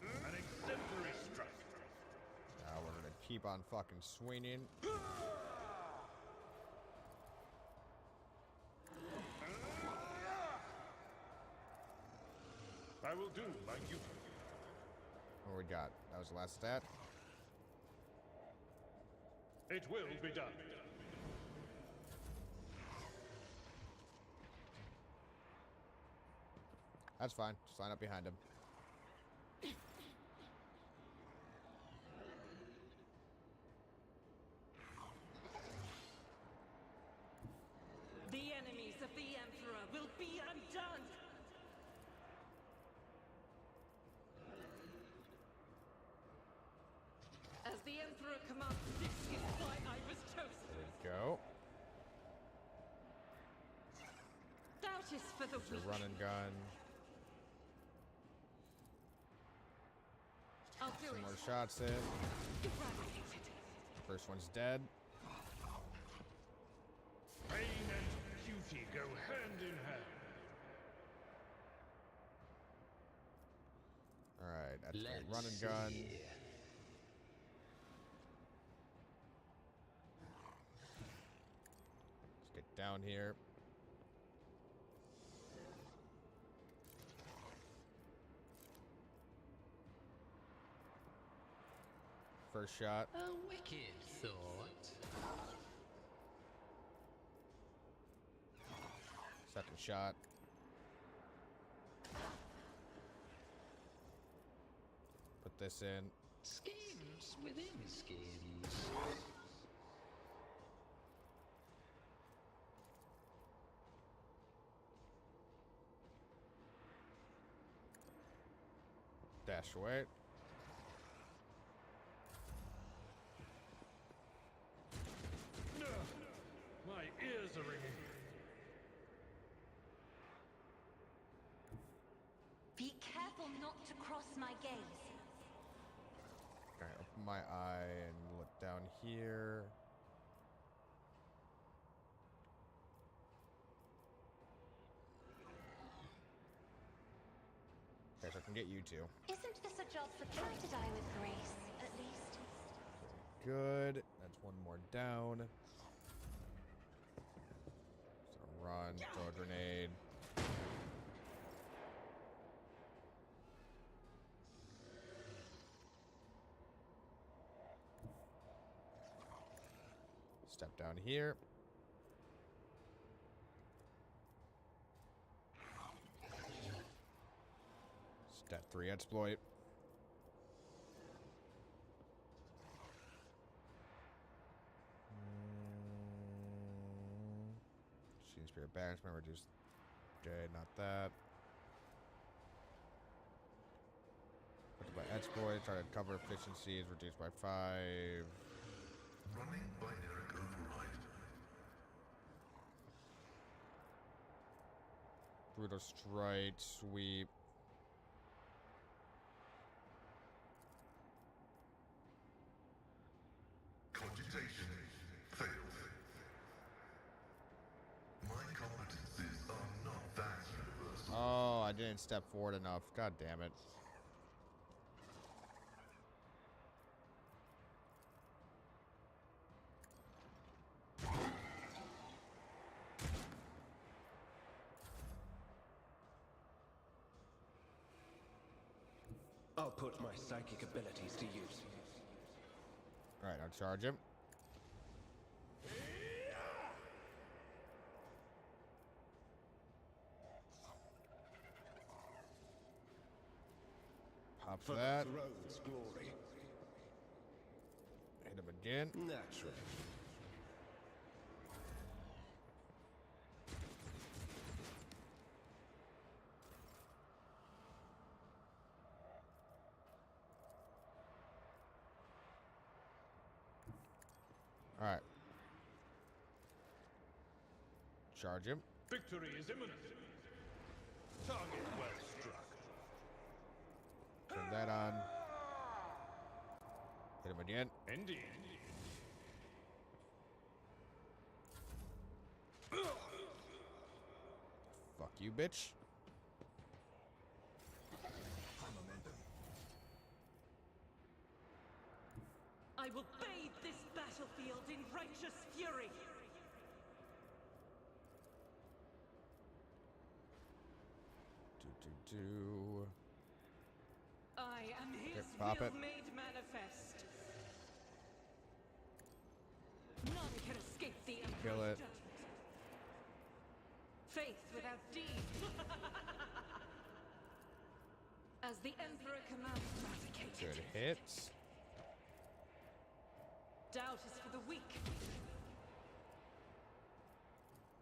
An exemplary strike. Now we're gonna keep on fucking swinging. I will do my duty. What we got? That was the last stat. It will be done. That's fine. Just line up behind him. The enemies of the Emperor will be undone! As the Emperor commands, this is why I was chosen! There we go. Doubt is for the Your weak. run and gun. I'll do Some it. more shots in. Eradicated. First one's dead. duty go hand in hand. Alright, that's great. Let's Run and gun. see. Let's get down here. First shot. A wicked thought. Second shot. Put this in. Schemes within schemes. Dash away. My ears are ringing. Be careful not to cross my gaze. Alright, open my eye and look down here. Okay, so I can get you two. Isn't this a job for try to die with grace, at least? Good. That's one more down. So run, throw a grenade. Step down here. Step 3 exploit. Sheen Spirit Banishment, reduce. Okay, not that. By exploit, try to cover efficiencies, reduced by 5. Running binary override. Brutal strike, sweep. Cogitation failed. My competencies are not that universal. Oh, I didn't step forward enough. God damn it. I'll put my psychic abilities to use. Alright, I'll charge him. Pop For that. the throne's glory. Hit him again. Naturally. Alright. Charge him. Victory is imminent. Target well struck. Turn that on. Hit him again. Indeed. Fuck you, bitch. I will bathe this battlefield in righteous fury. Do. I am his pop will it. made manifest. None can escape the Kill Emperor's it. judgment. Faith without deed. As the Emperor commands, Good hits. Doubt is for the weak.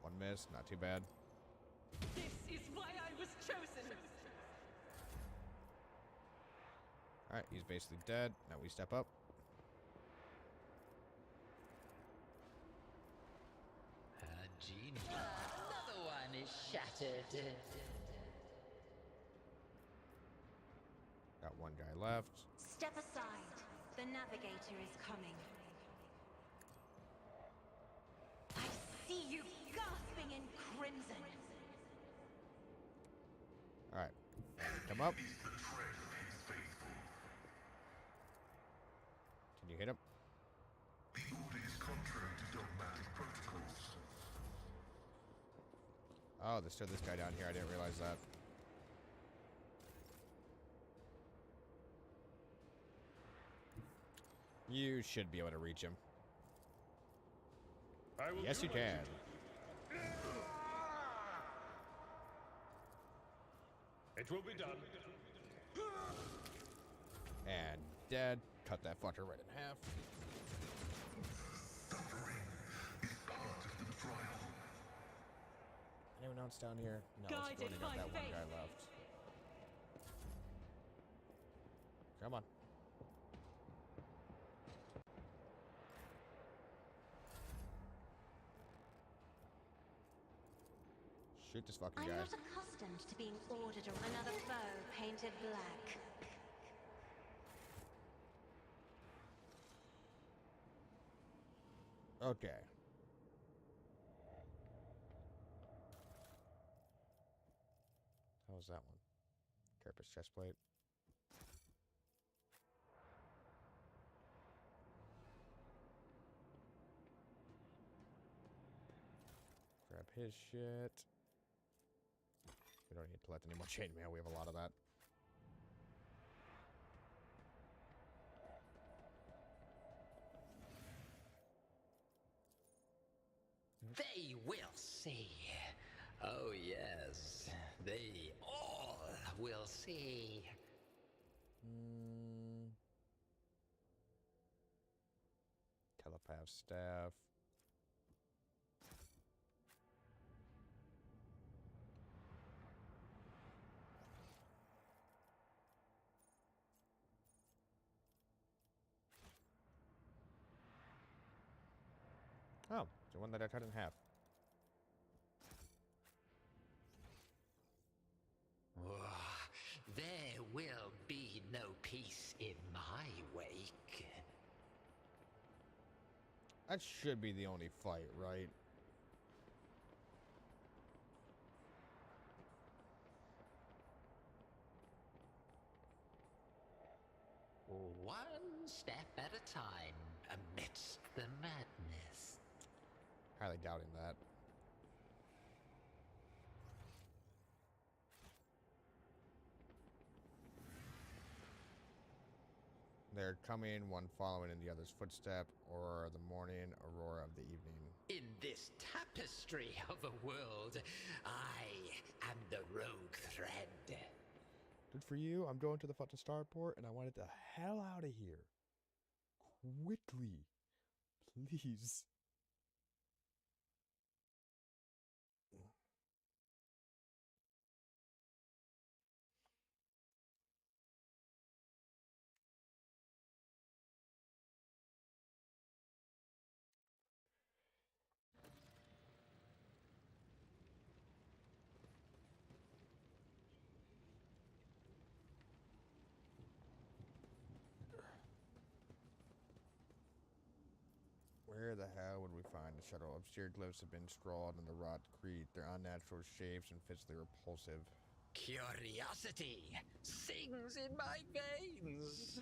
One miss, not too bad. This is why I was chosen. Alright, he's basically dead. Now we step up. Genie. Another one is shattered. Got one guy left. Step aside. The navigator is coming. I see you gasping in crimson. Alright. Come up. Is the tread of his faithful. Can you hit him? The order is contrary to dogmatic protocols. Oh, there's still this guy down here. I didn't realize that. You should be able to reach him. Yes, you can. It will be done. And dead. Cut that fucker right in half. Suffering is part of the trial. Anyone else down here? No, it's Guided only got by that one fate. guy left. Come on. Shoot this fucking I'm guy. not accustomed to being ordered around another foe painted black. Okay. How was that one? Carapace chestplate. Grab his shit. We don't need to collect any more chainmail. We have a lot of that. They will see. Oh, yes. They all will see. Telepath staff. Oh, the one that I cut in half. There will be no peace in my wake. That should be the only fight, right? One step at a time amidst the madness. Highly doubting that. They're coming, one following in the other's footstep, or the morning aurora of the evening. In this tapestry of a world, I am the rogue thread. Good for you. I'm going to the fucking starport, and I want it the hell out of here. Quickly. Please. Where the hell would we find the shuttle? Obscure glyphs have been scrawled in the wrought creed. Their unnatural shapes and physically repulsive. Curiosity sings in my veins.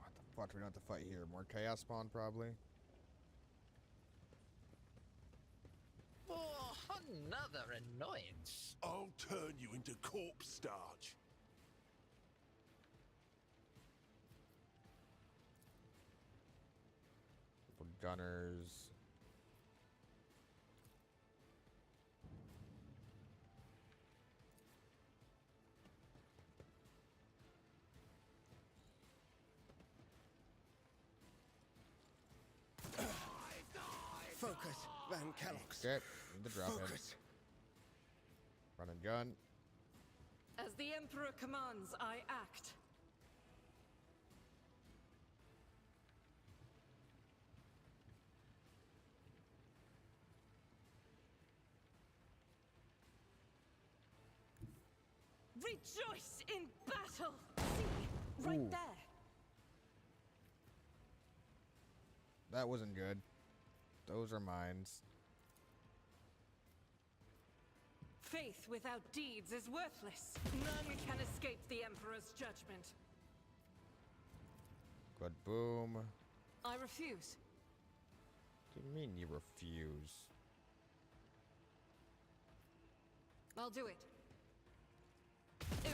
What the fuck? We don't have to fight here. More chaos spawn, probably. Oh, another annoyance. I'll turn you into corpse starch. For gunners. Focus, Van Kellogg's. Okay, need the drop in. Focus. Run and gun. As the Emperor commands, I act. Rejoice in battle! See, right Ooh. there. That wasn't good. Those are mines. Faith without deeds is worthless. None can escape the Emperor's judgment. Good boom. I refuse. What do you mean you refuse? I'll do it.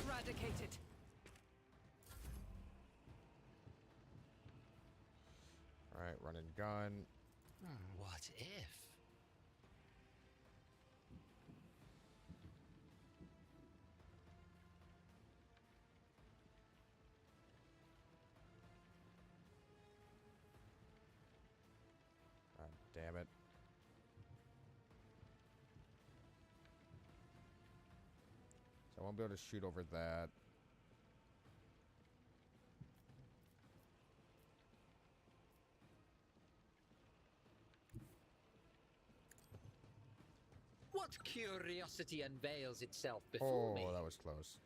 Eradicate it. Alright, run and gun. What if? God damn it. So I won't be able to shoot over that. What curiosity unveils itself before me? Oh, that was close.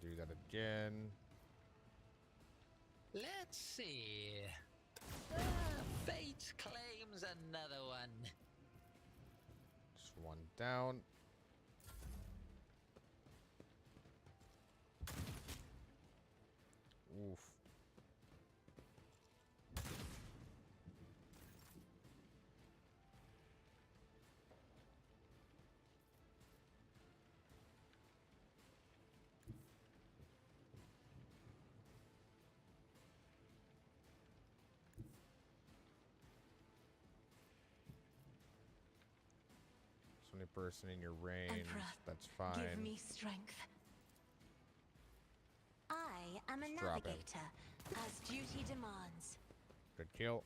Do that again. Let's see. Fate claims another one. Just one down. Oof. Only person in your range. Emperor, that's fine. give me strength. I am a Just drop him. navigator, as duty demands. Good kill.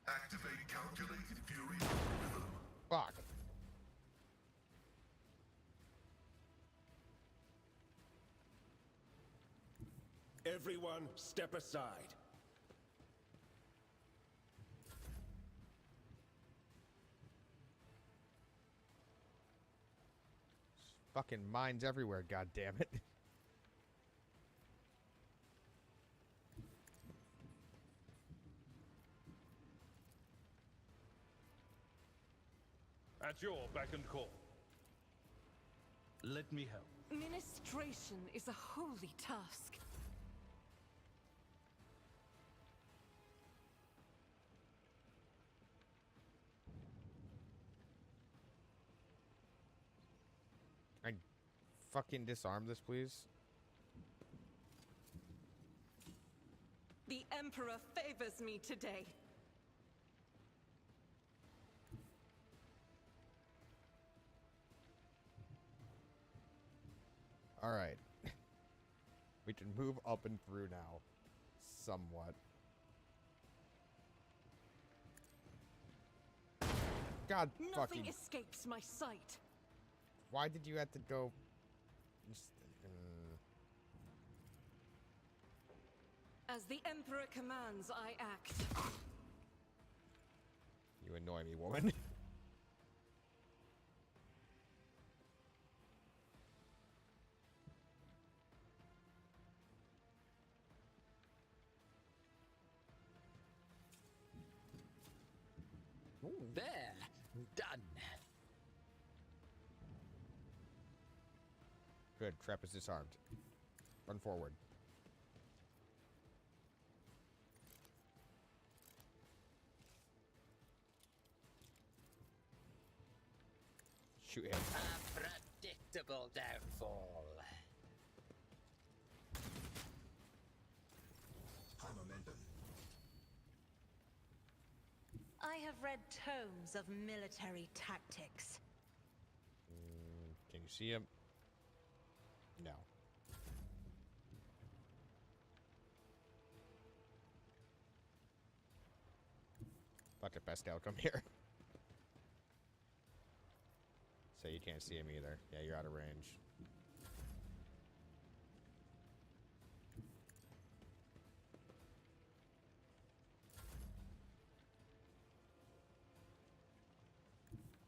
Activate calculated fury rhythm. Fuck. Everyone, step aside. Fucking mines everywhere, god damn it. At your beck and call. Let me help. Ministration is a holy task. I fucking disarm this, please. The Emperor favors me today. All right. We can move up and through now. Somewhat. God Nothing fucking... escapes my sight. Why did you have to go... As the Emperor commands, I act. You annoy me, woman. There, done. Good, trap is disarmed. Run forward. Shoot him. A predictable downfall. High momentum. I have read tomes of military tactics. Can you see him? No. Fuck it, Pascal, come here. So you can't see him either. Yeah, you're out of range.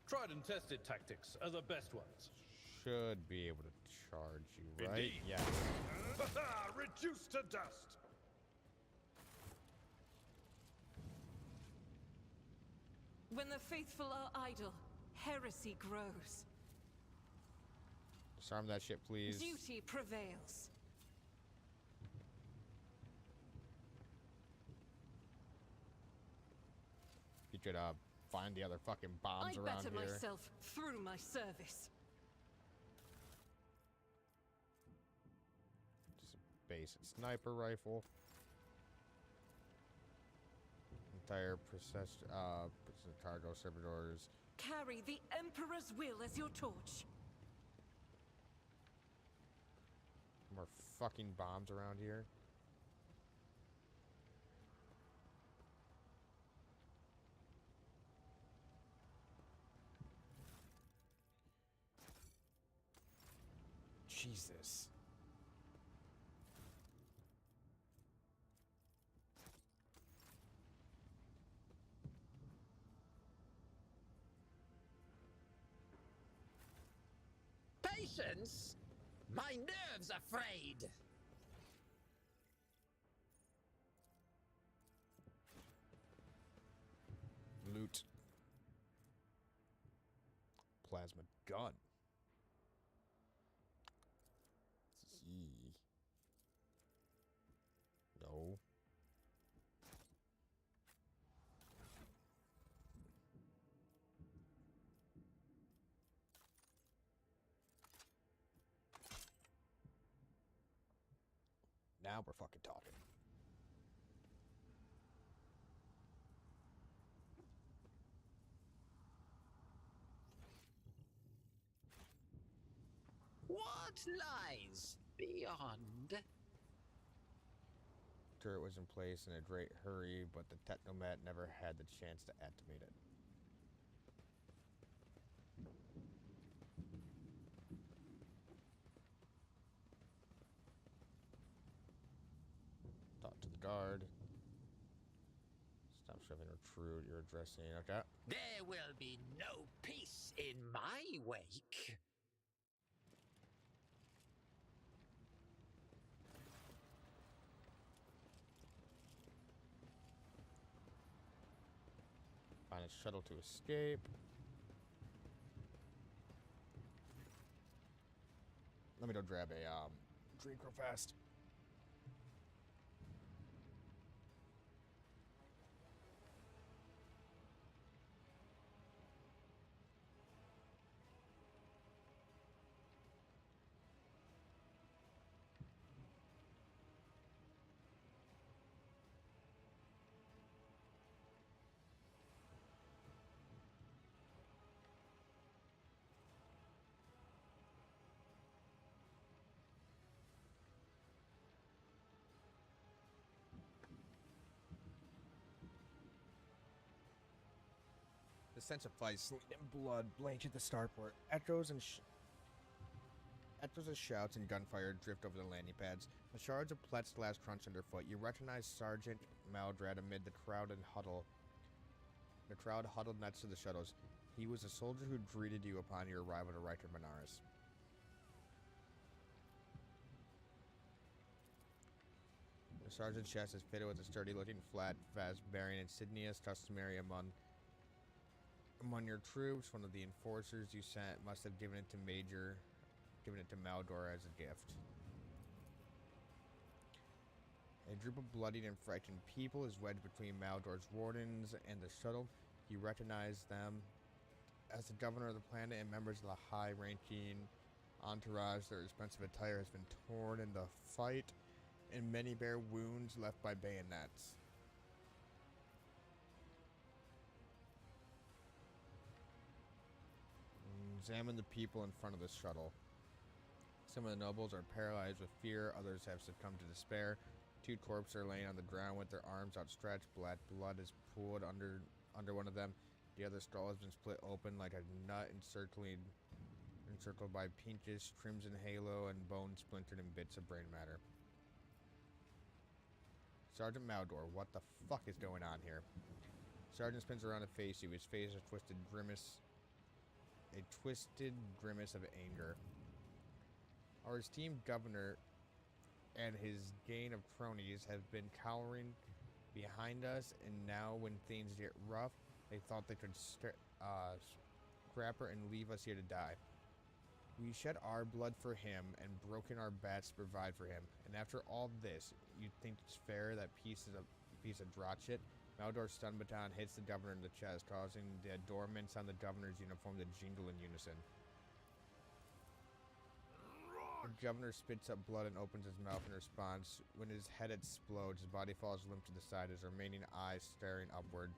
Tried and tested tactics are the best ones. Should be able to charge you, right? Indeed. Yeah. Reduced to dust! When the faithful are idle, heresy grows. Disarm that shit, please. Duty prevails. You could find the other fucking bombs I around better here. myself through my service. Just a basic sniper rifle. Entire cargo servitors. Carry the Emperor's will as your torch. More fucking bombs around here. Jesus. Patience? My nerves are frayed. Loot. Plasma gun. Yee. No. Now we're fucking talking. What lies beyond? Turret was in place in a great hurry, but the Technomat never had the chance to activate it. Talk to the guard. Stop shoving recruit. You're addressing. Okay. There will be no peace in my wake. Find a shuttle to escape. Let me go grab a drink real fast. The sense of vice and blood blanket the starport. Echoes and shouts and gunfire drift over the landing pads. The shards of plexiglass crunch underfoot. You recognize Sergeant Maldrad amid the crowd and huddle. The crowd huddled next to the shuttles. He was a soldier who greeted you upon your arrival to Riker Benares. The sergeant's chest is fitted with a sturdy-looking flat vest bearing insignias customary among your troops. One of the enforcers you sent must have given it to Maldor as a gift. A group of bloodied and frightened people is wedged between Maldor's wardens and the shuttle. You recognize them as the governor of the planet and members of the high-ranking entourage. Their expensive attire has been torn in the fight, and many bear wounds left by bayonets. Examine the people in front of the shuttle. Some of the nobles are paralyzed with fear, others have succumbed to despair. Two corpses are laying on the ground with their arms outstretched. Black blood is pooled under one of them. The other skull has been split open like a nut, encircled by pinkish crimson halo and bone splintered in bits of brain matter. Sergeant Maldor, what the fuck is going on here? Sergeant spins around to face you, his face a twisted grimace of anger. Our esteemed governor and his gang of cronies have been cowering behind us, and now when things get rough, they thought they could scrap her and leave us here to die. We shed our blood for him and broken our backs to provide for him. And after all this, you think it's fair that piece of drot shit? Maldor's stun baton hits the governor in the chest, causing the adornments on the governor's uniform to jingle in unison. The governor spits up blood and opens his mouth in response. When his head explodes, his body falls limp to the side, his remaining eyes staring upward.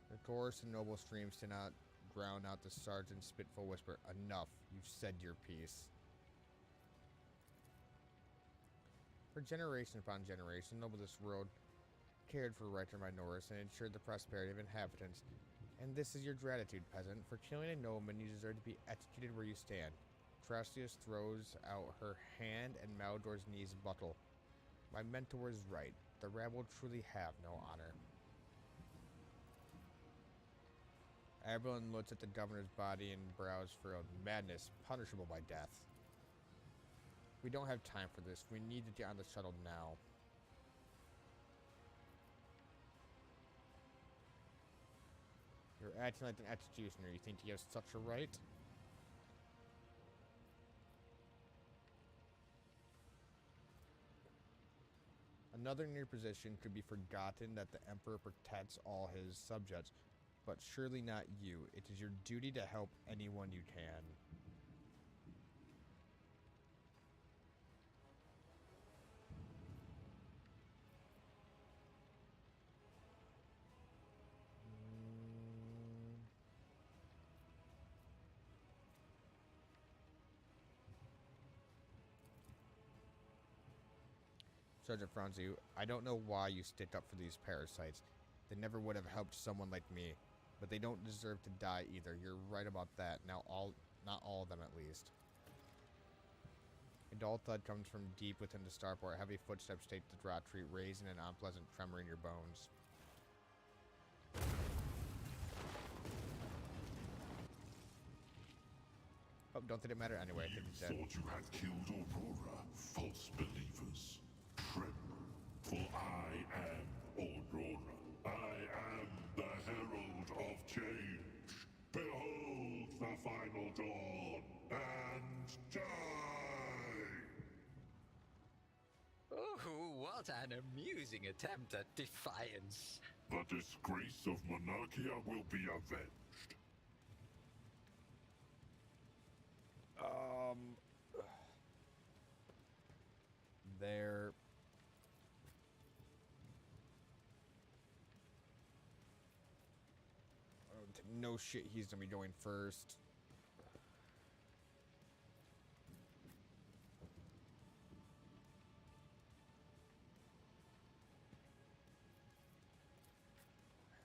The chorus and noble streams cannot drown out the sergeant's spitful whisper. Enough. You've said your piece. For generation upon generation, noble this world cared for rights and minorities and ensured the prosperity of inhabitants. And this is your gratitude, peasant. For killing a nobleman, you deserve to be executed where you stand. Trastius throws out her hand and Maldor's knees buckle. My mentor is right. The rabble truly have no honor. Aberlin looks at the governor's body and brows furrowed. Madness, punishable by death. We don't have time for this. We need to get on the shuttle now. You're acting like an executioner. You think you have such a right? Another in your position could be forgotten that the Emperor protects all his subjects. But surely not you. It is your duty to help anyone you can. Sergeant Franzu, I don't know why you stick up for these parasites. They never would have helped someone like me. But they don't deserve to die either. You're right about that. Not all of them at least. A dull thud comes from deep within the starport. Heavy footsteps take the drop tree, raising an unpleasant tremor in your bones. Oh, don't think it matter anyway. I think it's dead. You thought you had killed Aurora, false believers. Tremble, for I am Aurora. I am the herald of change. Behold the final dawn, and die! Oh, what an amusing attempt at defiance. The disgrace of Monarchia will be avenged. There. No shit, he's gonna be going first.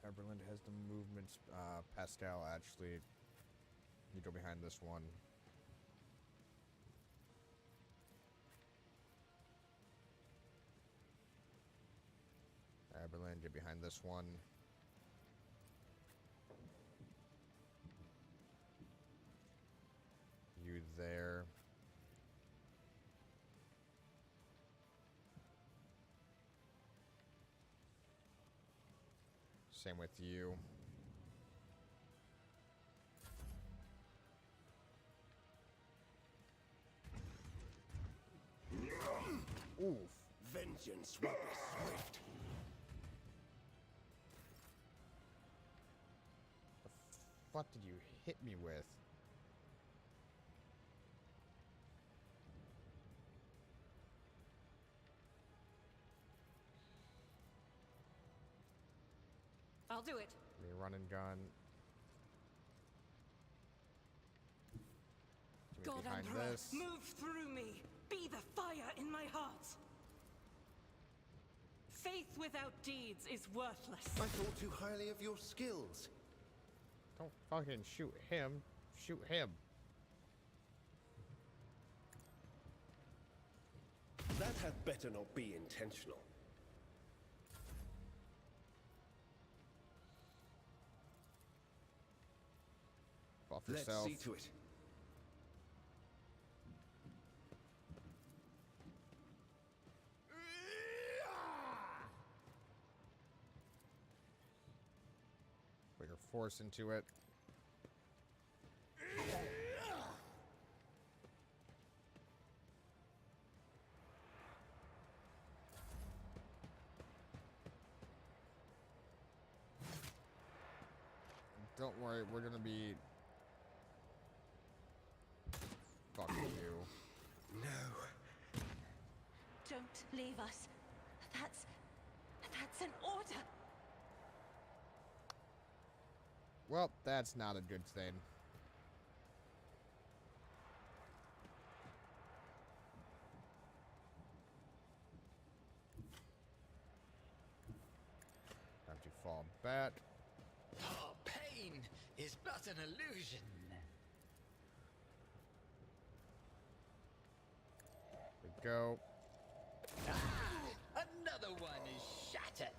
Aberlin has the movements. Pascal, actually, you go behind this one. Aberlin, get behind this one. You there. Same with you. Oof. Vengeance will be swift. The fuck did you hit me with? I'll do it. Me run and gun. Get me God behind Emperor, this. move through me. Be the fire in my heart. Faith without deeds is worthless. I thought too highly of your skills. Don't fucking shoot him. Shoot him. That had better not be intentional. Buff Let's yourself. see to it. Put your force into it. Don't worry, we're gonna be fucking you. No. Don't leave us. That's an order. Well, that's not a good thing. Time to fall back. Oh, pain is but an illusion. We go. Ah, another one is shattered.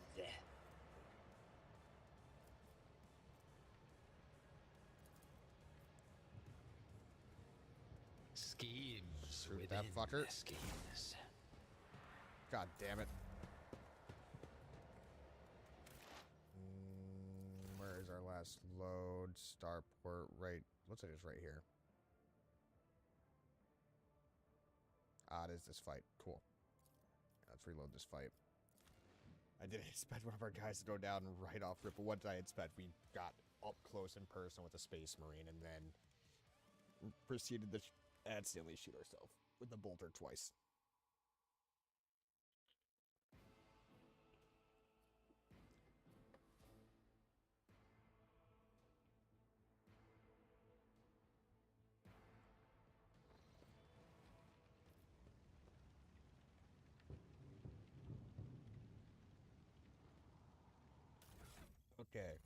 Schemes Shoot that within fucker. schemes. God damn it. Where is our last load? Starport, right. Looks like it's right here. Ah, it is this fight. Cool. Let's reload this fight. I didn't expect one of our guys to go down right off rip, but what did I expect? We got up close in person with a Space Marine and then proceeded to accidentally shoot ourselves with the bolter twice. Okay.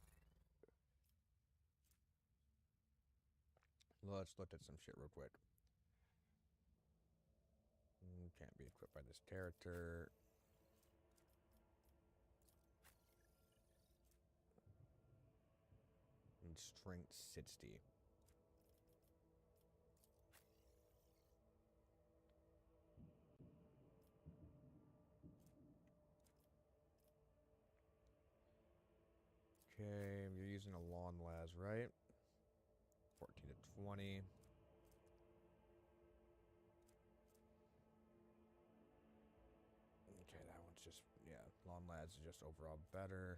Let's look at some shit real quick. Can't be equipped by this character. And strength 60. Okay, you're using a lawn las, right? 14 to 20. Okay, that one's just, yeah, lawn lads is just overall better.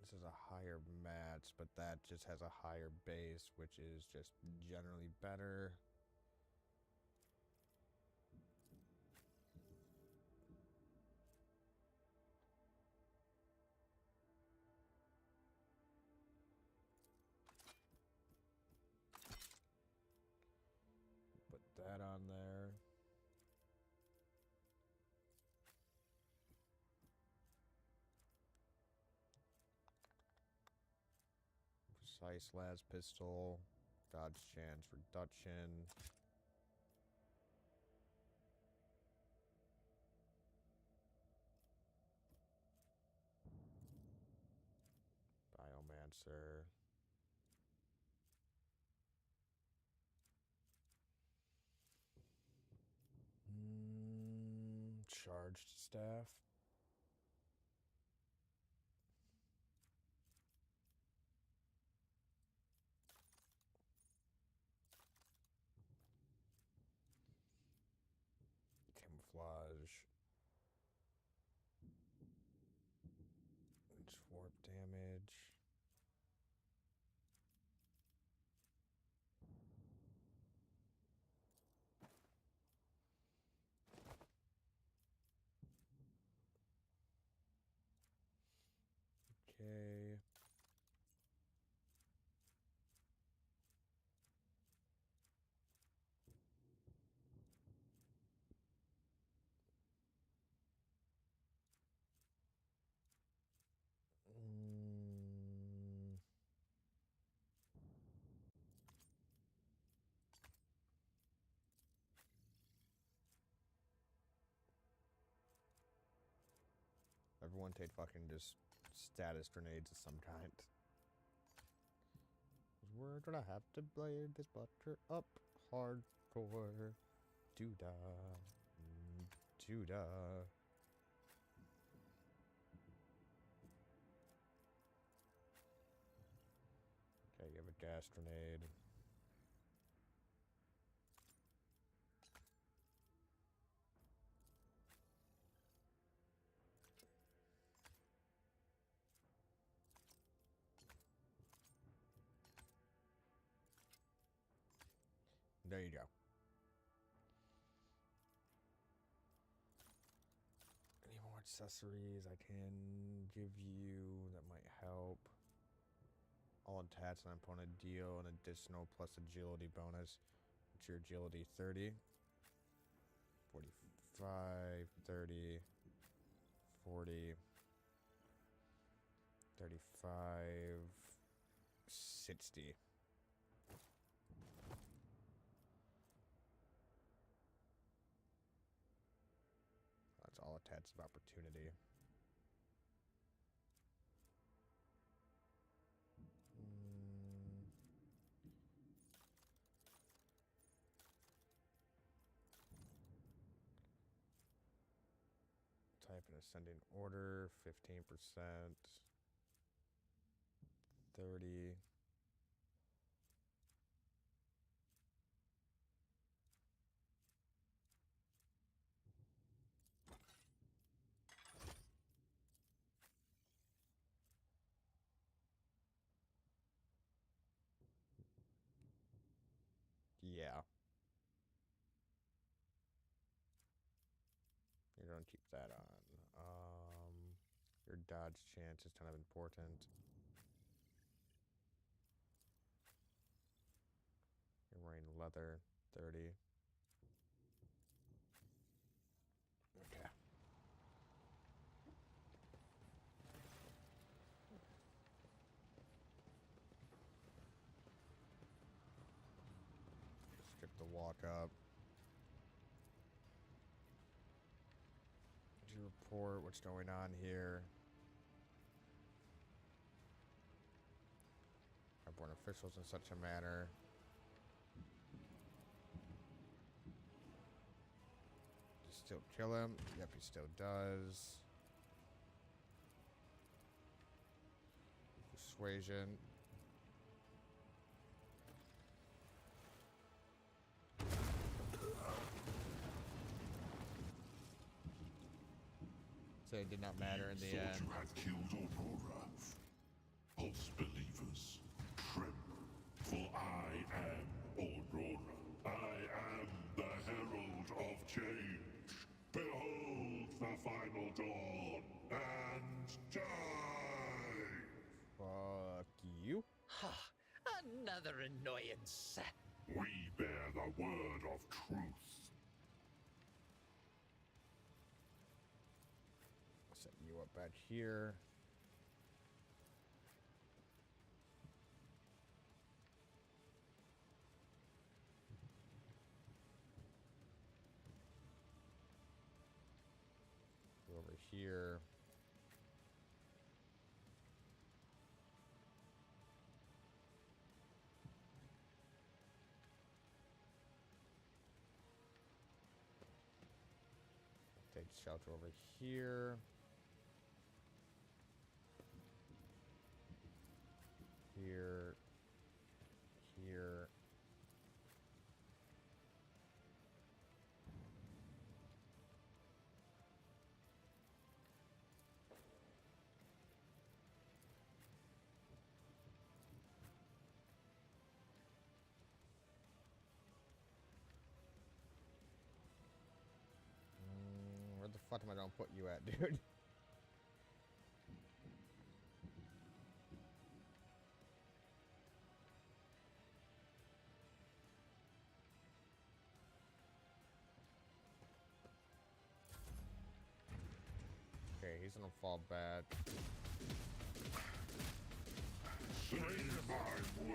This is a higher match, but that just has a higher base, which is just generally better. Put that on there. Precise las pistol. Dodge chance reduction. Biomancer. Charged staff. Camouflage. It's warp damage. Okay. everyone take fucking just status grenades of some kind. We're gonna have to blade this butter up hardcore. Doo-dah. Doo-dah. Okay, you have a gas grenade. There you go. Any more accessories I can give you that might help? All attacks on opponent deal an additional plus agility bonus. It's your agility 30, 45, 30, 40, 35, 60. That's all attacks of opportunity. Type in ascending order, 15%, 30. Yeah. You're gonna keep that on. Your dodge chance is kind of important. You're wearing leather, 30. Okay. Skip the walk up. Did you report what's going on here? Airborne officials in such a manner. You still kill him? Yep, he still does. Persuasion. So it did not matter in the end. You had killed Aurora. False believers, tremble, for I am Aurora. I am the herald of change. Behold the final dawn, and die! Fuck you. Another annoyance. We bear the word of truth. Set you up back here. Go over here. Take shelter over here. Here. Here. Where the fuck am I gonna put you at, dude? Okay, he's gonna fall back. Say my word, ye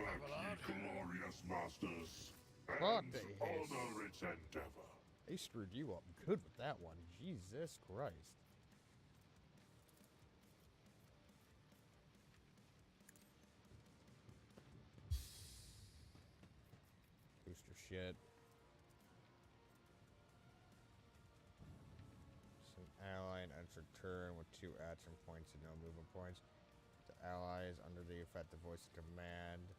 glorious masters, Fuck and they honor its endeavor. They screwed you up good with that one. Jesus Christ. shit. It's an ally and enter turn with 2 action points and no movement points. The ally is under the effect of voice of command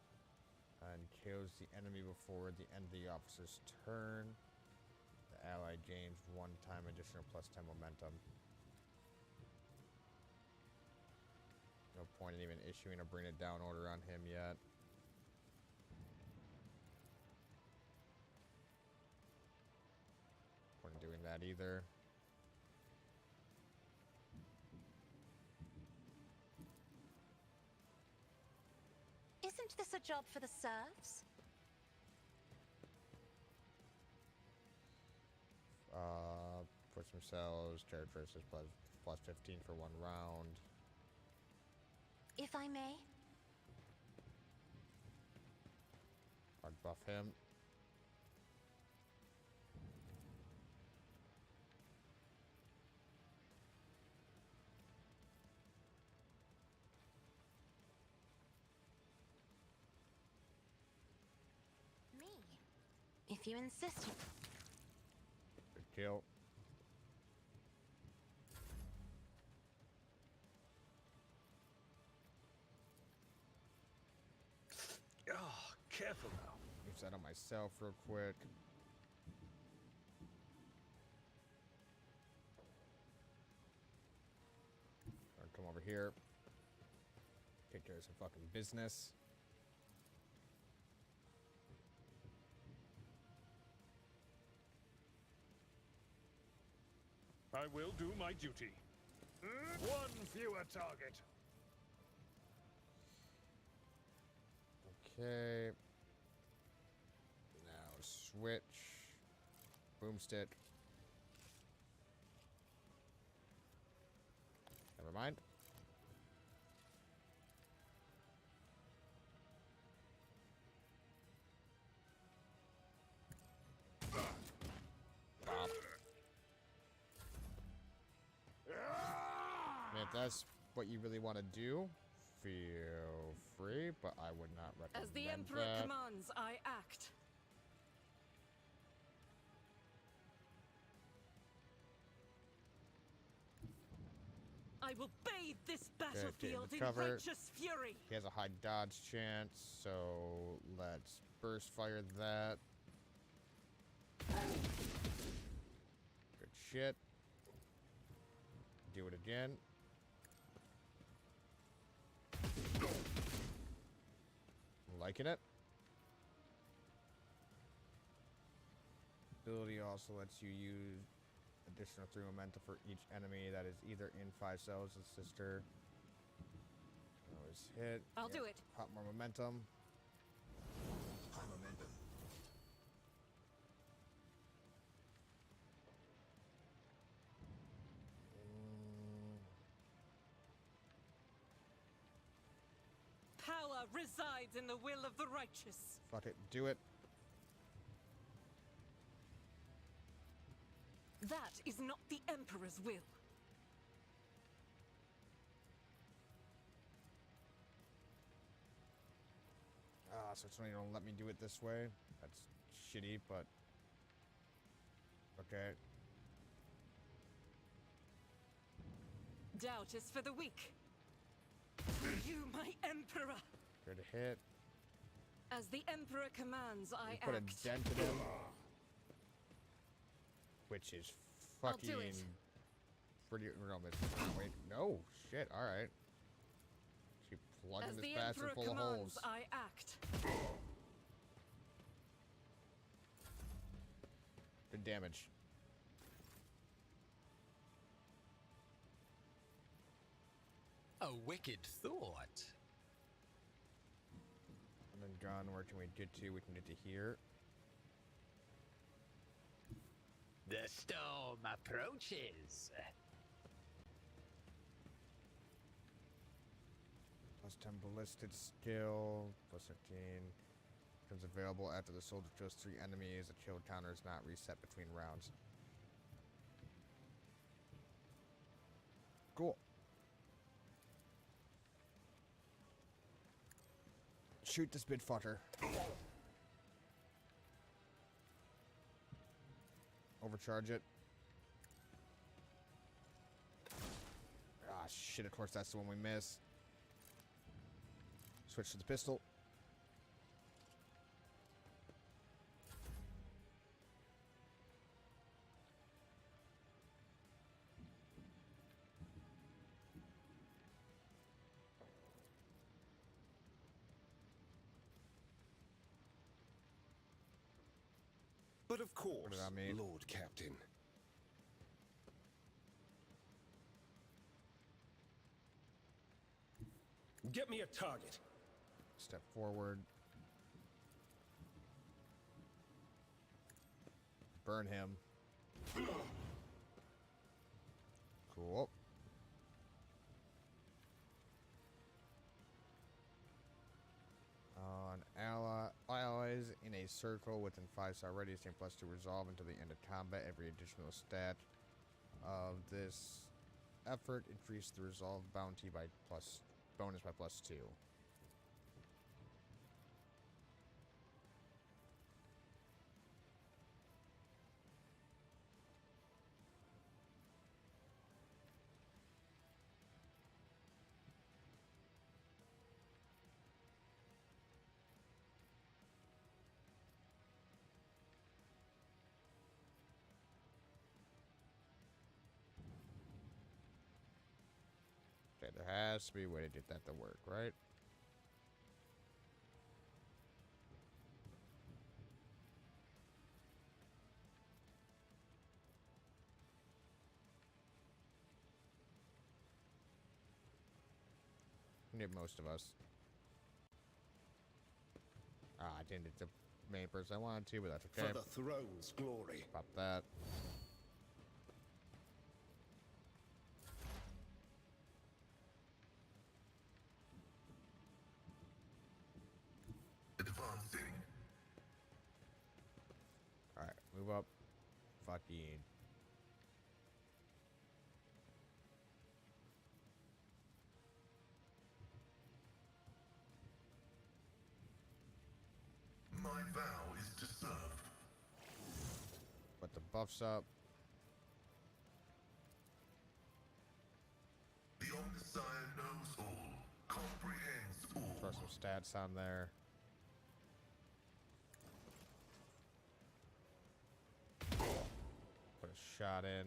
and kills the enemy before the end of the officer's turn. The ally gains 1 time additional plus 10 momentum. No point in even issuing a bring it down order on him yet. Point in doing that either. Isn't this a job for the serfs? Push themselves, characteristics plus 15 for 1 round. If I may. I'd buff him. Me. If you insist. Good kill. Oh, careful now. Use that on myself real quick. I'll come over here. Take care of some fucking business. I will do my duty. 1 fewer target. Okay. Now switch. Boomstick. Never mind. Bop. And if that's what you really want to do, feel free, but I would not recommend As the Emperor that. commands, I act. I will bathe this battlefield in cover. righteous fury. He has a high dodge chance, so let's burst fire that. Good shit. Do it again. Liking it. Ability also lets you use additional 3 momentum for each enemy that is either in 5 cells. His sister. Always hit. I'll do it. Pop more momentum. High momentum. Power resides in the will of the righteous. Fuck it. Do it. That is not the Emperor's will. So it's only gonna let me do it this way. That's shitty, but okay. Doubt is for the weak. You, my Emperor! Good hit. As the Emperor commands, I Put a act. dent in him. Which is I'll fucking do it. pretty. No, wait, no shit. All right. She plugging As this the bastard Emperor full of commands, holes. I act. Good damage. A wicked thought. And then gun. Where can we get to? We can get to here. The storm approaches. Plus 10 ballistic skill. Plus 15. Becomes available after the soldier kills 3 enemies. The kill counter is not reset between rounds. Cool. Shoot this big fucker. overcharge it. Ah, shit, of course that's the one we miss. Switch to the pistol. But of course, What did I mean? Lord Captain. Get me a target. Step forward. Burn him. Cool. On allies in a circle within 5-star radius, gain +2 resolve until the end of combat. Every additional stat of this effort increase the resolve bounty by bonus by +2. Okay, there has to be a way to get that to work, right? Need most of us. Ah, I didn't hit the main person I wanted to, but that's okay. For the throne's glory. Pop that. Advancing. Alright, move up. Fucking. My vow is to serve. Put the buffs up. The Omnissiah knows all, comprehends all. Throw some stats on there. Put a shot in.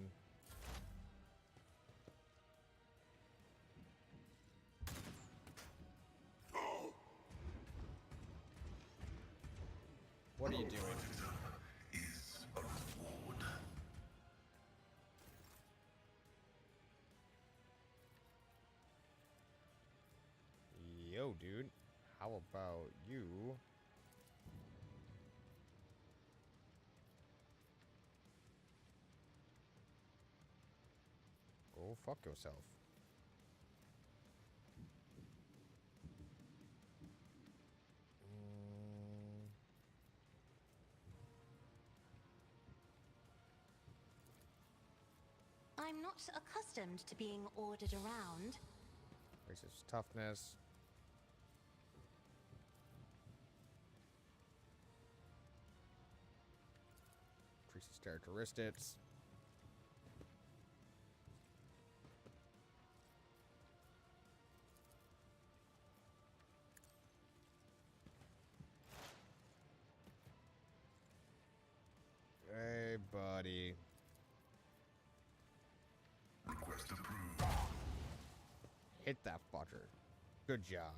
What are you doing? Is a reward. Yo, dude. How about you? Go fuck yourself. I'm not accustomed to being ordered around. Increases toughness. Increases characteristics. Hey, buddy. Request approved. Hit that fucker. Good job.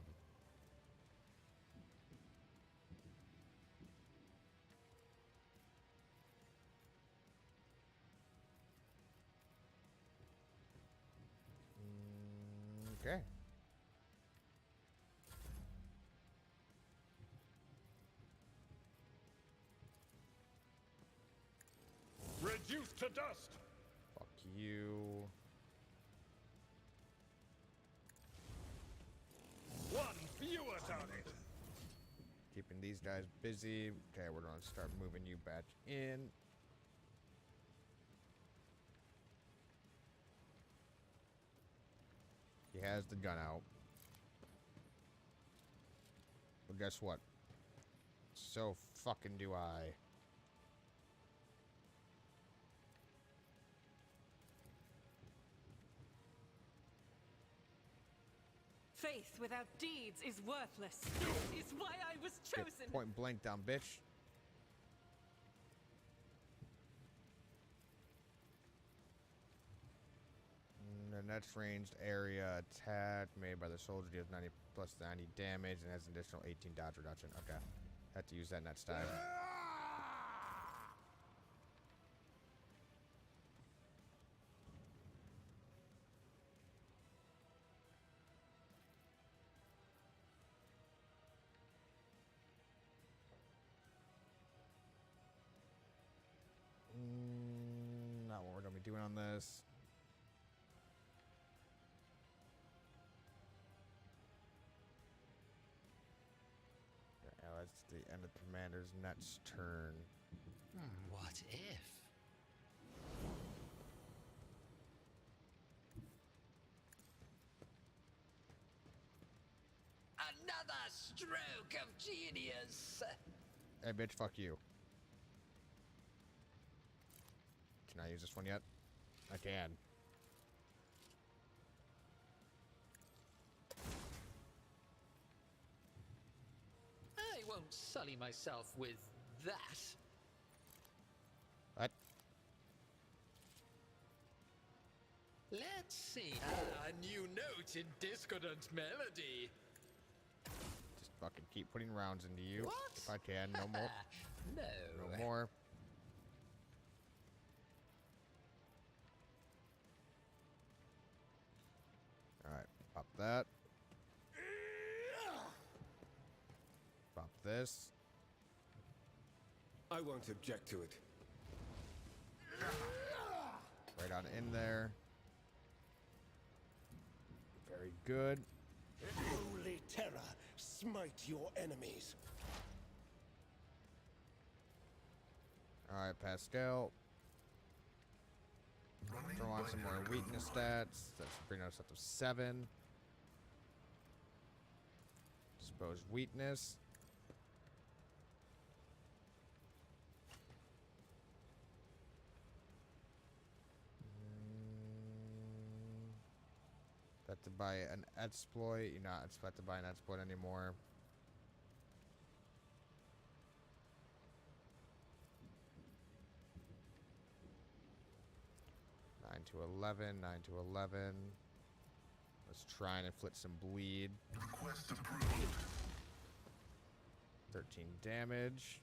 Okay. Reduced to dust! Fuck you. One fewer target! Keeping these guys busy. Okay, we're gonna start moving you back in. He has the gun out. But guess what? So fucking do I. Faith without deeds is worthless. This is why I was Get chosen. point blank down, bitch. The next ranged area attack made by the soldier deals 90 plus 90 damage and has an additional 18 dodge reduction. Okay. Have to use that next time. Not what we're going to be doing on this. That's the end of the commander's next turn. What if? Another stroke of genius! Hey, bitch, fuck you. Can I use this one yet? I can. I won't sully myself with that. What? Let's see. A new note in discordant melody. Just fucking keep putting rounds into you. What? If I can. No more. No. No more. Alright, pop that. Pop this. I won't object to it. Right on in there. Very good. Holy terror, smite your enemies. Alright, Pascal. Throw on some more weakness stats. That should bring us up to 7. Dispose weakness. Have to buy an exploit. You're not expect to buy an exploit anymore. Nine to 11. 9 to 11. Let's try and inflict some bleed. Request approved. 13 damage.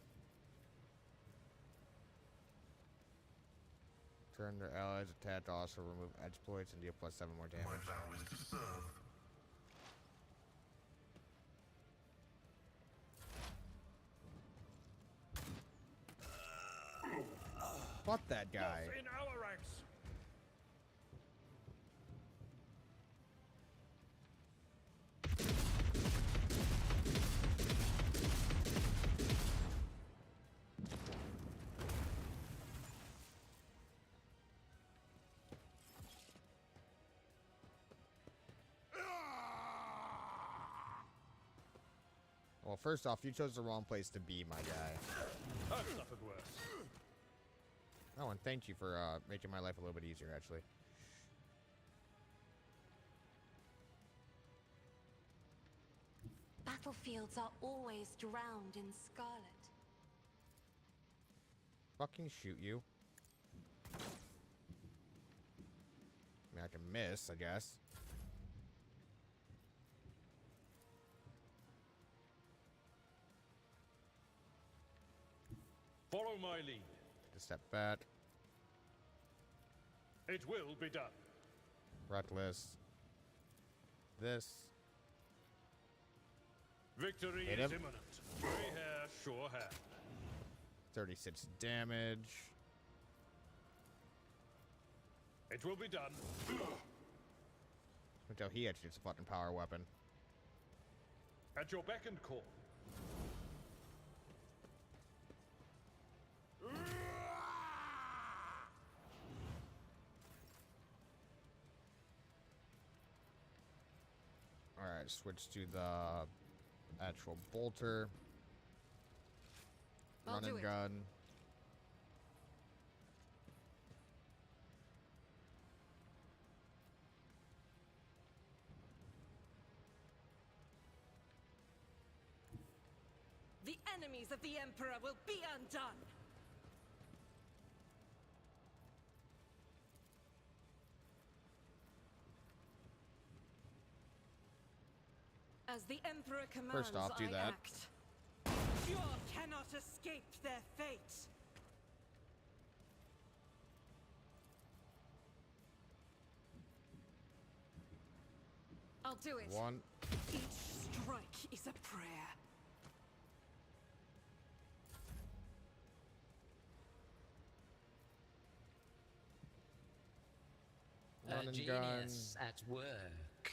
Turn their allies attack to also remove exploits and deal plus 7 more My damage. vow is to serve. Fuck that guy. In our ranks. Well, first off, you chose the wrong place to be, my guy. I've suffered worse. Oh, and thank you for making my life a little bit easier, actually. Battlefields are always drowned in scarlet. Fucking shoot you. I mean, I can miss, I guess. Follow my lead. Take a step back. It will be done. Reckless. This. Victory Hit is him. imminent. Gray hair, sure hand. 36 damage. It will be done. Until he actually gets a fucking power weapon. At your beck and call. Alright, switch to the actual bolter. I'll Run do and it. gun. enemies of the Emperor will be undone! As the Emperor commands, First off, do I that. act. You cannot escape their fate! I'll do it. One. Each strike is a prayer. Run A and genius at work.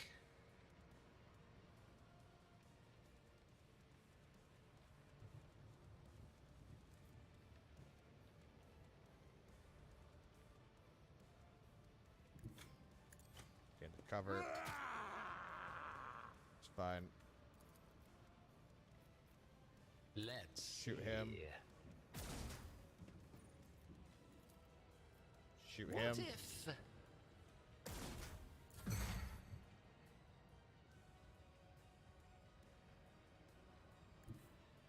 Get the cover. It's fine. Let's Shoot him. see. Shoot What him. if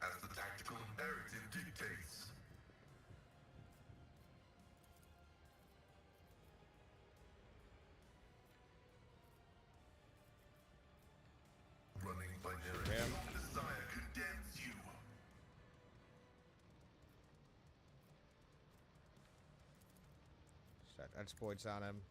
As the tactical imperative dictates. Running by narrative, Him. your desire condemns you. Set exploits on him.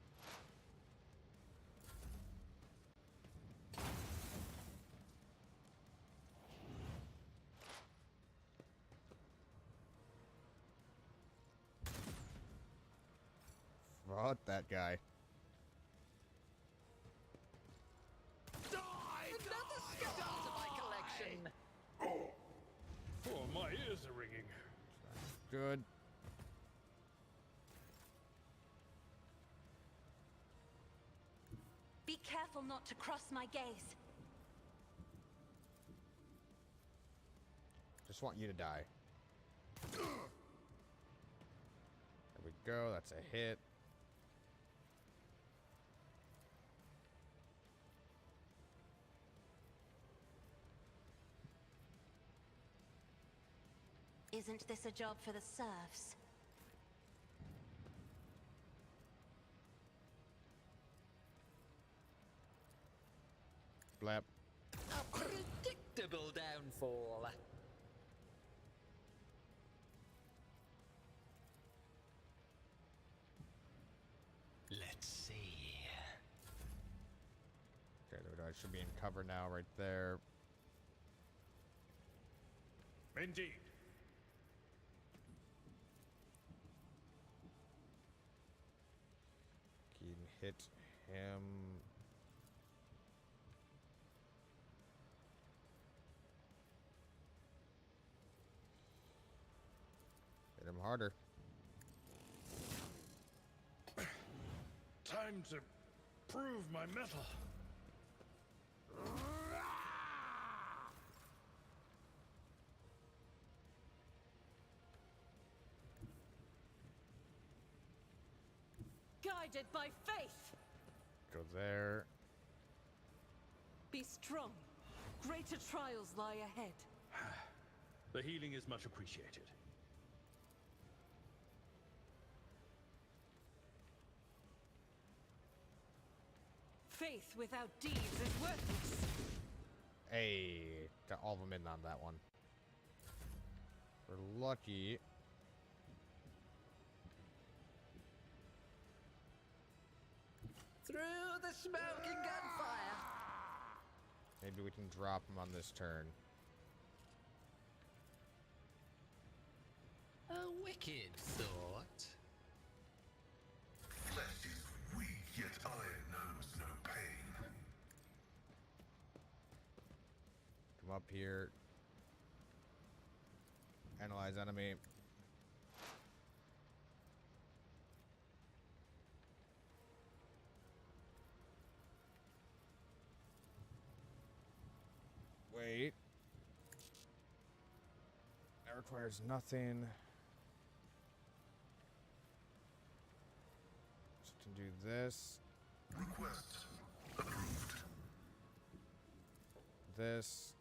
What that guy? another skull to my collection? Oh, my ears are ringing. Good. Be careful not to cross my gaze. Just want you to die. There we go. That's a hit. Isn't this a job for the serfs? Blap. A predictable downfall. Let's see. Okay, there we go. I should be in cover now, right there. Indeed. Can hit him. Hit him harder. Time to prove my mettle. Guided by faith! Go there. Be strong. Greater trials lie ahead. The healing is much appreciated. Faith without deeds is worthless. Hey, got all of them in on that one. We're lucky. Through the smoke and gunfire. Maybe we can drop him on this turn. A wicked thought. Flesh is weak, yet iron knows no pain. Come up here. Analyze enemy. Wait. That requires nothing. So to do this, Request approved. this,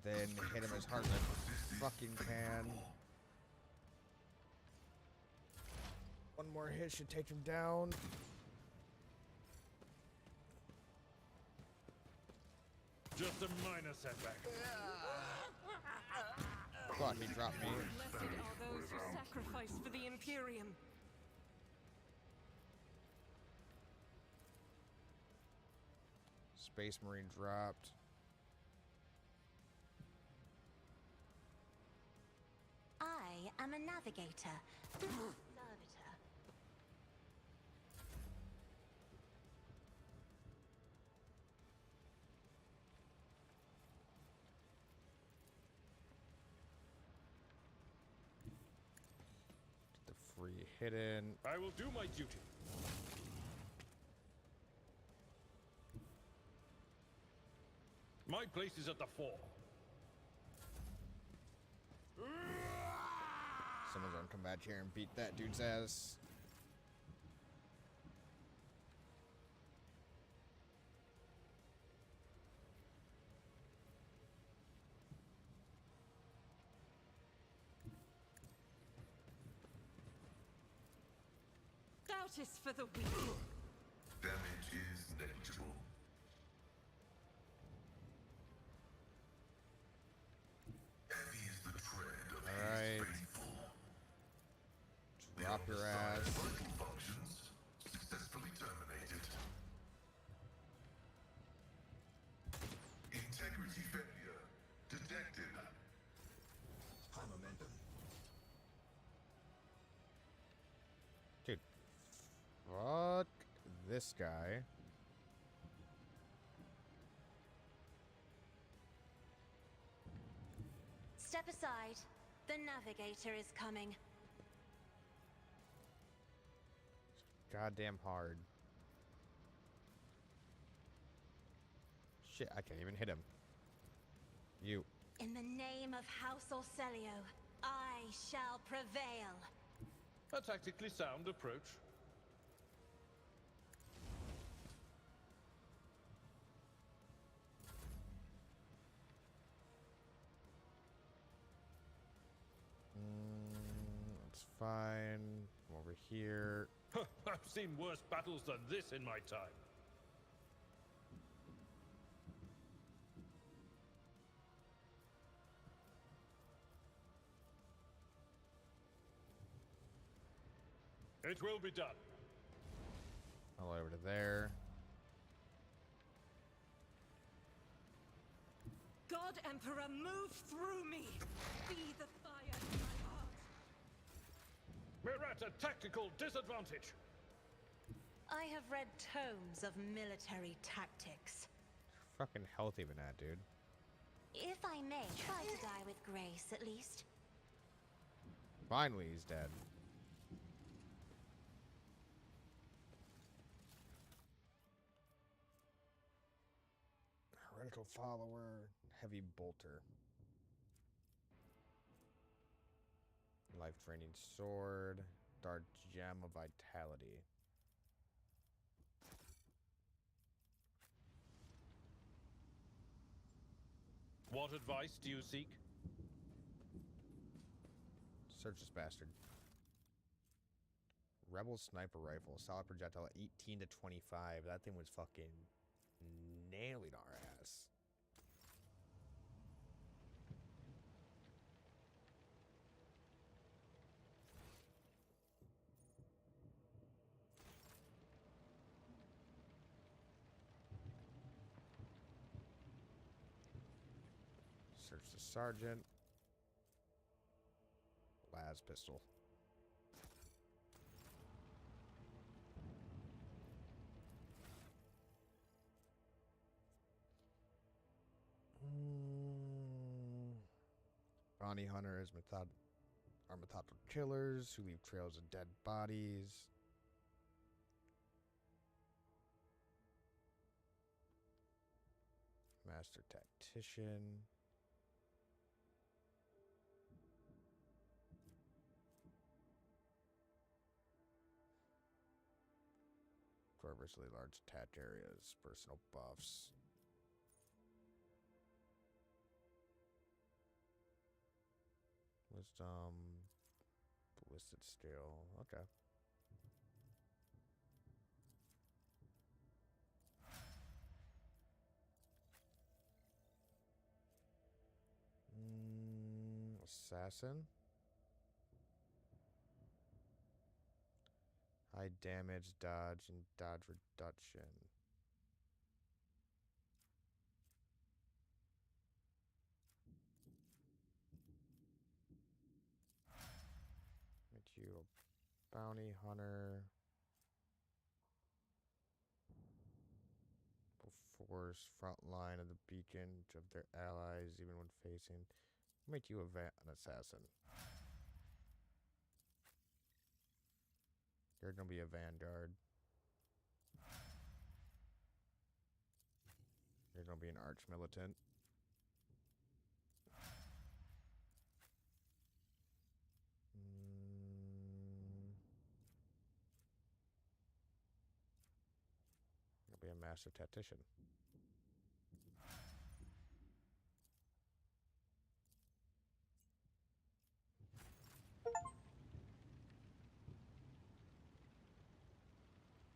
Then hit him as hard as I fucking can. One more hit should take him down. Just a minor setback. Fuck, he dropped me. Blessed are those who sacrifice for the Imperium. Space Marine dropped. I am a navigator. Servitor. The free hidden. I will do my duty. My place is at the fore. Someone's gonna come back here and beat that dude's ass. Doubt is for the weak. Damage is negligible. Heavy is the tread of Alright. his faithful. Drop your ass. Vital functions successfully terminated. Integrity failure detected. High momentum. Dude. Fuck this guy. Step aside. The navigator is coming. Goddamn hard. Shit, I can't even hit him. You. In the name of House Orselio, I shall prevail. A tactically sound approach. That's fine. Come over here. I've seen worse battles than this in my time. It will be done. All over to there. God Emperor, move through me. Be the fire in my heart. We're at a tactical disadvantage. I have read tomes of military tactics. Fucking healthy than that, dude. If I may, try to die with grace, at least. Finally, he's dead. Heretical follower, heavy bolter. Life draining sword, dark gem of vitality. What advice do you seek? Search this bastard. Rebel sniper rifle, solid projectile 18 to 25. That thing was fucking nailing our ass. Search the sergeant. Las pistol. Bounty hunters are methodical killers who leave trails of dead bodies. Master tactician. Traversely large attached areas, personal buffs. Wisdom. Ballistic steel. Okay. Assassin. High damage, dodge, and dodge reduction. Make you a bounty hunter. Force front line of the beacon of their allies, even when facing. Make you an assassin. You're gonna be a vanguard. You're gonna be an arch militant. You'll be a master tactician.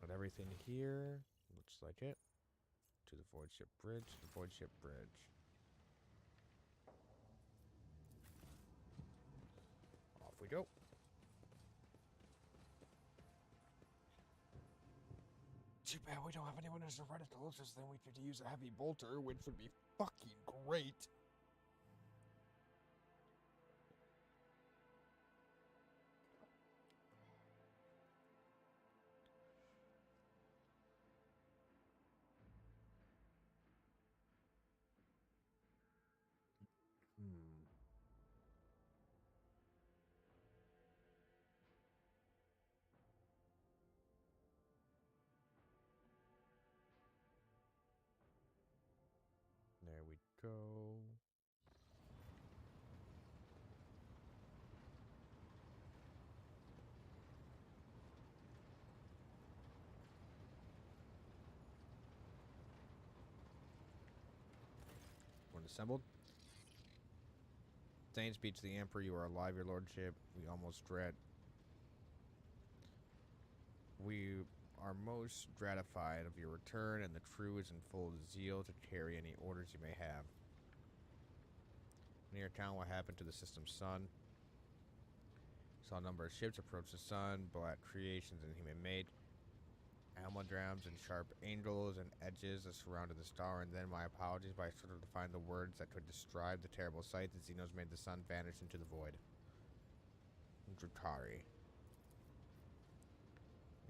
But everything here looks like it. To the Void Ship Bridge, the Void Ship Bridge. Off we go. Too bad we don't have anyone as a reticles, then we could use a heavy bolter, which would be fucking great. There we go. When assembled. Thanks be to the Emperor, you are alive, your lordship. We almost dread. We are most gratified of your return, and the crew is in full zeal to carry any orders you may have. Near town, what happened to the system's sun? Saw a number of ships approach the sun, black creations and human-made. Amaldrams and sharp angles and edges that surrounded the star, and then my apologies, but I struggled to find the words that could describe the terrible sight. The Xenos made the sun vanish into the void. Drukhari.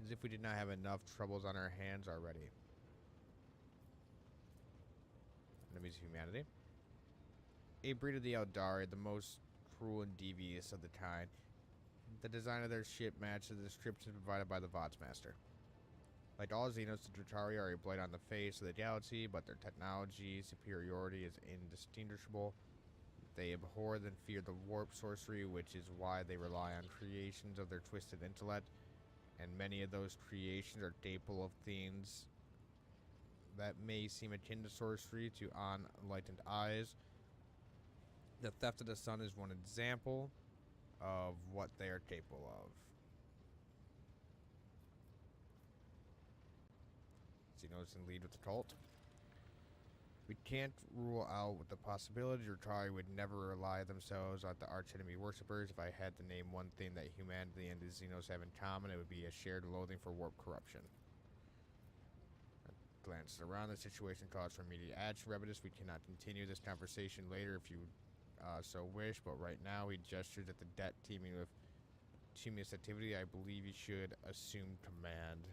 As if we did not have enough troubles on our hands already. Enemies of humanity. A breed of the Eldari, the most cruel and devious of the kind. The design of their ship matched the description provided by the VODS Master. Like all Xenos, the Drukhari are a blight on the face of the galaxy, but their technology superiority is indistinguishable. They abhor and fear the warp sorcery, which is why they rely on creations of their twisted intellect. And many of those creations are capable of things that may seem akin to sorcery to unenlightened eyes. The theft of the sun is one example of what they are capable of. Xenos in lead with the cult. We can't rule out the possibility Drukhari would never rely themselves on the arch-enemy worshippers. If I had to name one thing that humanity and the Xenos have in common, it would be a shared loathing for warp corruption. Glances around, the situation calls for immediate action. Rebidus, we cannot continue this conversation later if you so wish, but right now he gestures at the deck teeming with tumultuous activity. I believe you should assume command.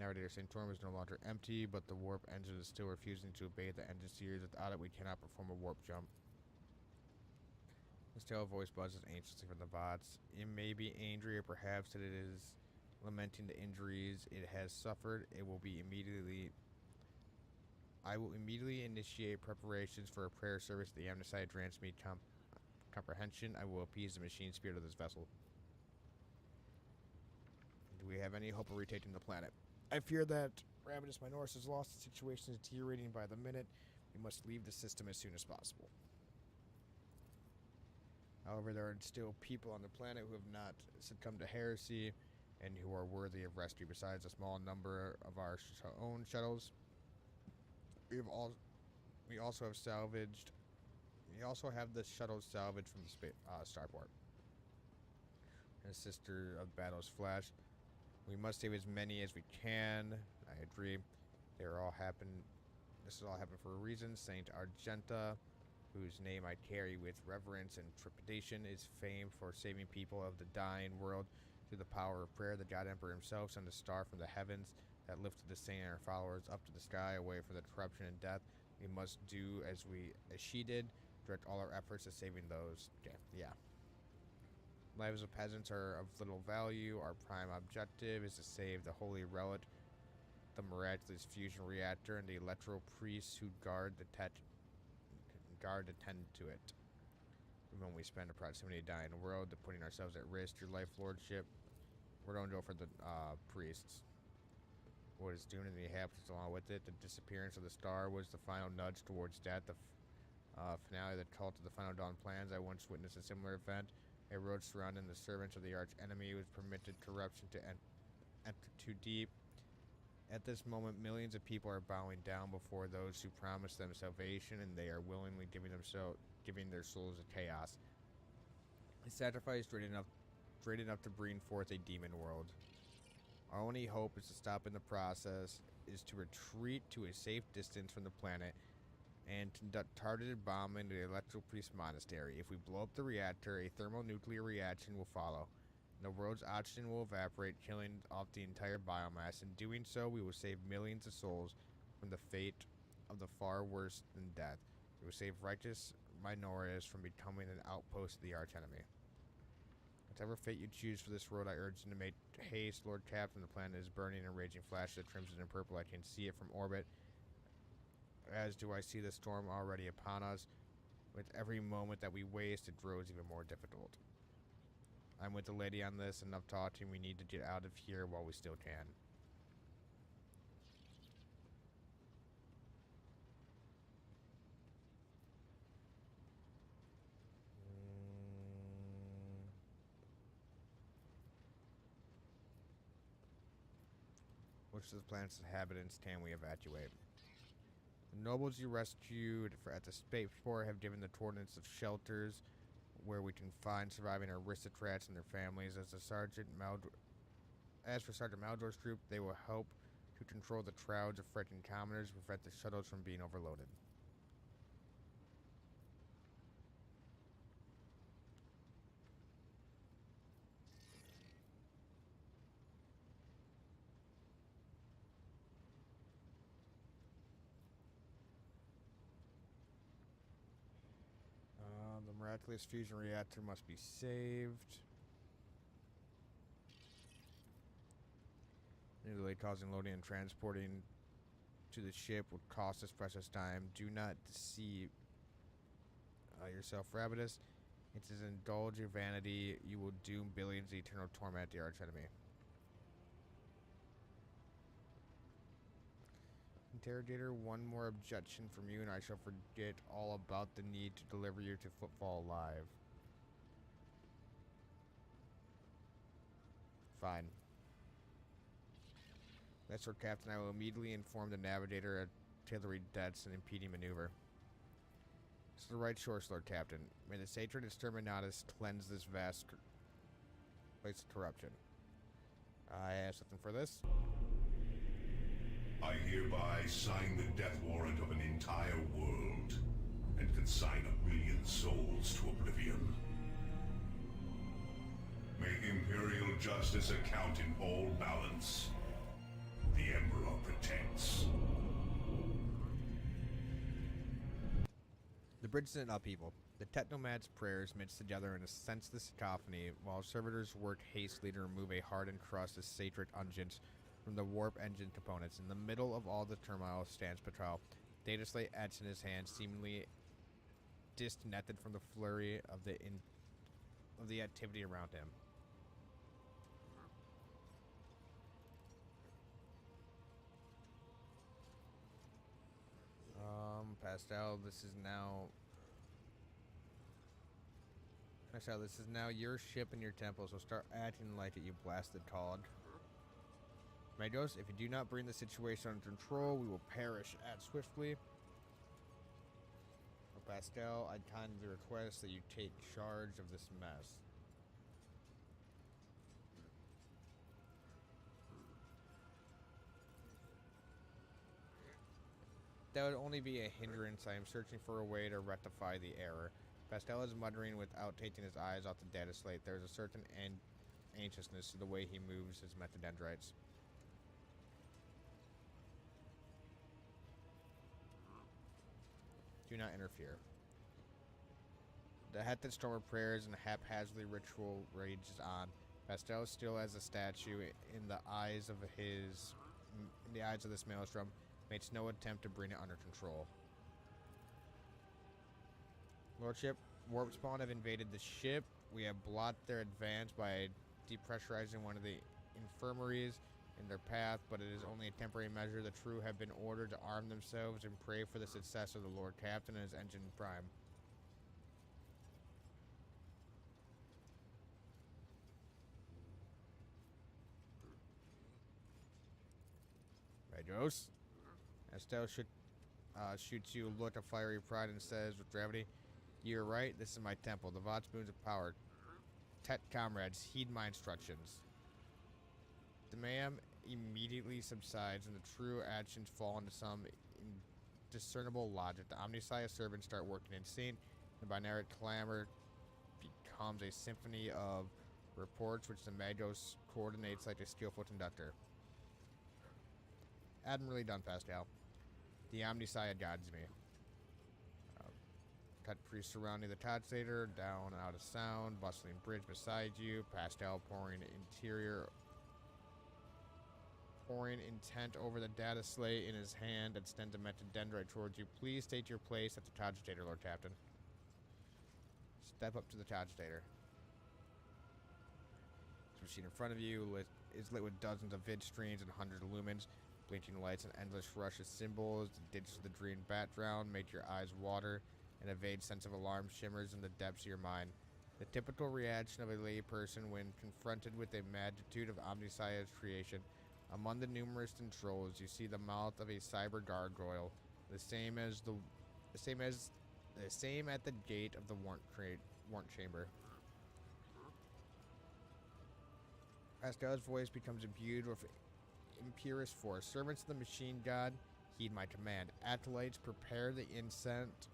Narrator Sanctorum is no longer empty, but the warp engine is still refusing to obey the engine series. Without it, we cannot perform a warp jump. The stale voice buzzes anxiously from the bots. It may be angry, or perhaps that it is lamenting the injuries it has suffered. I will immediately initiate preparations for a prayer service at the Amnesty grants me comprehension. I will appease the machine spirit of this vessel. Do we have any hope of retaking the planet. I fear that Ravenous Minoris is lost. The situation is deteriorating by the minute. We must leave the system as soon as possible. However, there are still people on the planet who have not succumbed to heresy and who are worthy of rescue. Besides a small number of our own shuttles, we also have salvaged. We also have the shuttles salvaged from the starport. And Sister of Battle's Flash. We must save as many as we can. I agree. This has all happened for a reason. Saint Argenta, whose name I carry with reverence and trepidation, is famed for saving people of the dying world through the power of prayer. The God Emperor himself sent a star from the heavens that lifted the saint and her followers up to the sky, away from the corruption and death. We must do as she did, direct all our efforts to saving those. Okay, yeah. Lives of peasants are of little value. Our prime objective is to save the holy relic, the miraculous fusion reactor, and the electro priests who guard attend to it. When we spend approximately a dying world to putting ourselves at risk, your life lordship, we're going to go for the priests. What is doomed in the happens along with it. The disappearance of the star was the final nudge towards death. The finale of the cult of the Final Dawn plans. I once witnessed a similar event. A road surrounding the servants of the arch enemy was permitted corruption to enter too deep. At this moment, millions of people are bowing down before those who promised them salvation, and they are willingly giving their souls to chaos. A sacrifice great enough to bring forth a demon world. Our only hope is to stop in the process, is to retreat to a safe distance from the planet, and conduct targeted bombing to the Electro Priest Monastery. If we blow up the reactor, a thermonuclear reaction will follow. The world's oxygen will evaporate, killing off the entire biomass. In doing so, we will save millions of souls from the fate of the far worse than death. We will save righteous minorities from becoming an outpost of the archenemy. Whatever fate you choose for this world, I urge you to make haste. Lord Captain, the planet is burning in raging flashes of crimson and purple. I can see it from orbit, as do I see the storm already upon us. With every moment that we waste, it grows even more difficult. I'm with the lady on this. Enough talking. We need to get out of here while we still can. Which of the planet's inhabitants can we evacuate? The nobles you rescued at the spaceport have given the coordinates of shelters where we can find surviving aristocrats and their families. As for Sergeant Maldor's group, they will help to control the crowds of frightened commoners to prevent the shuttles from being overloaded. The miraculous fusion reactor must be saved. The delay causing loading and transporting to the ship would cost us precious time. Do not deceive yourself, Rabidus. It is indulge your vanity. You will doom billions to eternal torment, the archenemy. Interrogator, one more objection from you, and I shall forget all about the need to deliver you to Footfall alive. Fine. That's our captain. I will immediately inform the navigator of artillery deaths and impeding maneuver. It's the right course, Lord Captain. May the Sacred Exterminatus cleanse this vast place of corruption. I have something for this. I hereby sign the death warrant of an entire world, and consign 1 million souls to oblivion. May Imperial justice account in all balance. The Emperor protects. The bridge is in upheaval. The technomad's prayers mixed together in a senseless cacophony, while servitors worked hastily to remove a hardened crust of sacred unguents from the warp engine components. In the middle of all the turmoil stands Patrol, data slate etched in his hand, seemingly disconnected from the flurry of the activity around him. Pastel, this is now your ship and your temple, so start acting like it, you blasted cog. Magos, if you do not bring the situation under control, we will perish. Act swiftly. Pastel, I kindly request that you take charge of this mess. That would only be a hindrance. I am searching for a way to rectify the error. Pastel is muttering without taking his eyes off the data slate. There is a certain anxiousness to the way he moves his metadendrites. Do not interfere. The Hethid storm of prayers and haphazardly ritual rages on. Pastel, still as a statue in the eyes of this maelstrom, makes no attempt to bring it under control. Lordship, warp spawn have invaded the ship. We have blocked their advance by depressurizing one of the infirmaries in their path, but it is only a temporary measure. The True have been ordered to arm themselves and pray for the success of the Lord Captain and his engine prime. Magos. Estelle shoots you a look of fiery pride and says with gravity, "You're right, this is my temple, the Vought Spoons of Power. Tet comrades, heed my instructions." The mayhem immediately subsides and the True actions fall into some indiscernible logic. The Omnissiah servants start working in sync, and binary clamor becomes a symphony of reports which the Magos coordinates like a skillful conductor. Admirably done, Pastel. The Omnissiah guides me. Cut priest surrounding the Todstater, down and out of sound, bustling bridge beside you, Pastel pouring intent over the data slate in his hand, extends a metadendrite towards you. Please state your place at the Todstater, Lord Captain. Step up to the Todstater. The machine in front of you is lit with dozens of vid streams and hundreds of lumens. Blinking lights and endless rush of symbols, the digits of the dream background make your eyes water, and a vague sense of alarm shimmers in the depths of your mind. The typical reaction of a layperson when confronted with the magnitude of Omnissiah's creation. Among the numerous controls, you see the mouth of a cyber gargoyle, the same at the gate of the warrant chamber. Pastel's voice becomes imbued with imperious force. Servants of the machine god, heed my command. Acolytes, prepare the incense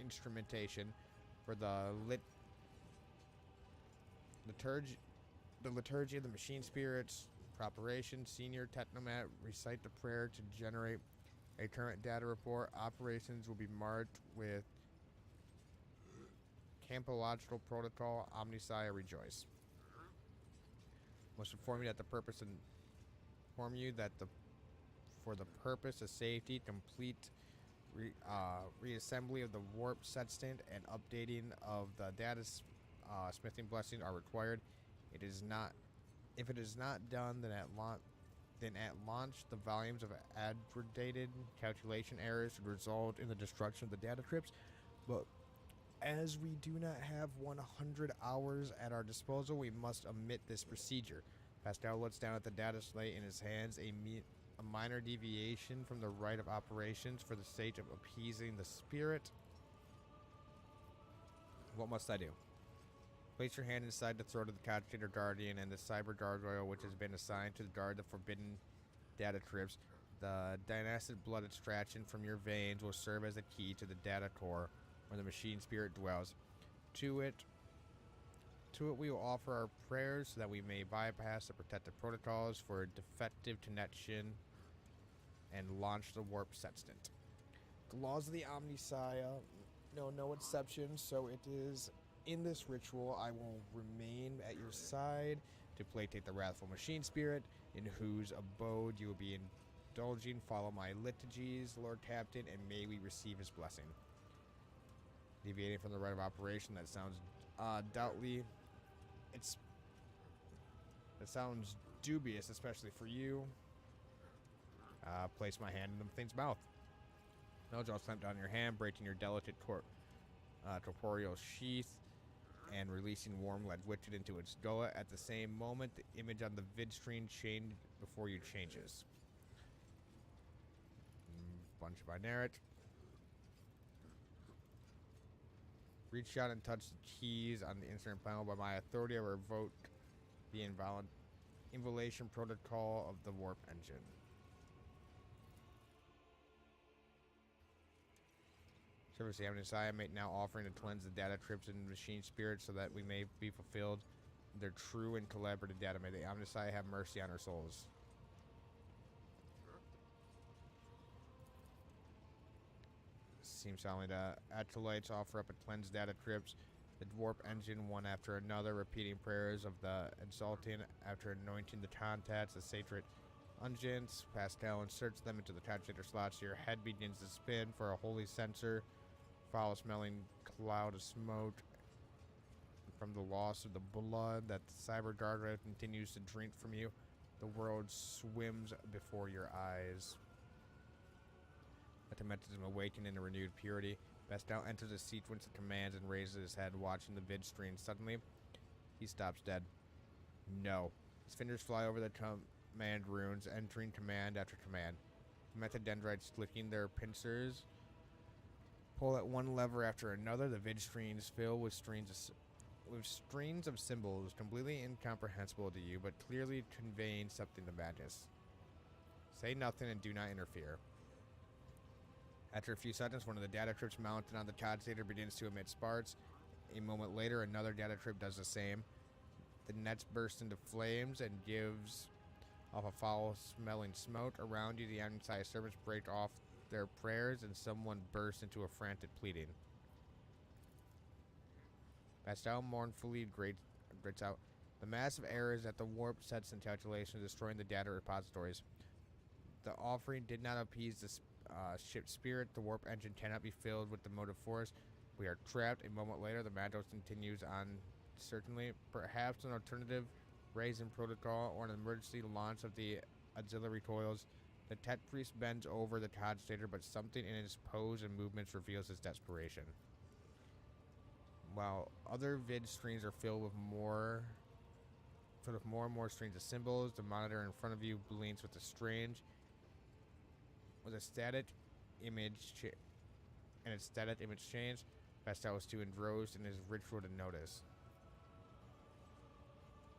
instrumentation for the liturgy of the machine spirits. Preparation, senior technomat, recite the prayer to generate a current data report. Operations will be marked with campological protocol. Omnissiah rejoice. Must inform you that for the purpose of safety, complete reassembly of the warp sextant and updating of the data smithing blessings are required. If it is not done, then at launch, the volumes of aggregated calculation errors would result in the destruction of the data crypts. But as we do not have 100 hours at our disposal, we must omit this procedure. Pastel looks down at the data slate in his hands, a minor deviation from the rite of operations for the sake of appeasing the spirit. What must I do? Place your hand inside the throat of the Cogitator Guardian and the Cyber Gargoyle, which has been assigned to guard the forbidden data crypts. The dynastic blood extraction from your veins will serve as a key to the data core, where the machine spirit dwells. To it we will offer our prayers so that we may bypass the protective protocols for a defective connection and launch the warp sextant. The laws of the Omnissiah know no exceptions, so it is in this ritual I will remain at your side to placate the wrathful machine spirit, in whose abode you will be indulging. Follow my liturgies, Lord Captain, and may we receive his blessing. Deviating from the rite of operation, that sounds doubtly. It sounds dubious, especially for you. Place my hand in the thing's mouth. Nodes, I'll slam down your hand, breaking your delicate corporeal sheath and releasing warm lead liquid into its gullet. At the same moment, the image on the vid screen changed before you changes. Bunch of Binaric. Reach out and touch the keys on the instrument panel. By my authority, I revoke the involation protocol of the warp engine. Service the Amnesty may now offering to cleanse the data trips and machine spirits so that we may be fulfilled their true and collaborative data. May the Amnesty have mercy on our souls. Seems soundly the Atolites offer up a cleansed data trips. The warp engine one after another, repeating prayers of the exalting after anointing the contacts, the sacred unguents. Pascal inserts them into the calculator slots. Your head begins to spin for a holy sensor. Foul-smelling cloud of smoke from the loss of the blood that the cyber guardrail continues to drink from you. The world swims before your eyes. Automatism awakened in a renewed purity. Pascal enters a sequence of commands and raises his head, watching the vid screen. Suddenly, he stops dead. No. His fingers fly over the command runes, entering command after command. Metadendrites clicking their pincers. Pull at one lever after another. The vid screens fill with strings of symbols completely incomprehensible to you, but clearly conveying something to madness. Say nothing and do not interfere. After a few seconds, one of the data trips mounted on the calculator begins to emit sparks. A moment later, another data trip does the same. The nets burst into flames and gives off a foul-smelling smoke. Around you, the Amnesty servants break off their prayers, and someone bursts into a frantic pleading. Pascal mournfully grits out, "The massive errors at the warp sets and calculations destroying the data repositories. The offering did not appease the ship's spirit. The warp engine cannot be filled with the motive force. We are trapped." A moment later, the Mandos continues on, certainly, perhaps an alternative raising protocol or an emergency launch of the auxiliary coils. The tech priest bends over the cogitator, but something in his pose and movements reveals his desperation. While other vid screens are filled with more and more strings of symbols, the monitor in front of you blinks with a static image change. Pascal was too engrossed in his ritual to notice.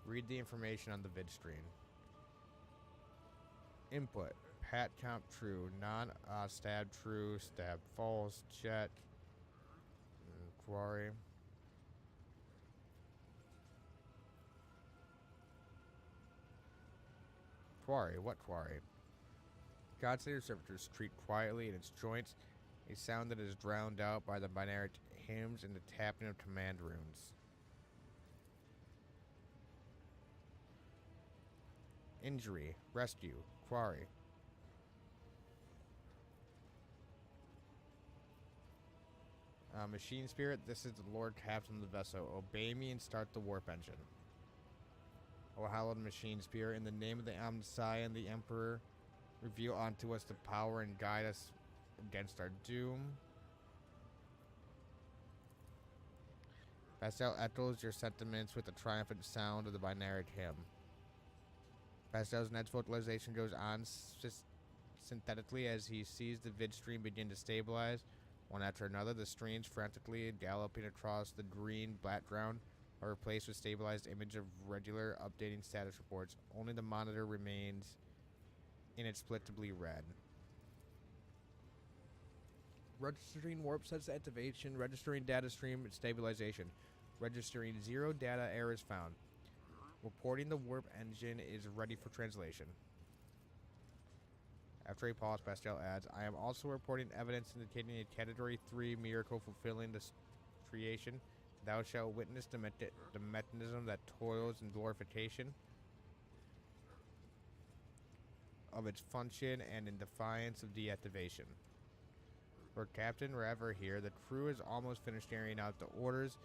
Read the information on the vid screen. Input: Pat comp true, stab true, stab false, check. Quarry. Quarry, what quarry? Godslayer servitors treat quietly in its joints, a sound that is drowned out by the binary hymns and the tapping of command runes. Injury, rescue, quarry. Machine spirit, this is the Lord Captain of the vessel. Obey me and start the warp engine. O hallowed machine spirit, in the name of the Amnesty and the Emperor, reveal unto us the power and guide us against our doom. Pascal echoes your sentiments with the triumphant sound of the binary hymn. Pascal's next vocalization goes on synthetically as he sees the vid stream begin to stabilize. One after another, the streams frantically galloping across the green background are replaced with stabilized image of regular updating status reports. Only the monitor remains inexplicably red. Registering warp sets activation, registering data stream stabilization, registering 0 data errors found. Reporting the warp engine is ready for translation. After a pause, Pascal adds, I am also reporting evidence indicating a Category 3 miracle fulfilling this creation. Thou shalt witness the mechanism that toils in glorification of its function and in defiance of deactivation. Lord Captain, Rever here. The crew is almost finished carrying out the orders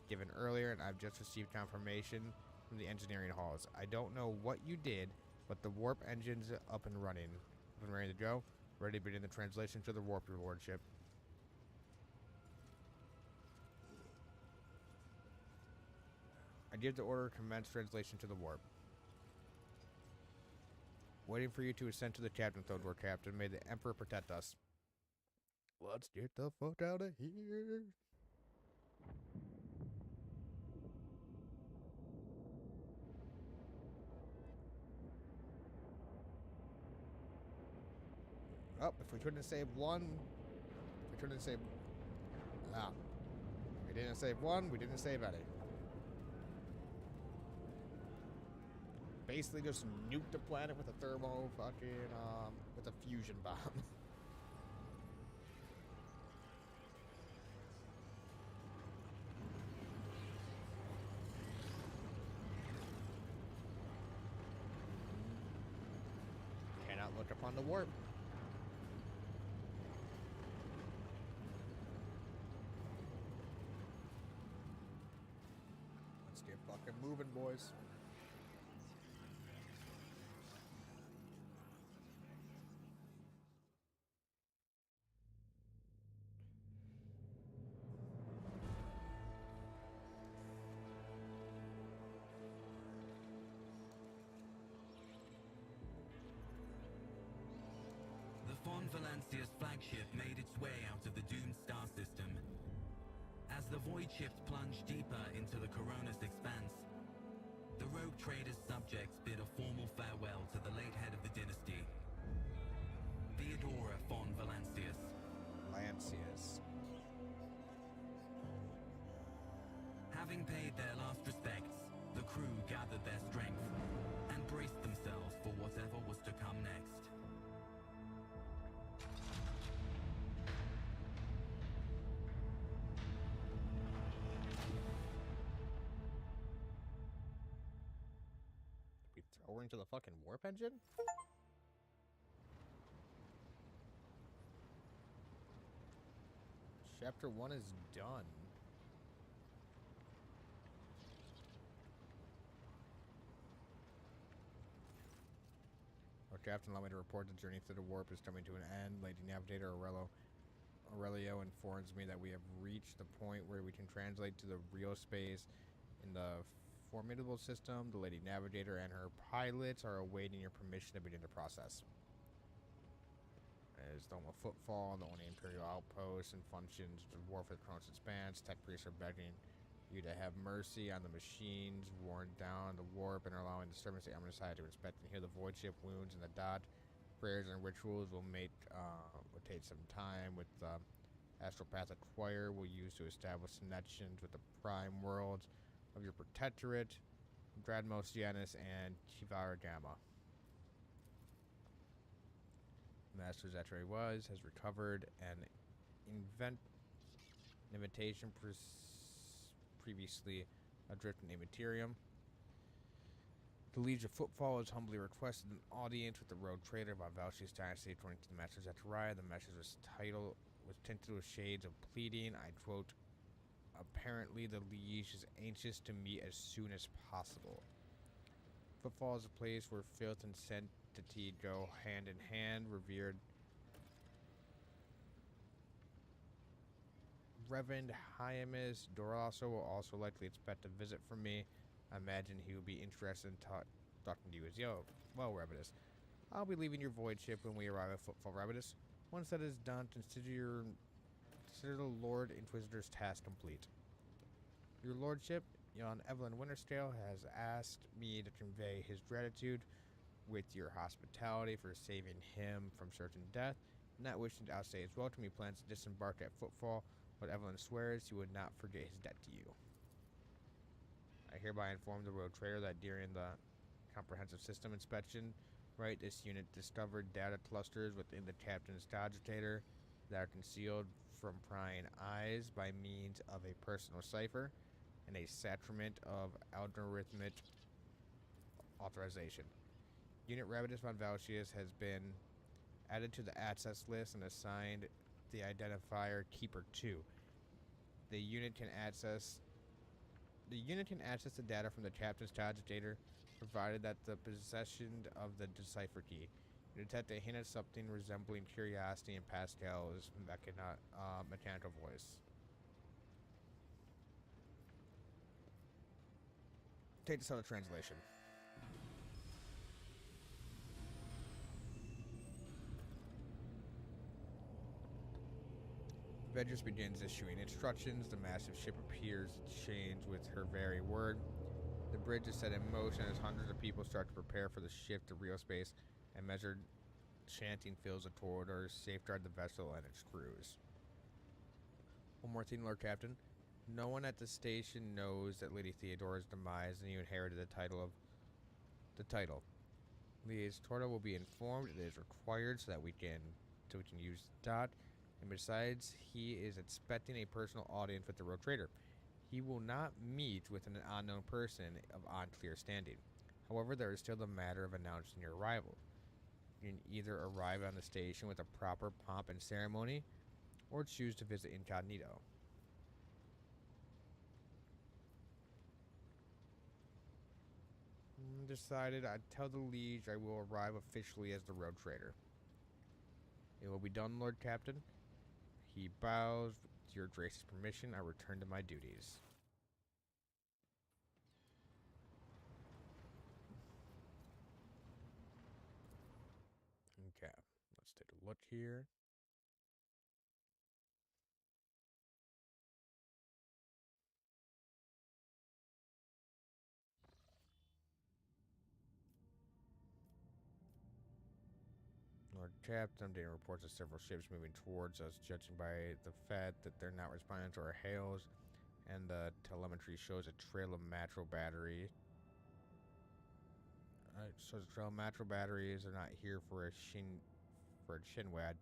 given earlier, and I've just received confirmation from the engineering halls. I don't know what you did, but the warp engine's up and running. and ready to go. Ready to begin the translation to the warp, your lordship. I give the order to commence translation to the warp. Waiting for you to ascend to the captain, Thodor Captain. May the Emperor protect us. Let's get the fuck out of here. Oh, if we couldn't save one, we couldn't save... we didn't save one, we didn't save any. Basically just nuke the planet with a thermo fucking, with a fusion bomb. Cannot look upon the warp. Let's get fucking moving, boys. Von Valancia's flagship made its way out of the doomed star system. As the void ships plunged deeper into the Corona's expanse, the rogue trader's subjects bid a formal farewell to the late head of the dynasty, Theodora von Valancius. Lancius. Having paid their last respects, the crew gathered their strength and braced themselves for whatever was to come next. Over into the fucking warp engine? Chapter 1 is done. Our captain, allow me to report the journey through the warp is coming to an end. Lady Navigator Aurelio informs me that we have reached the point where we can translate to the real space in the formidable system. The Lady Navigator and her pilots are awaiting your permission to begin the process. As done with Footfall, the only Imperial outpost and functions, the war for the Kronos expanse. Tech priests are begging you to have mercy on the machines worn down the warp and are allowing disturbance to Amnesty to inspect and heal the void ship wounds in the dot. Prayers and rituals will take some time with the astropathic choir we'll use to establish connections with the prime worlds of your protectorate, Dradmos Janus and Chivara Gamma. Master Zetre has recovered an invitation previously adrift in Amaterium. The Liege of Footfall has humbly requested an audience with the rogue trader Von Valchi's dynasty. According to the Master Zetre, the message was tinted with shades of pleading. I quote, "Apparently the Liege is anxious to meet as soon as possible. Footfall is a place where filth and sanctity go hand in hand. Revered Reverend Hiemis Dorasso will also likely expect a visit from me. I imagine he will be interested in talking to you as well, Revenus. I'll be leaving your void ship when we arrive at Footfall, Revenus. Once that is done, consider the Lord Inquisitor's task complete. Your Lordship, Jan Evelyn Winterscale, has asked me to convey his gratitude with your hospitality for saving him from certain death. Not wishing to outstay his welcome, he plans to disembark at Footfall, but Evelyn swears he would not forget his debt to you. I hereby inform the rogue trader that during the comprehensive system inspection, this unit discovered data clusters within the captain's cogitator that are concealed from prying eyes by means of a personal cipher and a sacrament of algorithmic authorization. Unit Revenus von Valchius has been added to the access list and assigned the identifier Keeper 2. The unit can access the data from the captain's cogitator, provided that the possession of the decipher key. You detect a hint of something resembling curiosity in Pascal's mechanical voice. Take this out of translation. Vedris begins issuing instructions. The massive ship appears changed with her very word. The bridge is set in motion as hundreds of people start to prepare for the shift to real space, and measured chanting fills the corridors, safeguard the vessel and its crews. One more thing, Lord Captain. No one at the station knows that Lady Theodora's demise, and you inherited the title. Lady Theodora will be informed it is required so we can use Dot. And besides, he is expecting a personal audience with the Rogue Trader. He will not meet with an unknown person of unclear standing. However, there is still the matter of announcing your arrival. You can either arrive on the station with a proper pomp and ceremony, or choose to visit incognito. Decided I'd tell the Liege I will arrive officially as the Rogue Trader. It will be done, Lord Captain. He bows. With your grace's permission, I return to my duties. Okay, let's take a look here. Lord Captain, data reports of several ships moving towards us, judging by the fact that they're not responding to our hails, and the telemetry shows a trail of matro battery. Shows a trail of matro batteries are not here for a Shinwad.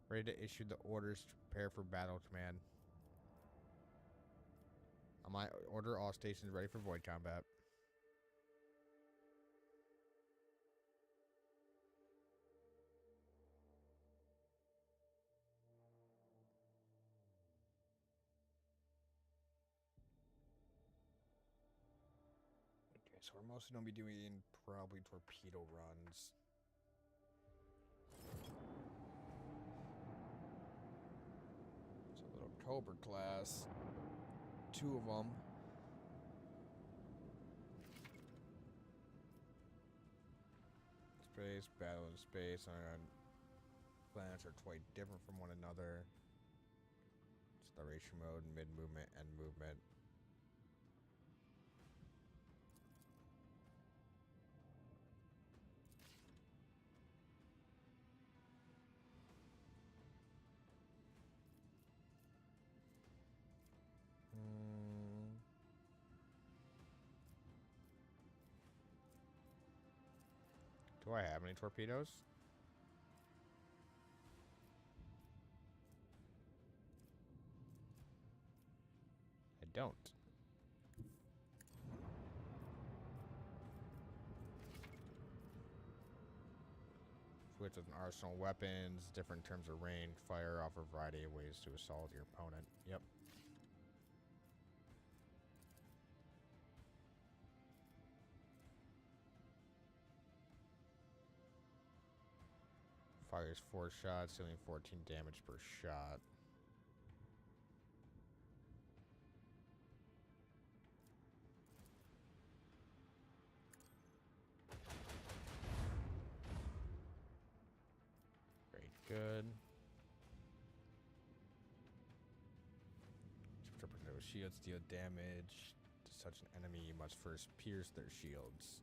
Ready to issue the orders to prepare for battle, command. On my order, all stations ready for void combat. So we're mostly going to be doing probably torpedo runs. So the October class, 2 of them. Space, battle in space, and planets are quite different from one another. Acceleration mode, mid-movement, and movement. Do I have any torpedoes? I don't. Which with an arsenal of weapons, different terms of range, fire, offer a variety of ways to assault your opponent. Yep. Fires 4 shots, dealing 14 damage per shot. Very good. Torpedo shields deal damage to such an enemy. You must first pierce their shields.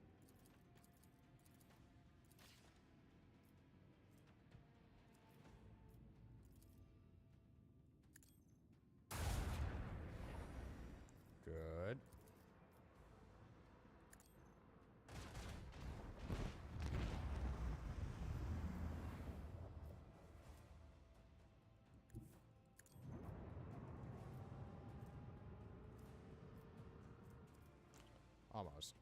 Good. Almost.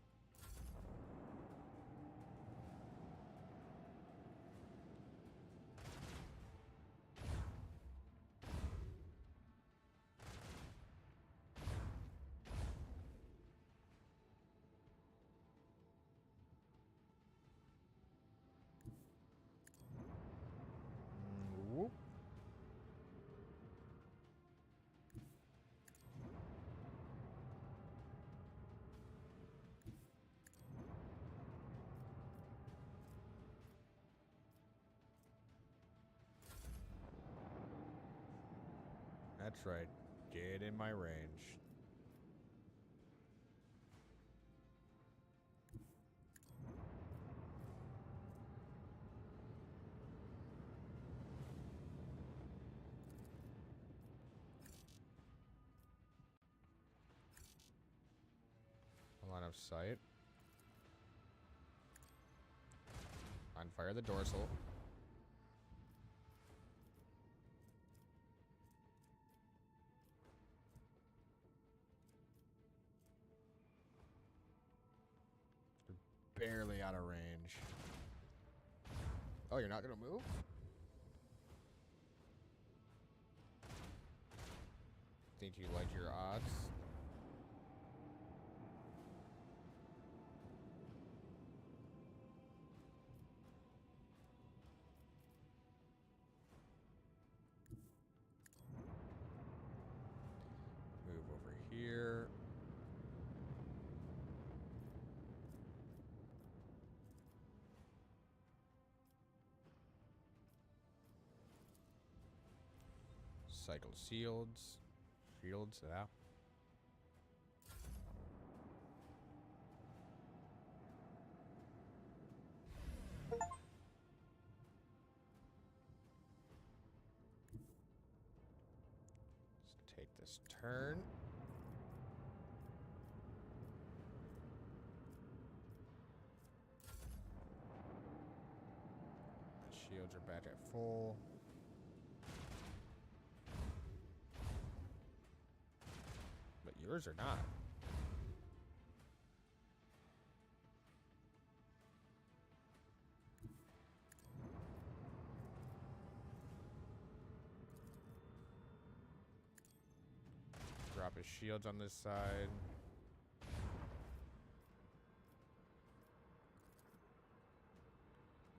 That's right. Get in my range. Line of sight. On fire the dorsal. Barely out of range. Oh, you're not gonna move? Think you like your odds? Move over here. Cycle shields. Shields, yeah. Let's take this turn. The shields are back at full. But yours are not. Drop his shields on this side.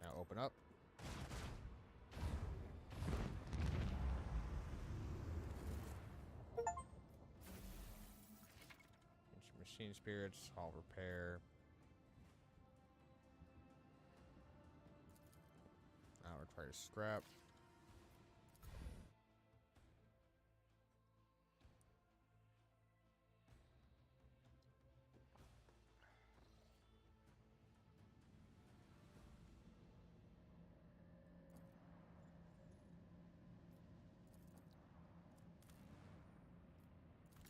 Now open up. Machine spirits, all repair. Now require scrap.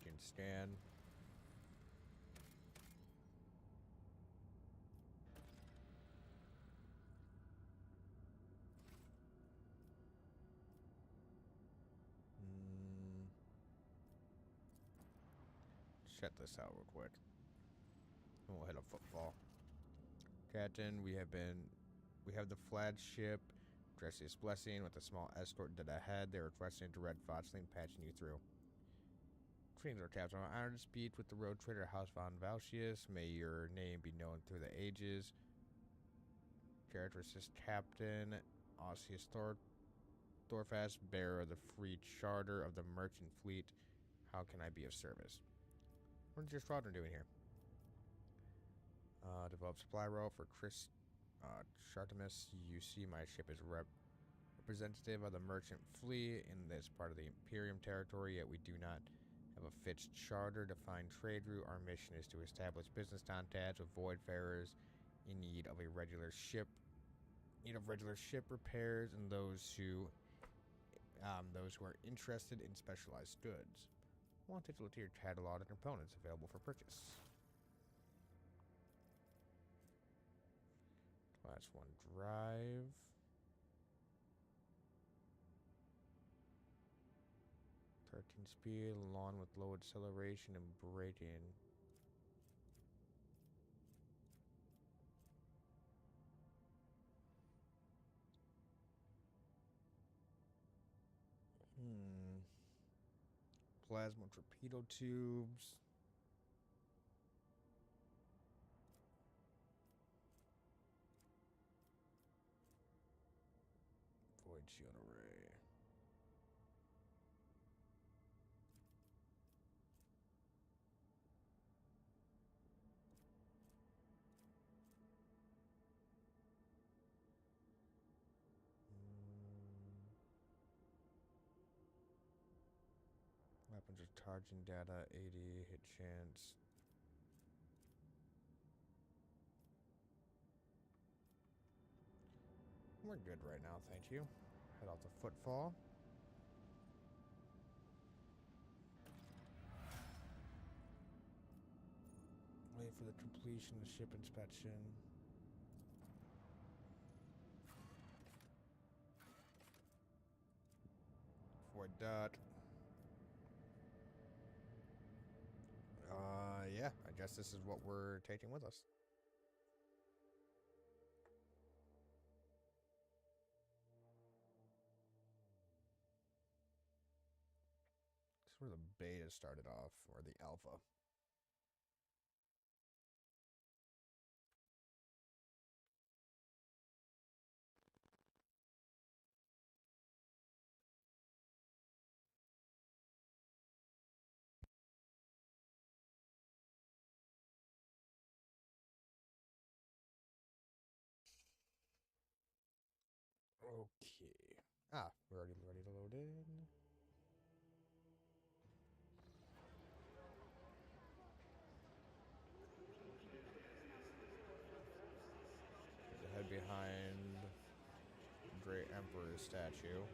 You can scan. Check this out real quick. And we'll hit a footfall. Captain, we have the flagship Dressius Blessing with a small escort dead ahead. They're requesting to Red Foxling, patching you through. Greetings, our captain. I'm honored to speak with the road trader House von Valsius. May your name be known through the ages. Characteristics Captain Osseous Thorfast, bearer of the free charter of the merchant fleet. How can I be of service? What is your squadron doing here? Develop supply route for Chris Chartemis. You see my ship is representative of the merchant fleet in this part of the Imperium territory, yet we do not have a fixed charter to find trade route. Our mission is to establish business contacts with voidfarers in need of regular ship repairs and those who are interested in specialized goods. I want to take a look at your catalog and components available for purchase. Class 1 drive. Speed, lawn with low acceleration and braking. Plasma torpedo tubes. Void shield array. 100 charging data, 80 hit chance. We're good right now, thank you. Head out to Footfall. Wait for the completion of ship inspection. Void dot. Yeah, I guess this is what we're taking with us. This is where the beta started off, or the alpha. Okay. Ah, we're already ready to load in. Head behind Great Emperor's statue.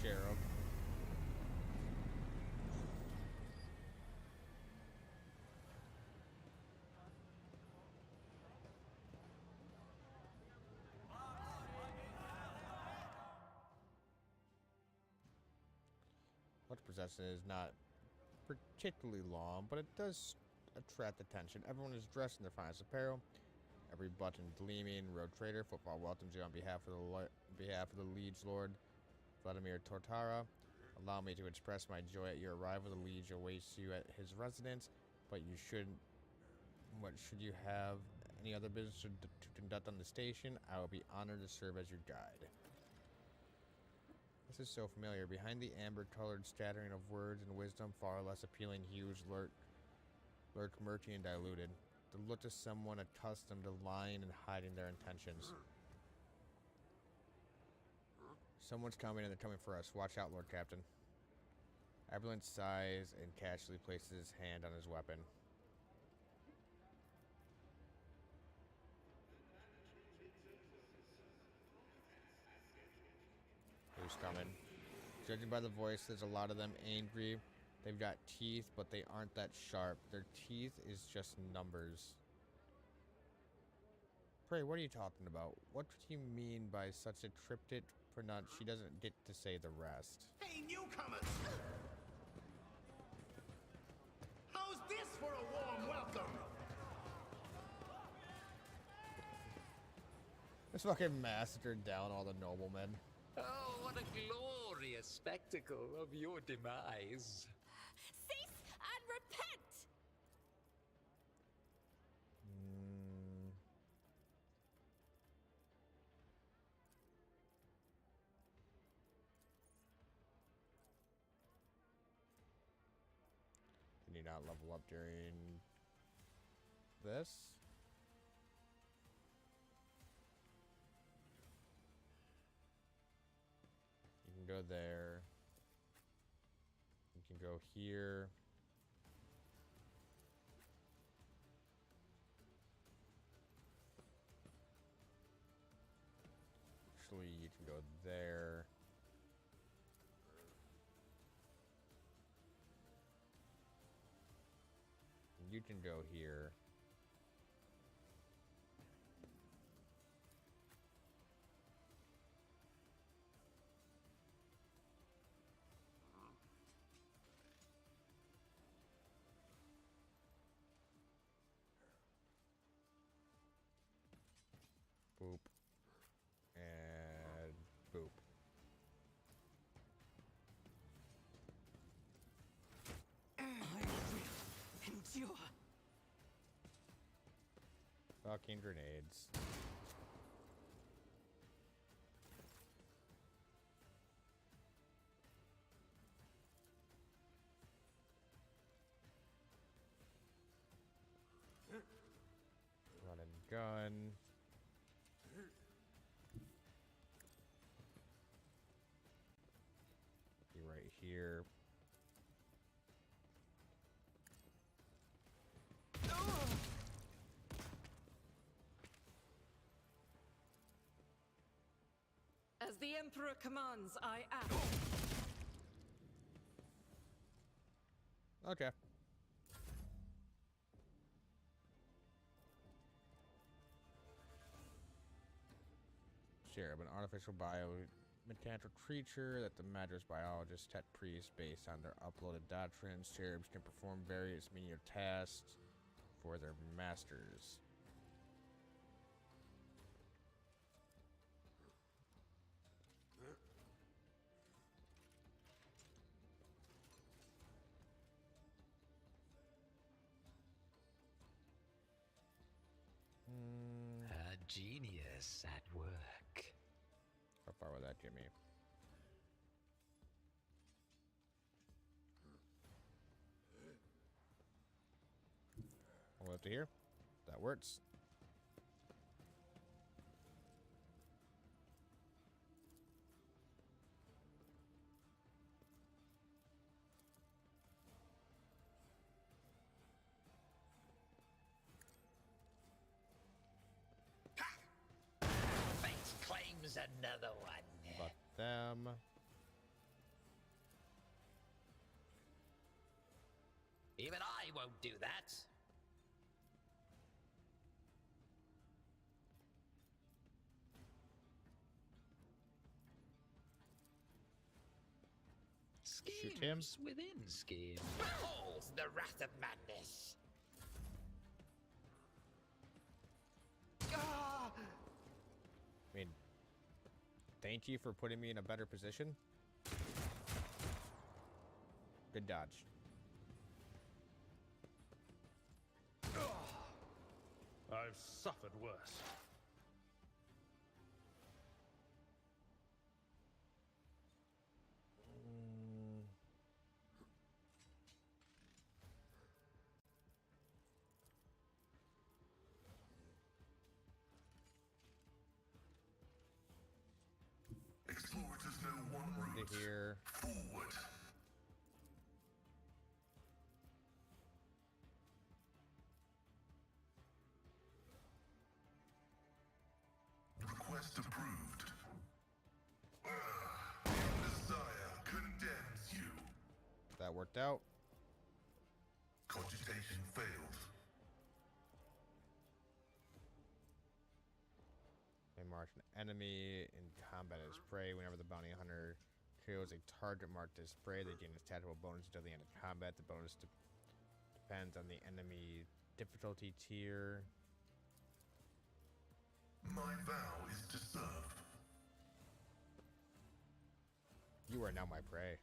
Sheriff. Much procession is not particularly long, but it does attract attention. Everyone is dressed in their finest apparel, every button gleaming. Rogue Trader Footfall welcomes you on behalf of the Liege Lord Vladimir Tortara. Allow me to express my joy at your arrival. The Liege awaits you at his residence, but should you have any other business to conduct on the station, I will be honored to serve as your guide. This is so familiar. Behind the amber-colored scattering of words and wisdom, far less appealing hues lurk murky and diluted. The look of someone accustomed to lying and hiding their intentions. Someone's coming and they're coming for us. Watch out, Lord Captain. Aberlin sighs and casually places his hand on his weapon. Who's coming? Judging by the voice, there's a lot of them angry. They've got teeth, but they aren't that sharp. Their teeth is just numbers. Pray, what are you talking about? What do you mean by such a cryptic pronoun? She doesn't get to say the rest. Hey, newcomers! How's this for a warm welcome? Just fucking massacred down all the noblemen. Oh, what a glorious spectacle of your demise. Cease and repent! Can you not level up during this? You can go there. You can go here. Actually, you can go there. You can go here. Boop. And boop. Endure. Fucking grenades. gun. Be right here. As the Emperor commands, I act. Okay. Cherub, an artificial biomechanical creature that the Madras biologists tech priests based on their uploaded doctrines. Cherubs can perform various menial tasks for their masters. A genius at work. How far was that, Jimmy? All up to here. That works. Fate claims another one. About them. Even I won't do that. Shoot him. Schemes within schemes. Behold the wrath of madness. I mean, thank you for putting me in a better position. Good dodge. I've suffered worse. Explorators know one route. Here. Forward. Request approved. Desire condemns you. That worked out. Cogitation failed. They mark an enemy in combat as prey. Whenever the bounty hunter kills a target marked as prey, they gain a tactical bonus until the end of combat. The bonus depends on the enemy difficulty tier. My vow is to serve. You are now my prey.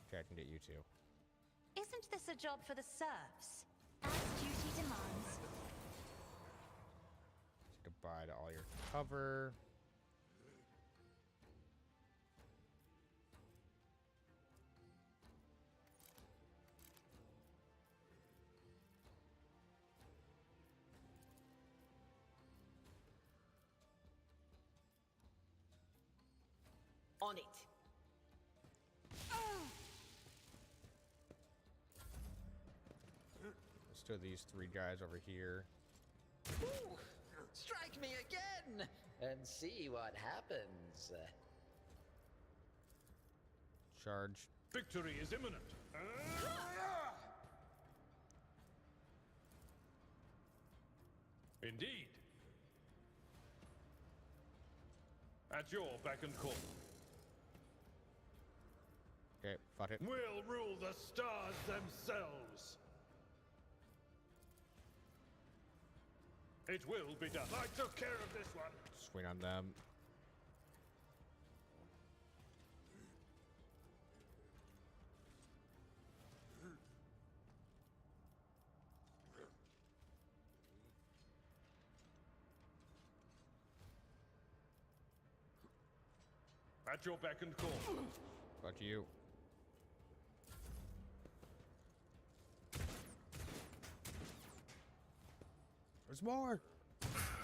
Okay, I can get you too. Isn't this a job for the serfs? As duty demands. Goodbye to all your cover. On it. Let's do these three guys over here. Ooh, strike me again and see what happens. Charge. Victory is imminent. Indeed. At your beck and call. Okay, fuck it. We'll rule the stars themselves. It will be done. I took care of this one. Swing on them. At your beck and call. Fuck you. There's more.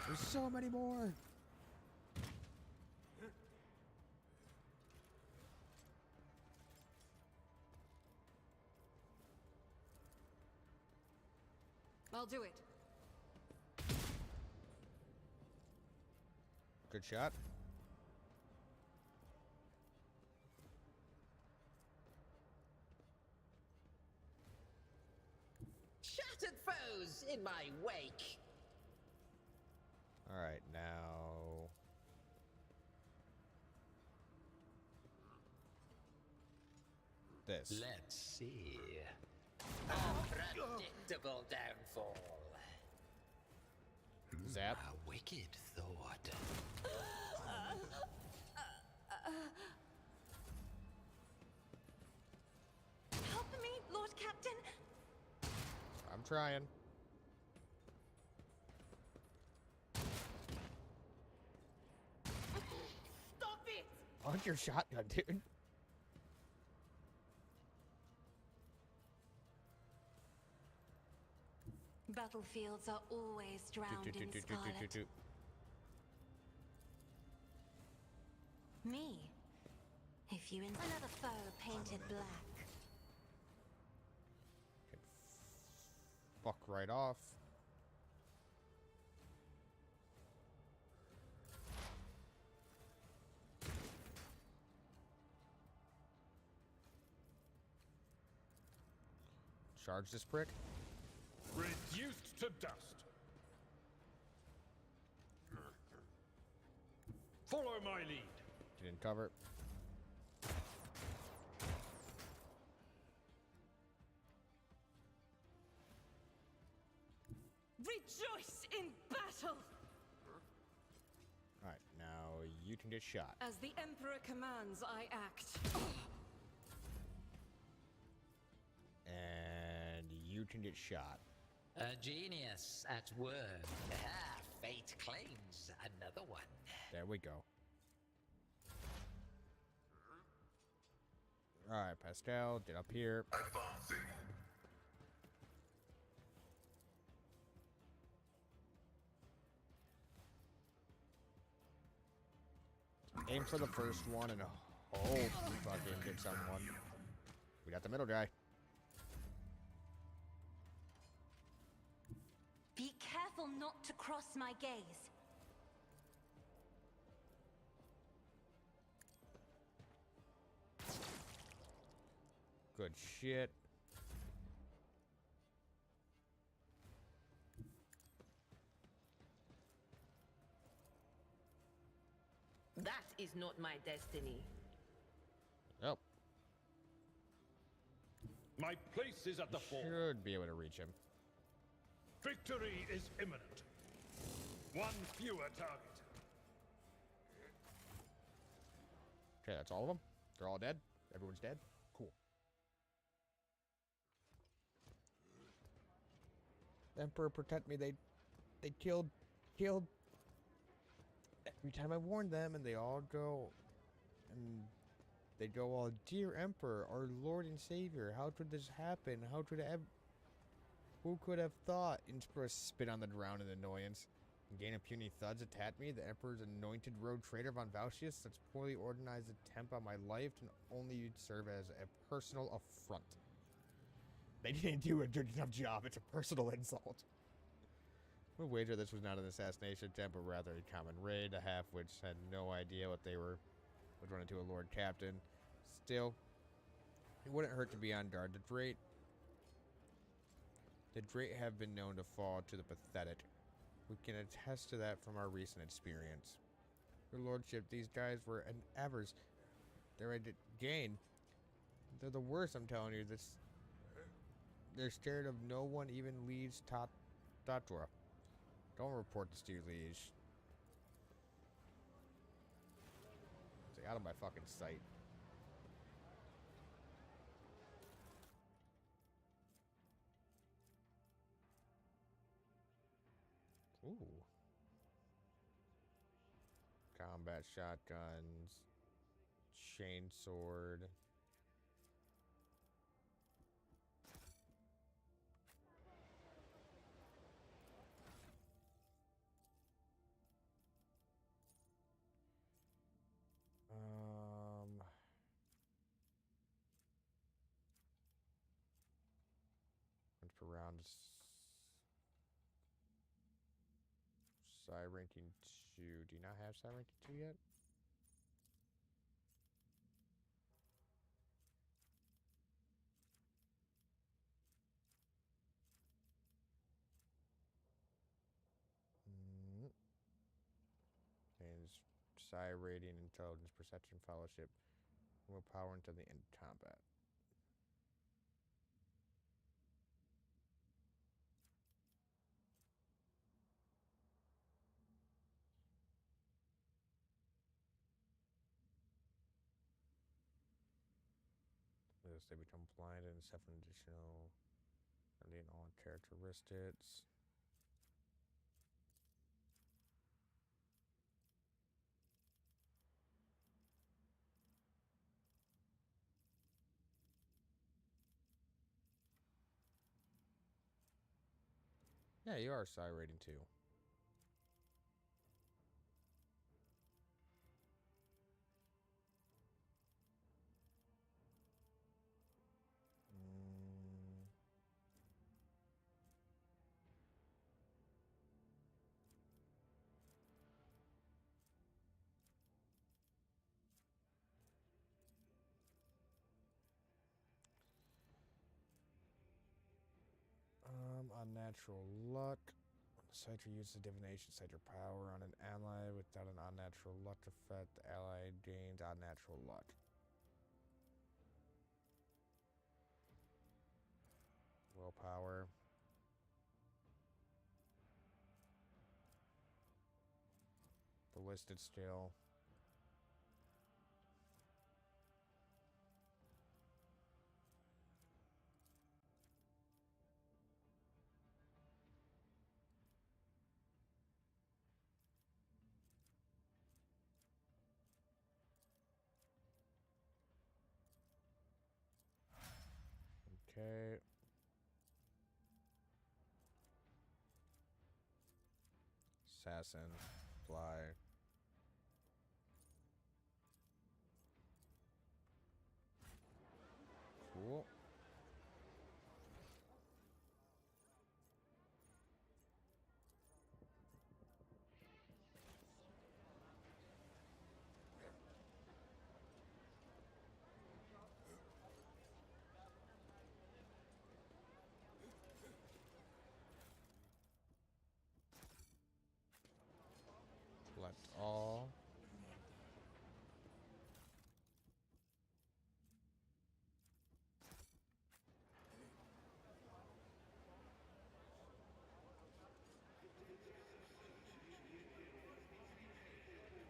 There's so many more. I'll do it. Good shot. Shattered foes in my wake. All right, now. This. Let's see. Unpredictable downfall. Zap. A wicked thought. Help me, Lord Captain. I'm trying. Stop it! On your shotgun, dude. Battlefields are always drowned in scarlet. Me. If you another foe painted black. Fuck right off. Charge this prick. Reduced to dust. Follow my lead. Didn't cover. Rejoice in battle! Alright, now you can get shot. As the Emperor commands, I act. And you can get shot. A genius at work. Ah, fate claims another one. There we go. Alright, Pascal, get up here. Advancing. Aim for the first one and hope you fucking get someone. We got the middle guy. Be careful not to cross my gaze. Good shit. That is not my destiny. Nope. My place is at the fore. Should be able to reach him. Victory is imminent. One fewer target. Okay, that's all of them. They're all dead. Everyone's dead. Cool. Emperor, protect me. They killed. Every time I warn them, and they all go, and they go all, "Dear Emperor, our Lord and Savior, how could this happen? How could who could have thought?" Inspira spit on the ground in annoyance. Gain puny thuds attack me. The Emperor's anointed rogue traitor von Valsius. Such poorly organized attempt on my life can only serve as a personal affront. They didn't do a good enough job. It's a personal insult. I would wager this was not an assassination attempt, but rather a common raid, a half which had no idea what they would run into a Lord Captain. Still, it wouldn't hurt to be on guard. The Drake have been known to fall to the pathetic. We can attest to that from our recent experience. Your Lordship, these guys were an Evers. They're a gain. They're the worst, I'm telling you. They're scared of no one, even Liege Tatura. Don't report this to your liege. It's like out of my fucking sight. Ooh. Combat shotguns. Chainsword. Went for round Psi ranking 2. Do you not have Psi ranking 2 yet? And Psi rating, intelligence, perception, fellowship, willpower until the end of combat. This, they become blinded and suffer additional and all characteristics. Yeah, you are Psi rating 2. Unnatural luck. Citra uses divination Citra power on an ally without an unnatural luck effect. The ally gains unnatural luck. Willpower. Ballistic skill. Okay. Assassin. Fly. Cool. Select all.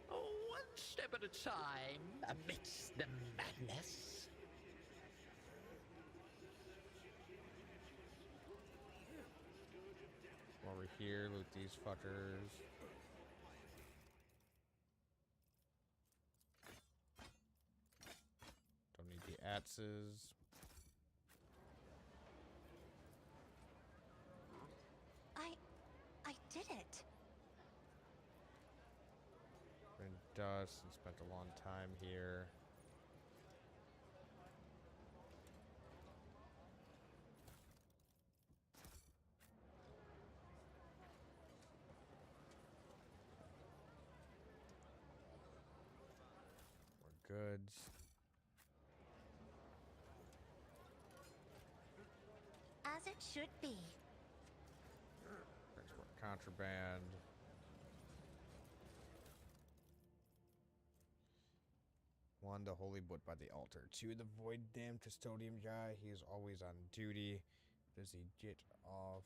One step at a time amidst the madness. Over here, loot these fuckers. Don't need the axes. I did it. Been dust and spent a long time here. More goods. As it should be. Export contraband. One, the holy book by the altar. Two, the void damned custodian guy. He is always on duty. Does he get off?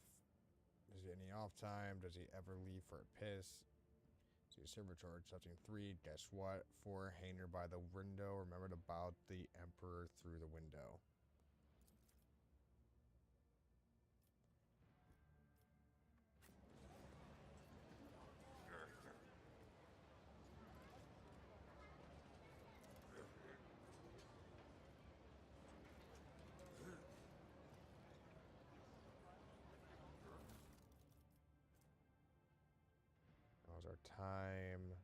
Does he any off time? Does he ever leave for a piss? Is he a servitor? Something. 3, guess what? 4, hanger by the window. Remember to bow the emperor through the window. time.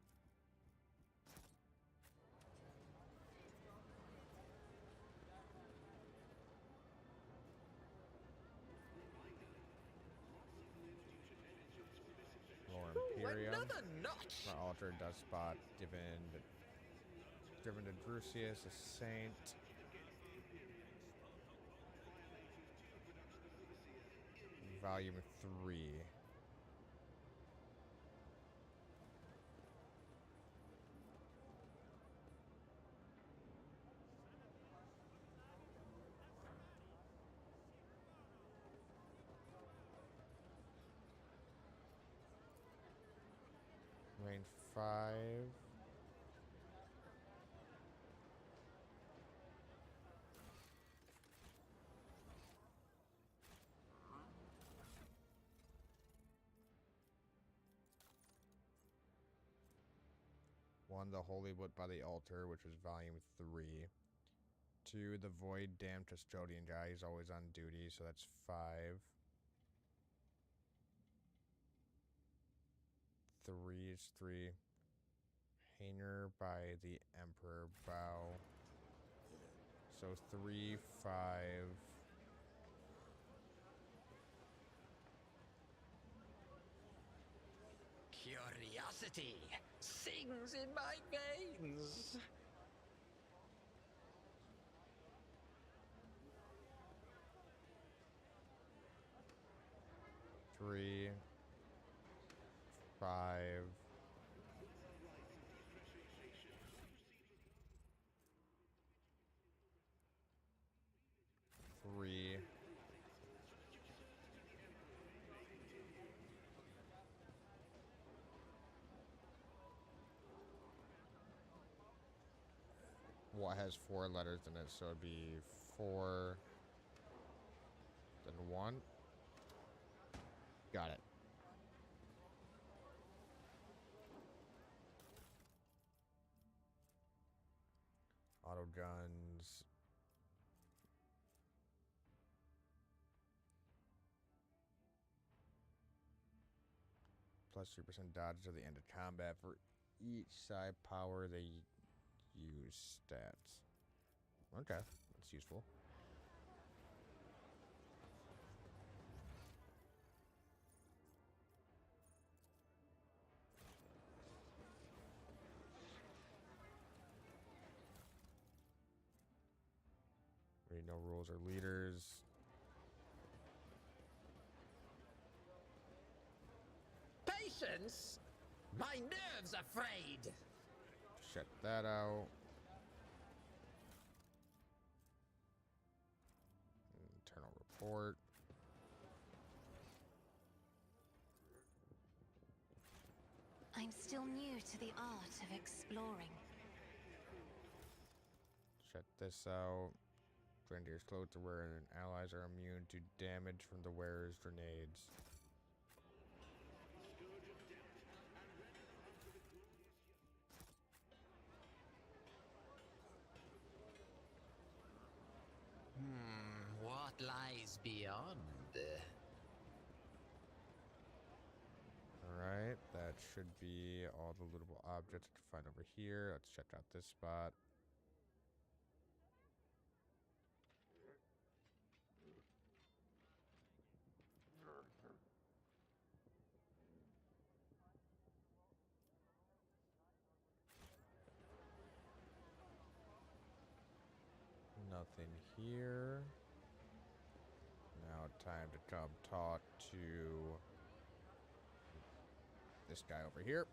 Lore Imperium. Another notch. My altar despot driven to Drusius, a saint. Volume 3. Range 5. One, the Holy Wood by the Altar, which was volume 3. 2, the Void Damned Custodian guy, he's always on duty, so that's 5. 3 is 3. Hanger by the Emperor Bow. So 3, 5. Curiosity sings in my veins. Three, 5. 3. 'What has 4 letters in it, so it'd be 4, then 1. Got it. Auto guns. Plus 3% dodge to the end of combat for each side power they use stats. Okay, that's useful. Read no rules or leaders. Patience? My nerves are frayed. Shut that out. Internal report. I'm still new to the art of exploring. Shut this out. Grenadier's clothes are wearing and allies are immune to damage from the wearer's grenades. What lies beyond? Alright, that should be all the lootable objects I can find over here. Let's check out this spot. Nothing here. Now time to come talk to this guy over here.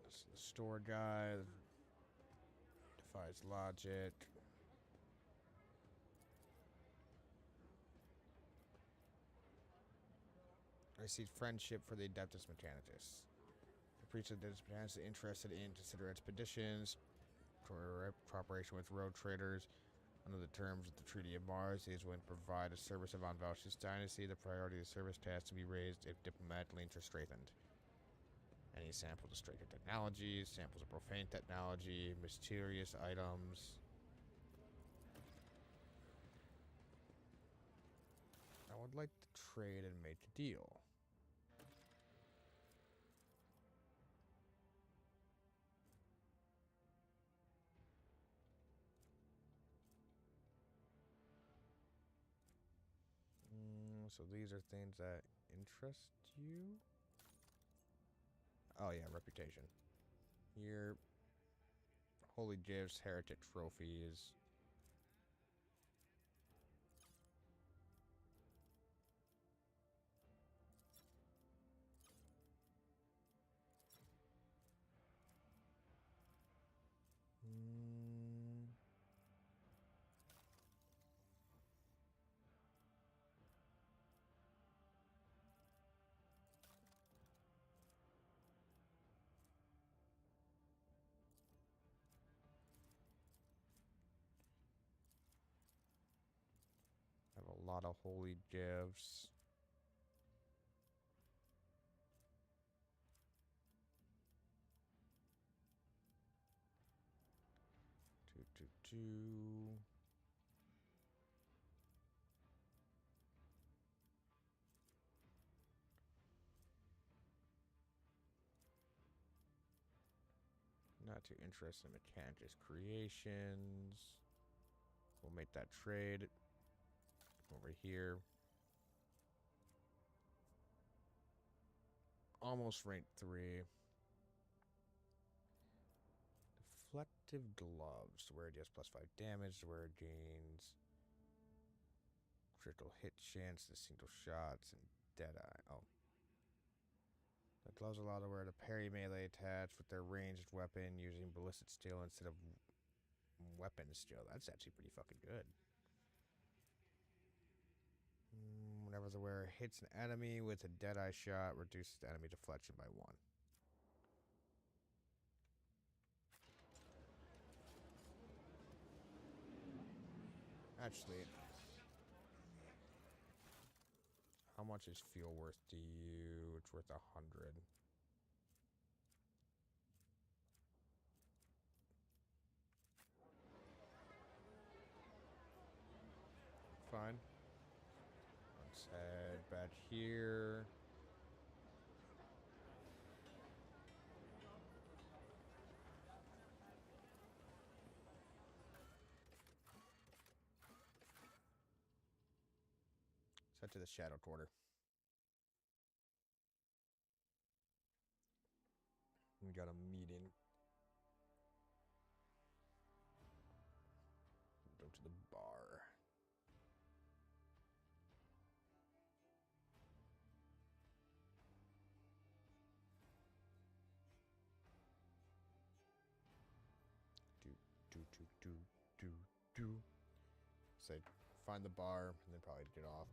This is the store guy. Defies logic. I see friendship for the Adeptus Mechanicus. The priest of the Adeptus Mechanicus is interested in consider expeditions, cooperation with road traders. Under the terms of the Treaty of Mars, he is willing to provide a service of Von Valsh's dynasty. The priority of the service task to be raised if diplomatic links are strengthened. Any samples of strengthened technologies, samples of profane technology, mysterious items. I would like to trade and make a deal. So these are things that interest you? Oh yeah, reputation. Here, Holy Gifts, Heretic Trophies. Have a lot of Holy Gifts. Two. Not too interested in Mechantis creations. We'll make that trade over here. Almost rank 3. Deflective gloves. Where it deals +5 damage. Where it gains critical hit chance to single shots and Deadeye. Oh. The gloves allow the wearer to parry melee attacks with their ranged weapon using ballistic steel instead of weapon steel. That's actually pretty fucking good. Whenever the wearer hits an enemy with a Deadeye shot, reduces the enemy deflection by 1. Actually, how much is fuel worth to you? It's worth 100. Fine. Let's head back here. Let's head to the Shadow Quarter. We got a meeting. Go to the bar. Do. Say, find the bar, and then probably get off.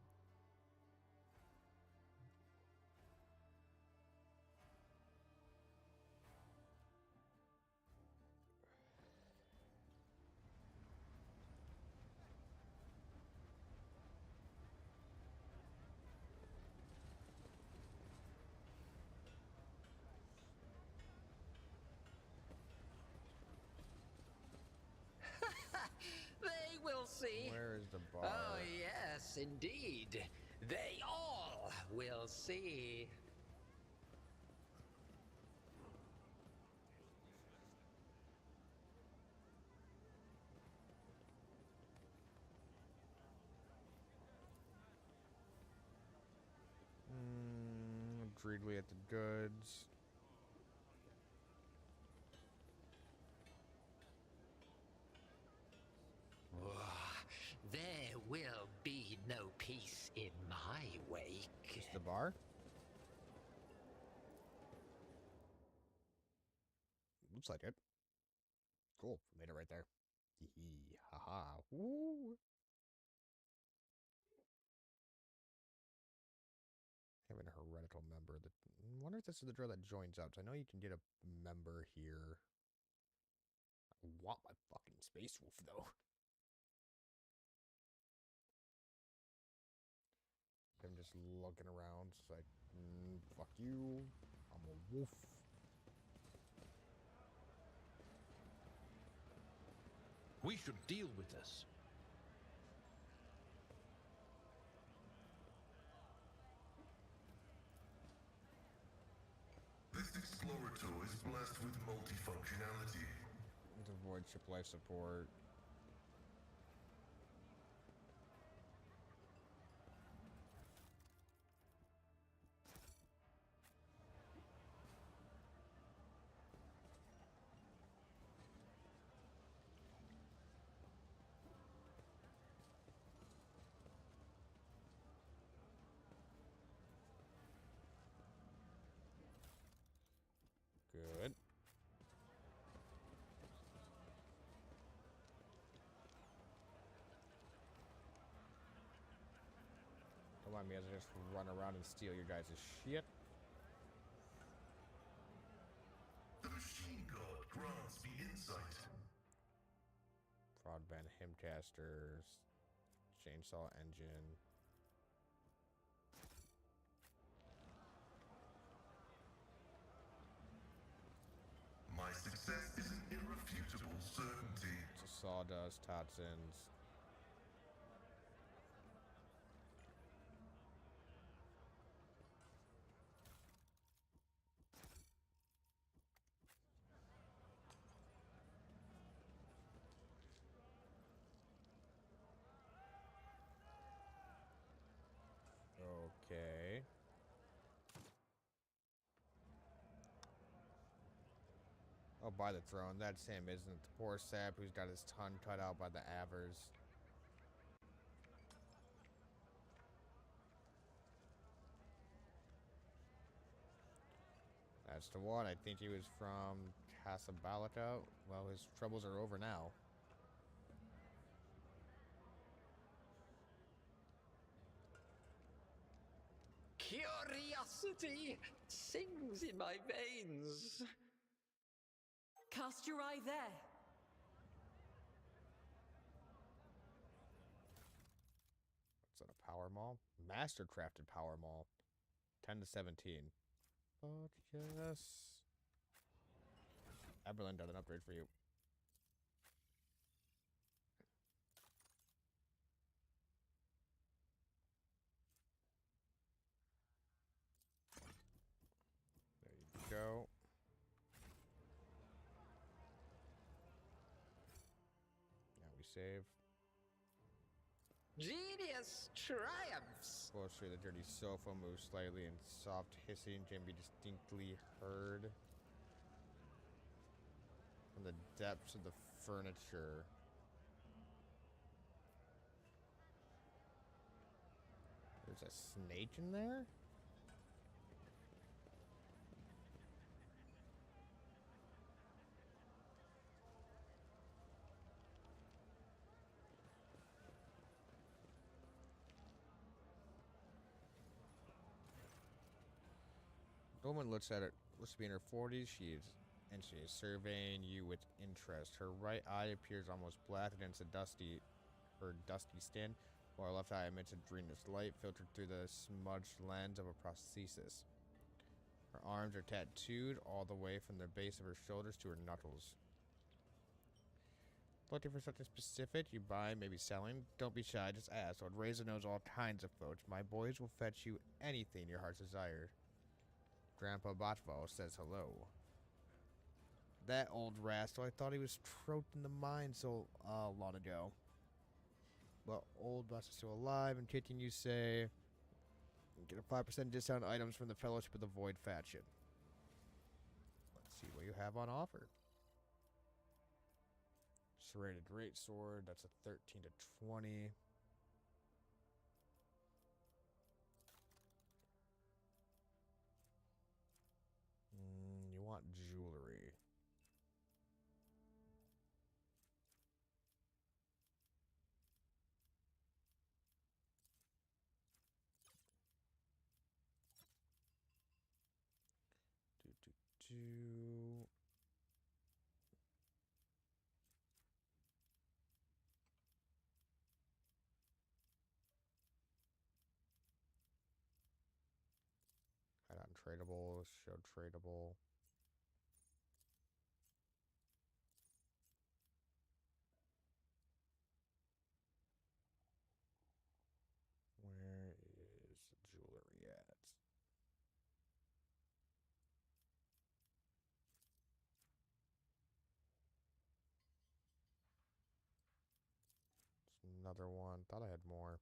They will see. Where is the bar? Oh, yes, indeed. They all will see. Dreedly at the goods. There will be no peace in my wake. Is the bar? Looks like it. Cool. Made it right there. Hee haha. Woo. Having a heretical member. I wonder if this is the drill that joins up. So I know you can get a member here. I want my fucking Space Wolf though. I'm just looking around. It's like, fuck you. I'm a wolf. We should deal with this. Florito is blessed with multifunctionality. To avoid ship life support. Good. Don't mind me as I just run around and steal your guys' shit. The machine god grants me insight. Broadband Himcasters. Chainsaw engine. My success is an irrefutable certainty. It's a Sawdust, Totsins. Okay. Oh, by the throne. That's him, isn't it? The poor sap who's got his tongue cut out by the Avers. That's the one. I think he was from Casablanca. Well, his troubles are over now. Curiosity sings in my veins. Cast your eye there. What's that, a power mall? Mastercrafted power mall. 10 to 17. But yes. Eberlin does an upgrade for you. There you go. Now we save. Genius triumphs. Closer, the dirty sofa moves slightly and soft hissing can be distinctly heard from the depths of the furniture. There's a snake in there? The woman looks at it, looks to be in her 40s. She is surveying you with interest. Her right eye appears almost black against her dusty skin, while her left eye emits a greenish light filtered through the smudged lens of a prosthesis. Her arms are tattooed all the way from the base of her shoulders to her knuckles. Looking for something specific you buy, maybe selling? Don't be shy, just ask. Old Razor knows all kinds of folks. My boys will fetch you anything your heart's desire. Grandpa Botval says hello. That old rascal, I thought he was troped in the mine so long ago. Well, old boss is still alive and kicking, you say. Get a 5% discount on items from the Fellowship of the Void faction. Let's see what you have on offer. Serrated Greatsword, that's a 13 to 20. You want jewelry. Do. Head on tradable, show tradable. Where is jewelry at? another one. Thought I had more.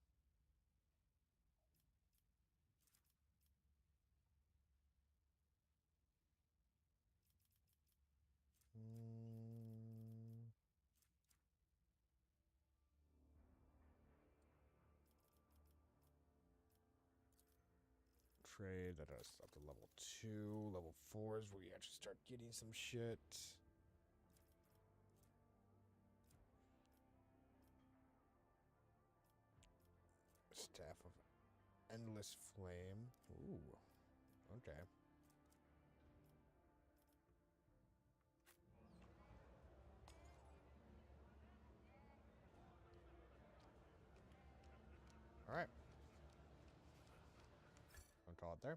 Trade, that is up to level 2. Level 4 is where you actually start getting some shit. Staff of Endless Flame. Ooh, okay. All right. I'll call it there.